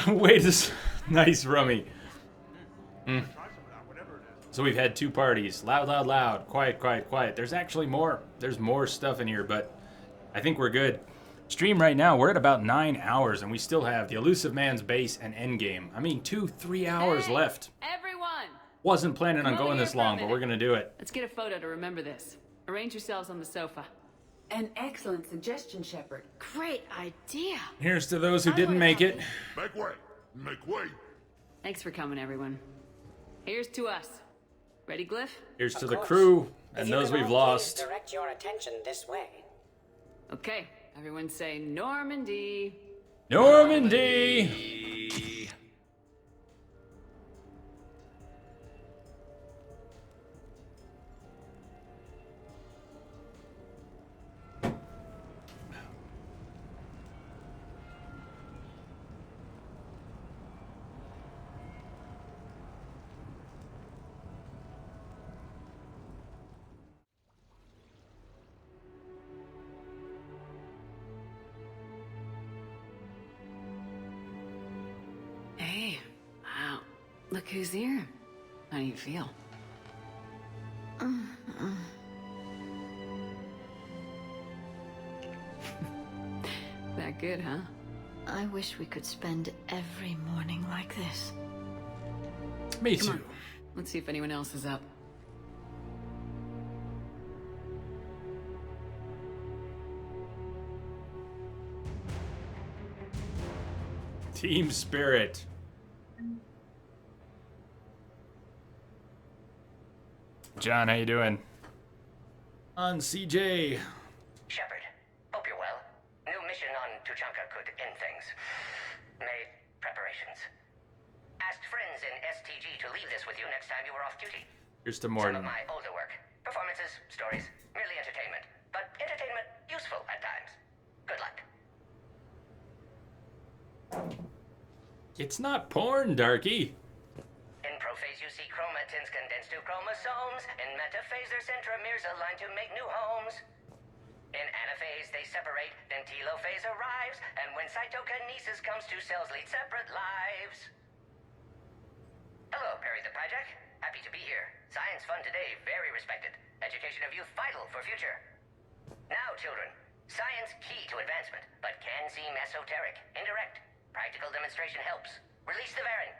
Wait, this nice rummy. So we've had two parties. Loud, loud, loud. Quiet, quiet, quiet. There's actually more. There's more stuff in here, but I think we're good. Stream right now, we're at about 9 hours, and we still have the Elusive Man's Base and Endgame. I mean, 2-3 hours left. Everyone! Wasn't planning on Come over going here this for a long, but minute. we're gonna do it. Let's get a photo to remember this. Arrange yourselves on the sofa. An excellent suggestion, Shepard. Great idea. Here's to those who didn't make it. Make way! Make way! Thanks for coming, everyone. Here's to us. Ready, Glyph? Here's to Of the course. crew If and you those can we've all lost. please direct your attention this way. Okay, everyone say Normandy. Normandy! Hey, wow, look who's here. How do you feel? That good, huh? I wish we could spend every morning like this. Me Come too. on, let's see if anyone else is up. Team spirit. John, how you doing? On CJ. Shepard, hope you're well. New mission on Tuchanka could end things. Made preparations. Asked friends in STG to leave this with you next time you were off duty. Here's to Some Morton. of my older work. Performances, stories, merely entertainment. But entertainment useful at times. Good luck. It's not porn, Darky. In prophase you see chromatins condensed to chromosomes. In metaphase their centromeres align to make new homes. In anaphase they separate, then telophase arrives. And when cytokinesis comes, two cells lead separate lives. Hello, Perry the Pyjack. Happy to be here. Science fun today, very respected. Education of youth vital for future. Now, children, science key to advancement, but can seem esoteric, indirect. Practical demonstration helps. Release the variant.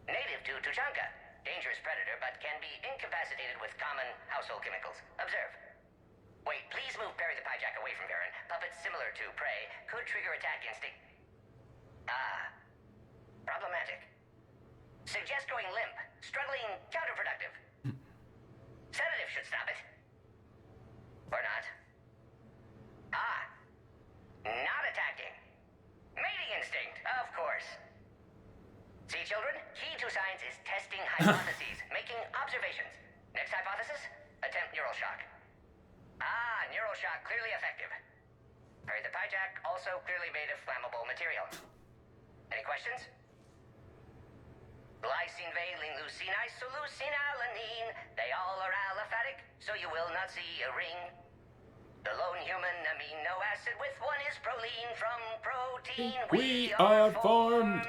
Native to Tuchanka. Dangerous predator, but can be incapacitated with common household chemicals. Observe. Wait, please move Perry the Pyjack away from Varen. Puppets similar to prey could trigger attack instinct. Ah. Problematic. Suggest going limp. Struggling counterproductive. Sedative should stop it. Or not. Ah. Not attacking. Mating instinct, of course. See, children? Key to science is testing hypotheses, making observations. Next hypothesis? Attempt neural shock. Ah, neural shock clearly effective. Perry the Pyjack also clearly made of flammable material. Any questions? Glycine, valine, leucine, isoleucine, alanine. They all are aliphatic, so you will not see a ring. The lone human amino acid with one is proline. From protein We are formed.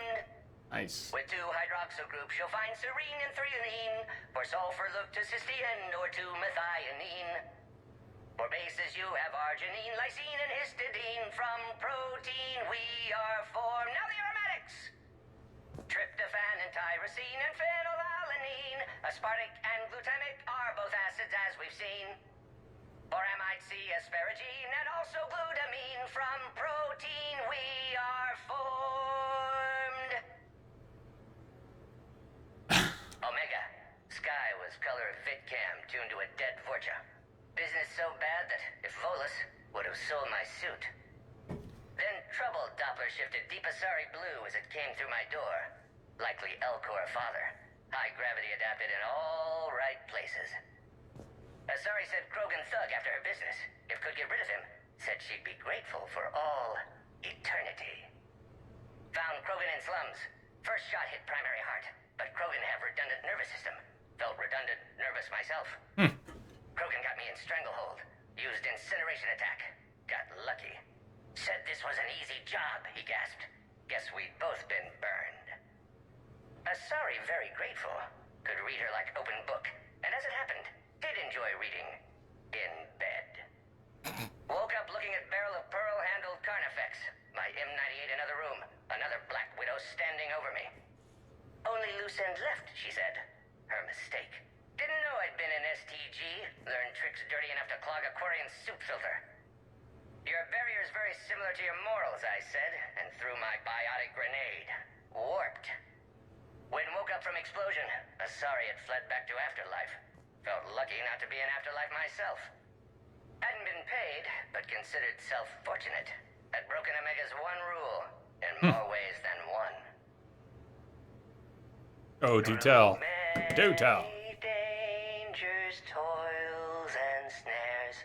Nice. With two hydroxyl groups you'll find serine and threonine. For sulfur look to cysteine or to methionine. For bases you have arginine, lysine, and histidine. From protein we are formed. Now the aromatics. Tryptophan and tyrosine and phenylalanine. Aspartic and glutamic are both acids as we've seen. For amide C, asparagine, and also glutamine. From protein we are formed. Omega. Sky was color of VidCam tuned to a dead Vorcha. Business so bad that if Volus would have sold my suit. Then trouble Doppler shifted Deepasari blue as it came through my door. Likely Elcor father. High gravity adapted in all right places. Asari said Krogan thug after her business. If could get rid of him, said she'd be grateful for all eternity. Found Krogan in slums. First shot hit primary heart, but Krogan have redundant nervous system. Felt redundant, nervous myself. Krogan got me in stranglehold. Used incineration attack. Got lucky. Said this was an easy job, he gasped. Guess we'd both been burned. Asari very grateful. Could read her like open book. And as it happened, did enjoy reading. In bed. Woke up looking at barrel of pearl-handled Carnifex. My M98 in another room. Another Black Widow standing over me. Only loose end left, she said. Her mistake. Didn't know I'd been in STG. Learned tricks dirty enough to clog Aquarian soup filter. Your barrier is very similar to your morals, I said, and threw my biotic grenade. Warped. When woke up from explosion, sorry it fled back to afterlife. Felt lucky not to be in afterlife myself. Hadn't been paid, but considered self-fortunate. Had broken Omega's one rule, in more ways than one. Oh, do tell. Do tell. Dangers, toils, and snares,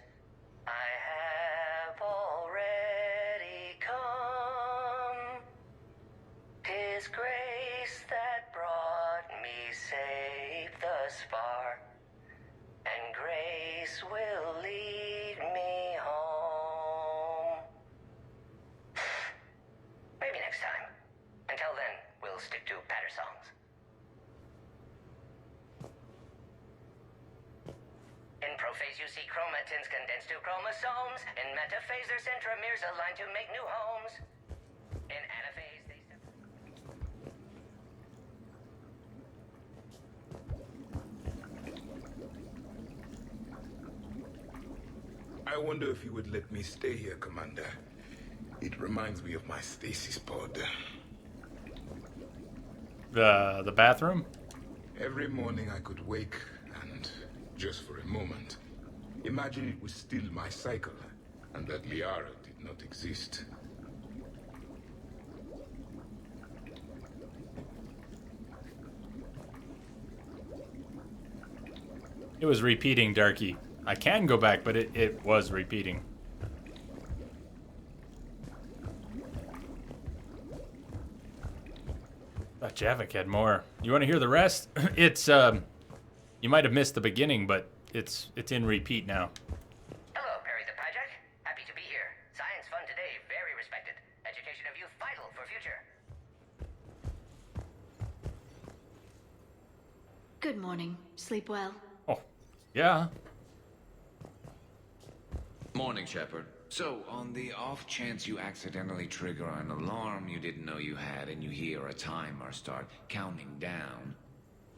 I have already come. 'Tis grace that brought me safe thus far, and grace will lead me home. Maybe next time. Until then, we'll stick to patter songs. In prophase, you see chromatins condensed to chromosomes. In metaphase, their centromeres align to make new homes. In anaphase, they I wonder if you would let me stay here, Commander. It reminds me of my stasis pod. The bathroom? Every morning I could wake and, just for a moment, imagine it was still my cycle and that Liara did not exist. It was repeating, Darky. I can go back, but it was repeating. Thought Javik had more. You want to hear the rest? It's you might have missed the beginning, but it's in repeat now. Hello, Perry the Pyjack. Happy to be here. Science fun today, very respected. Education of youth vital for future. Good morning. Sleep well? Oh, yeah. Morning, Shepard. So, on the off chance you accidentally trigger an alarm you didn't know you had and you hear a timer start counting down,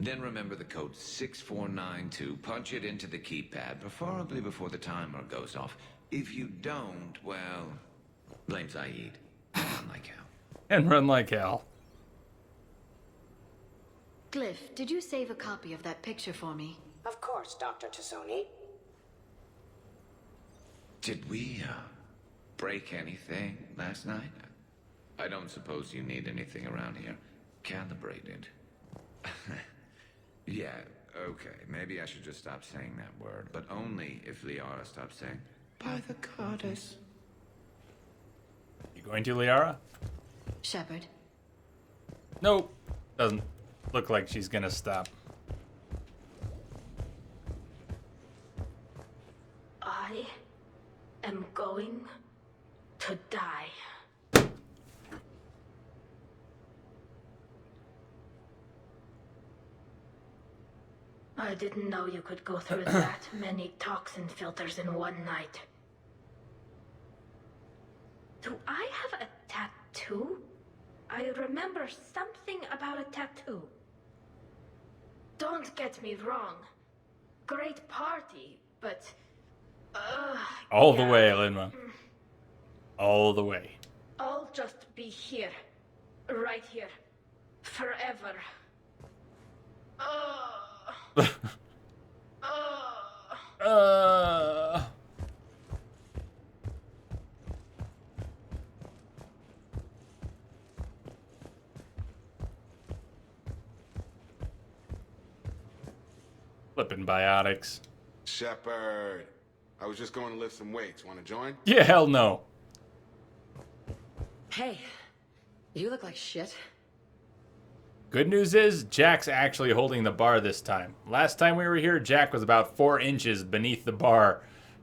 then remember the code 6492, punch it into the keypad, preferably before the timer goes off. If you don't, well, blame Zaid. Run like hell. And run like hell. Glyph, did you save a copy of that picture for me? Of course, Dr. Tassoni. Did we, break anything last night? I don't suppose you need anything around here calibrated. Yeah, okay, maybe I should just stop saying that word, but only if Liara stops saying, by the goddess. You going to, Liara? Shepard. Nope. Doesn't look like she's gonna stop. I am going to die. I didn't know you could go through that many toxin filters in one night. Do I have a tattoo? I remember something about a tattoo. Don't get me wrong. Great party, but... All the way, Linma. All the way. I'll just be here. Right here. Forever. Flipping biotics. Shepard, I was just going to lift some weights. Want to join? Yeah, hell no. Hey, you look like shit. Good news is, Jack's actually holding the bar this time. Last time we were here, Jack was about 4 inches beneath the bar.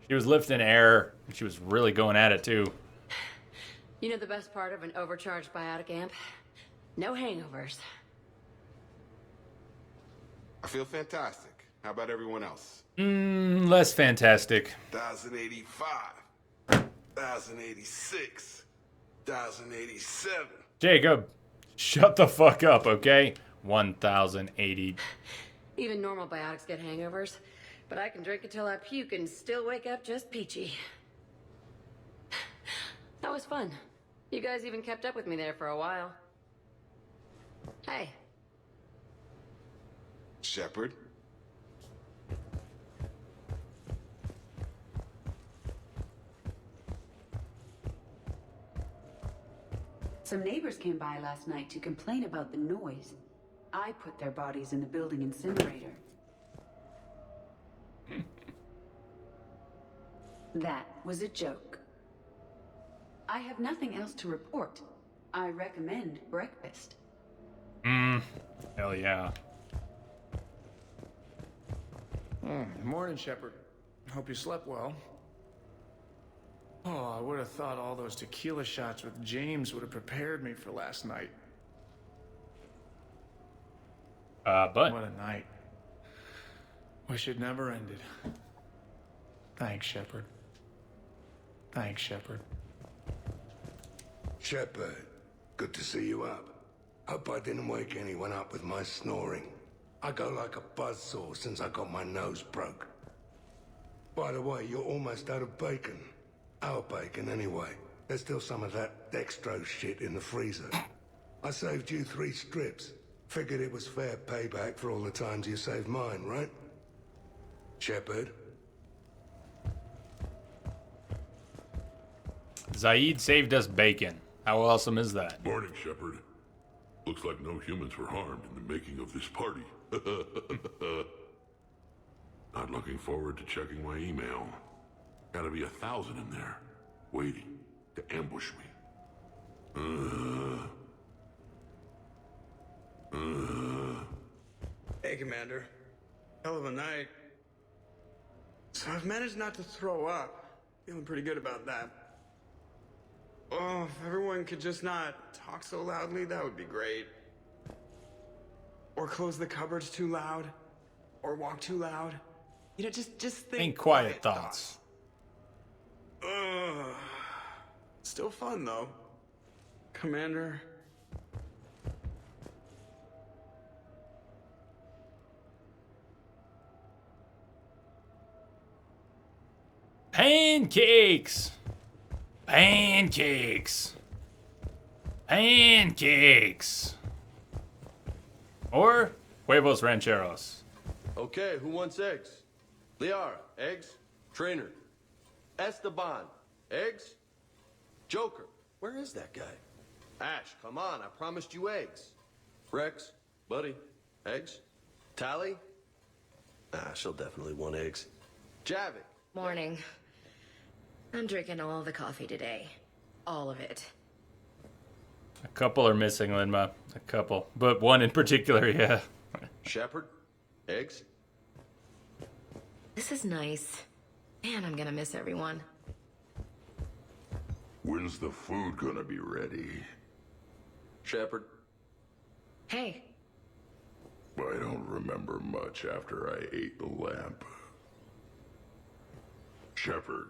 She was lifting air, and she was really going at it, too. You know the best part of an overcharged biotic amp? No hangovers. I feel fantastic. How about everyone else? Less fantastic. 1085, 1086, 1087. Jacob, shut the fuck up, okay? 1080. Even normal biotics get hangovers. But I can drink until I puke and still wake up just peachy. That was fun. You guys even kept up with me there for a while. Hey. Shepard? Some neighbors came by last night to complain about the noise. I put their bodies in the building incinerator. That was a joke. I have nothing else to report. I recommend breakfast. Hell yeah. Morning, Shepard. Hope you slept well. Oh, I would have thought all those tequila shots with James would have prepared me for last night. But what a night. Wish it never ended. Thanks, Shepard. Thanks, Shepard. Shepard, good to see you up. Hope I didn't wake anyone up with my snoring. I go like a buzzsaw since I got my nose broke. By the way, you're almost out of bacon. Our bacon, anyway. There's still some of that dextrose shit in the freezer. I saved you 3 strips. Figured it was fair payback for all the times you saved mine, right? Shepard? Zaid saved us bacon. How awesome is that? Morning, Shepard. Looks like no humans were harmed in the making of this party. Not looking forward to checking my email. Gotta be 1,000 in there, waiting to ambush me. Hey, Commander. Hell of a night. So I've managed not to throw up. Feeling pretty good about that. Oh, if everyone could just not talk so loudly, that would be great. Or close the cupboards too loud. Or walk too loud. You know, just think. Ain't quiet thoughts. Still fun, though. Commander. Pancakes! Pancakes! Pancakes! Or huevos rancheros. Okay, who wants eggs? Liara, eggs? Trainer. Esteban, eggs? Joker, where is that guy? Ash, come on, I promised you eggs. Rex, buddy, eggs? Tally? She'll definitely want eggs. Javik. Morning. I'm drinking all the coffee today. All of it. A couple are missing, Linma. A couple. But one in particular, yeah. Shepard, eggs? This is nice. Man, I'm gonna miss everyone. When's the food gonna be ready? Shepard. Hey. I don't remember much after I ate the lamp. Shepard.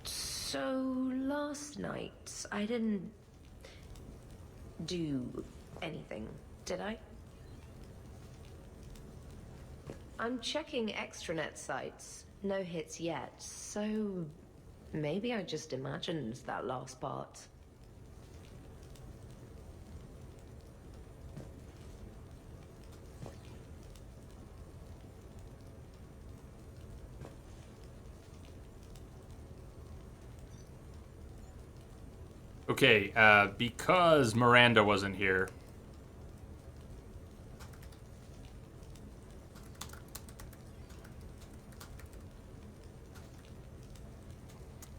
So, last night, I didn't do anything, did I? I'm checking extranet sites. No hits yet, so maybe I just imagined that last part. Okay, because Miranda wasn't here.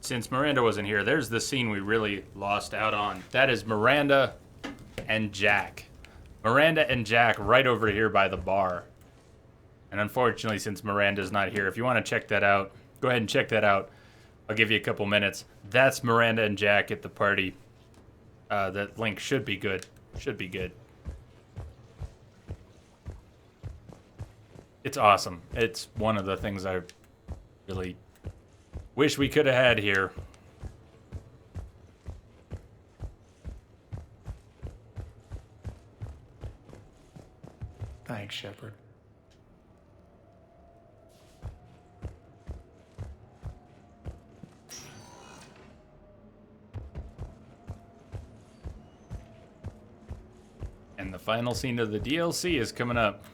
Since Miranda wasn't here, there's the scene we really lost out on. That is Miranda and Jack. Miranda and Jack right over here by the bar. And unfortunately, since Miranda's not here, if you want to check that out, go ahead and check that out. I'll give you a couple minutes. That's Miranda and Jack at the party. That link should be good. Should be good. It's awesome. It's one of the things I really wish we could have had here. Thanks, Shepard. And the final scene of the DLC is coming up.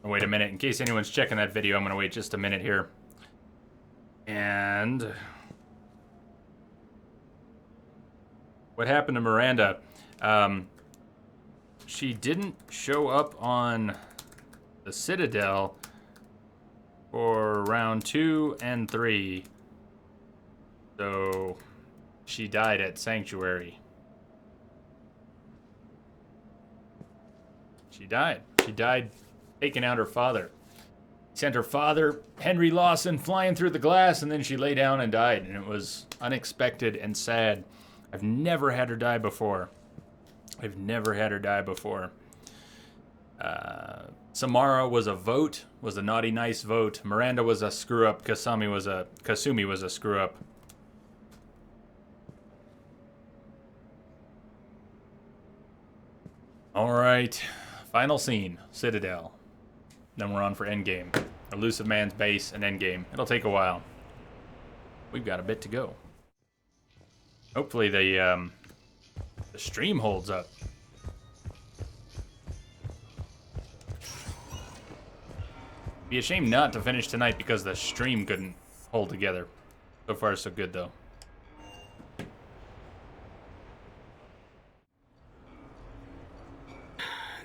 Oh, wait a minute. In case anyone's checking that video, I'm going to wait just a minute here. And what happened to Miranda? She didn't show up on the Citadel for round 2 and 3. So she died at Sanctuary. She died. She died taking out her father. Sent her father, Henry Lawson, flying through the glass, and then she lay down and died. And it was unexpected and sad. I've never had her die before. I've never had her die before. Samara was a vote, was a naughty nice vote. Miranda was a screw up. Kasumi was a screw up. All right, final scene, Citadel. Then we're on for Endgame. Elusive Man's base and Endgame. It'll take a while. We've got a bit to go. Hopefully the stream holds up. Be a shame not to finish tonight because the stream couldn't hold together. So far, so good though.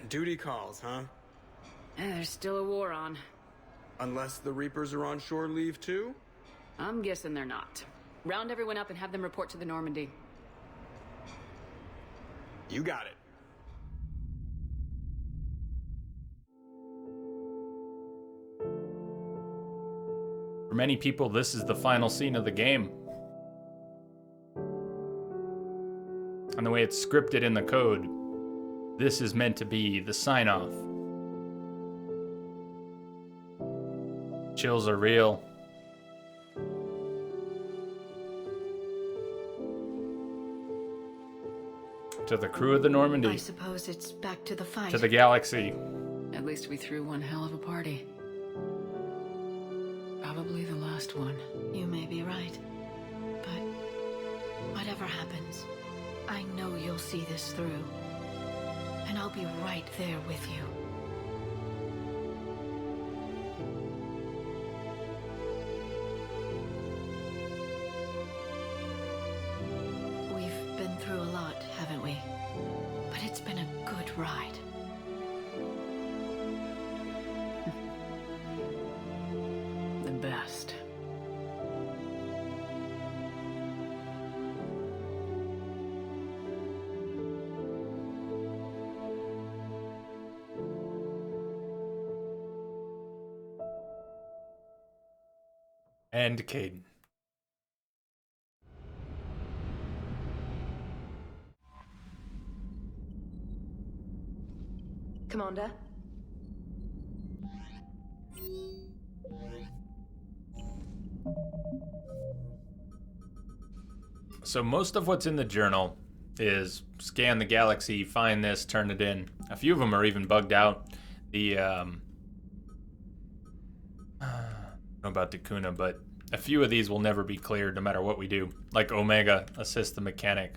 Duty calls, huh? There's still a war on. Unless the Reapers are on shore leave too? I'm guessing they're not. Round everyone up and have them report to the Normandy. You got it. For many people, this is the final scene of the game. And the way it's scripted in the code, this is meant to be the sign-off. Chills are real. To the crew of the Normandy. I suppose it's back to the fight. To the galaxy. At least we threw one hell of a party. Probably the last one. You may be right. But whatever happens, I know you'll see this through. And I'll be right there with you. We've been through a lot, haven't we? But it's been a good ride. The best. And Caden. Commander? So most of what's in the journal is scan the galaxy, find this, turn it in. A few of them are even bugged out. The, I don't know about Dakuna, but a few of these will never be cleared no matter what we do. Like Omega, assist the mechanic.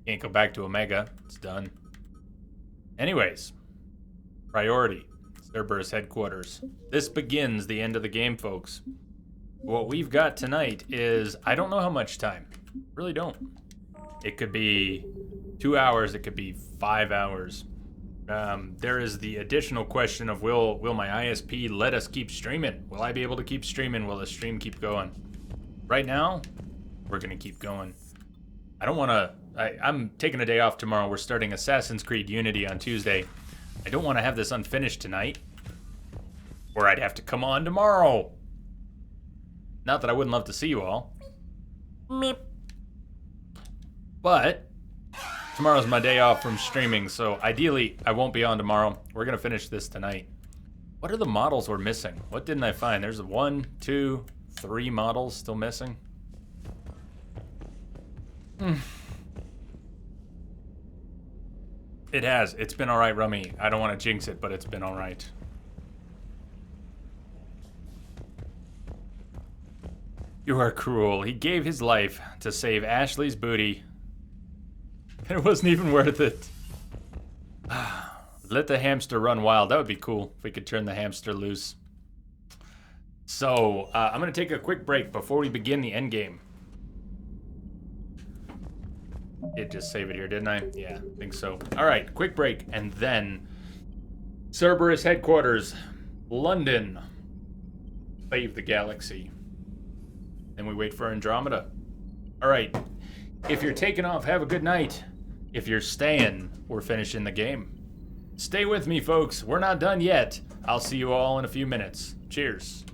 Can't go back to Omega, it's done. Anyways, priority, Cerberus headquarters. This begins the end of the game, folks. What we've got tonight is, I don't know how much time. Really don't. It could be 2 hours, it could be 5 hours. There is the additional question of will my ISP let us keep streaming? Will I be able to keep streaming? Will the stream keep going? Right now, we're gonna keep going. I don't wanna, I'm taking a day off tomorrow. We're starting Assassin's Creed Unity on Tuesday. I don't wanna have this unfinished tonight, or I'd have to come on tomorrow. Not that I wouldn't love to see you all. Meep. But tomorrow's my day off from streaming, so ideally I won't be on tomorrow. We're gonna finish this tonight. What are the models we're missing? What didn't I find? There's 1, 2, 3 models still missing. It has. It's been alright, Rummy. I don't want to jinx it, but it's been alright. You are cruel. He gave his life to save Ashley's booty. It wasn't even worth it. Let the hamster run wild. That would be cool if we could turn the hamster loose. So, I'm going to take a quick break before we begin the endgame. It just save it here, didn't I? Yeah, I think so. All right, quick break, and then Cerberus headquarters, London. Save the galaxy. Then we wait for Andromeda. All right, if you're taking off, have a good night. If you're staying, we're finishing the game. Stay with me, folks. We're not done yet. I'll see you all in a few minutes. Cheers.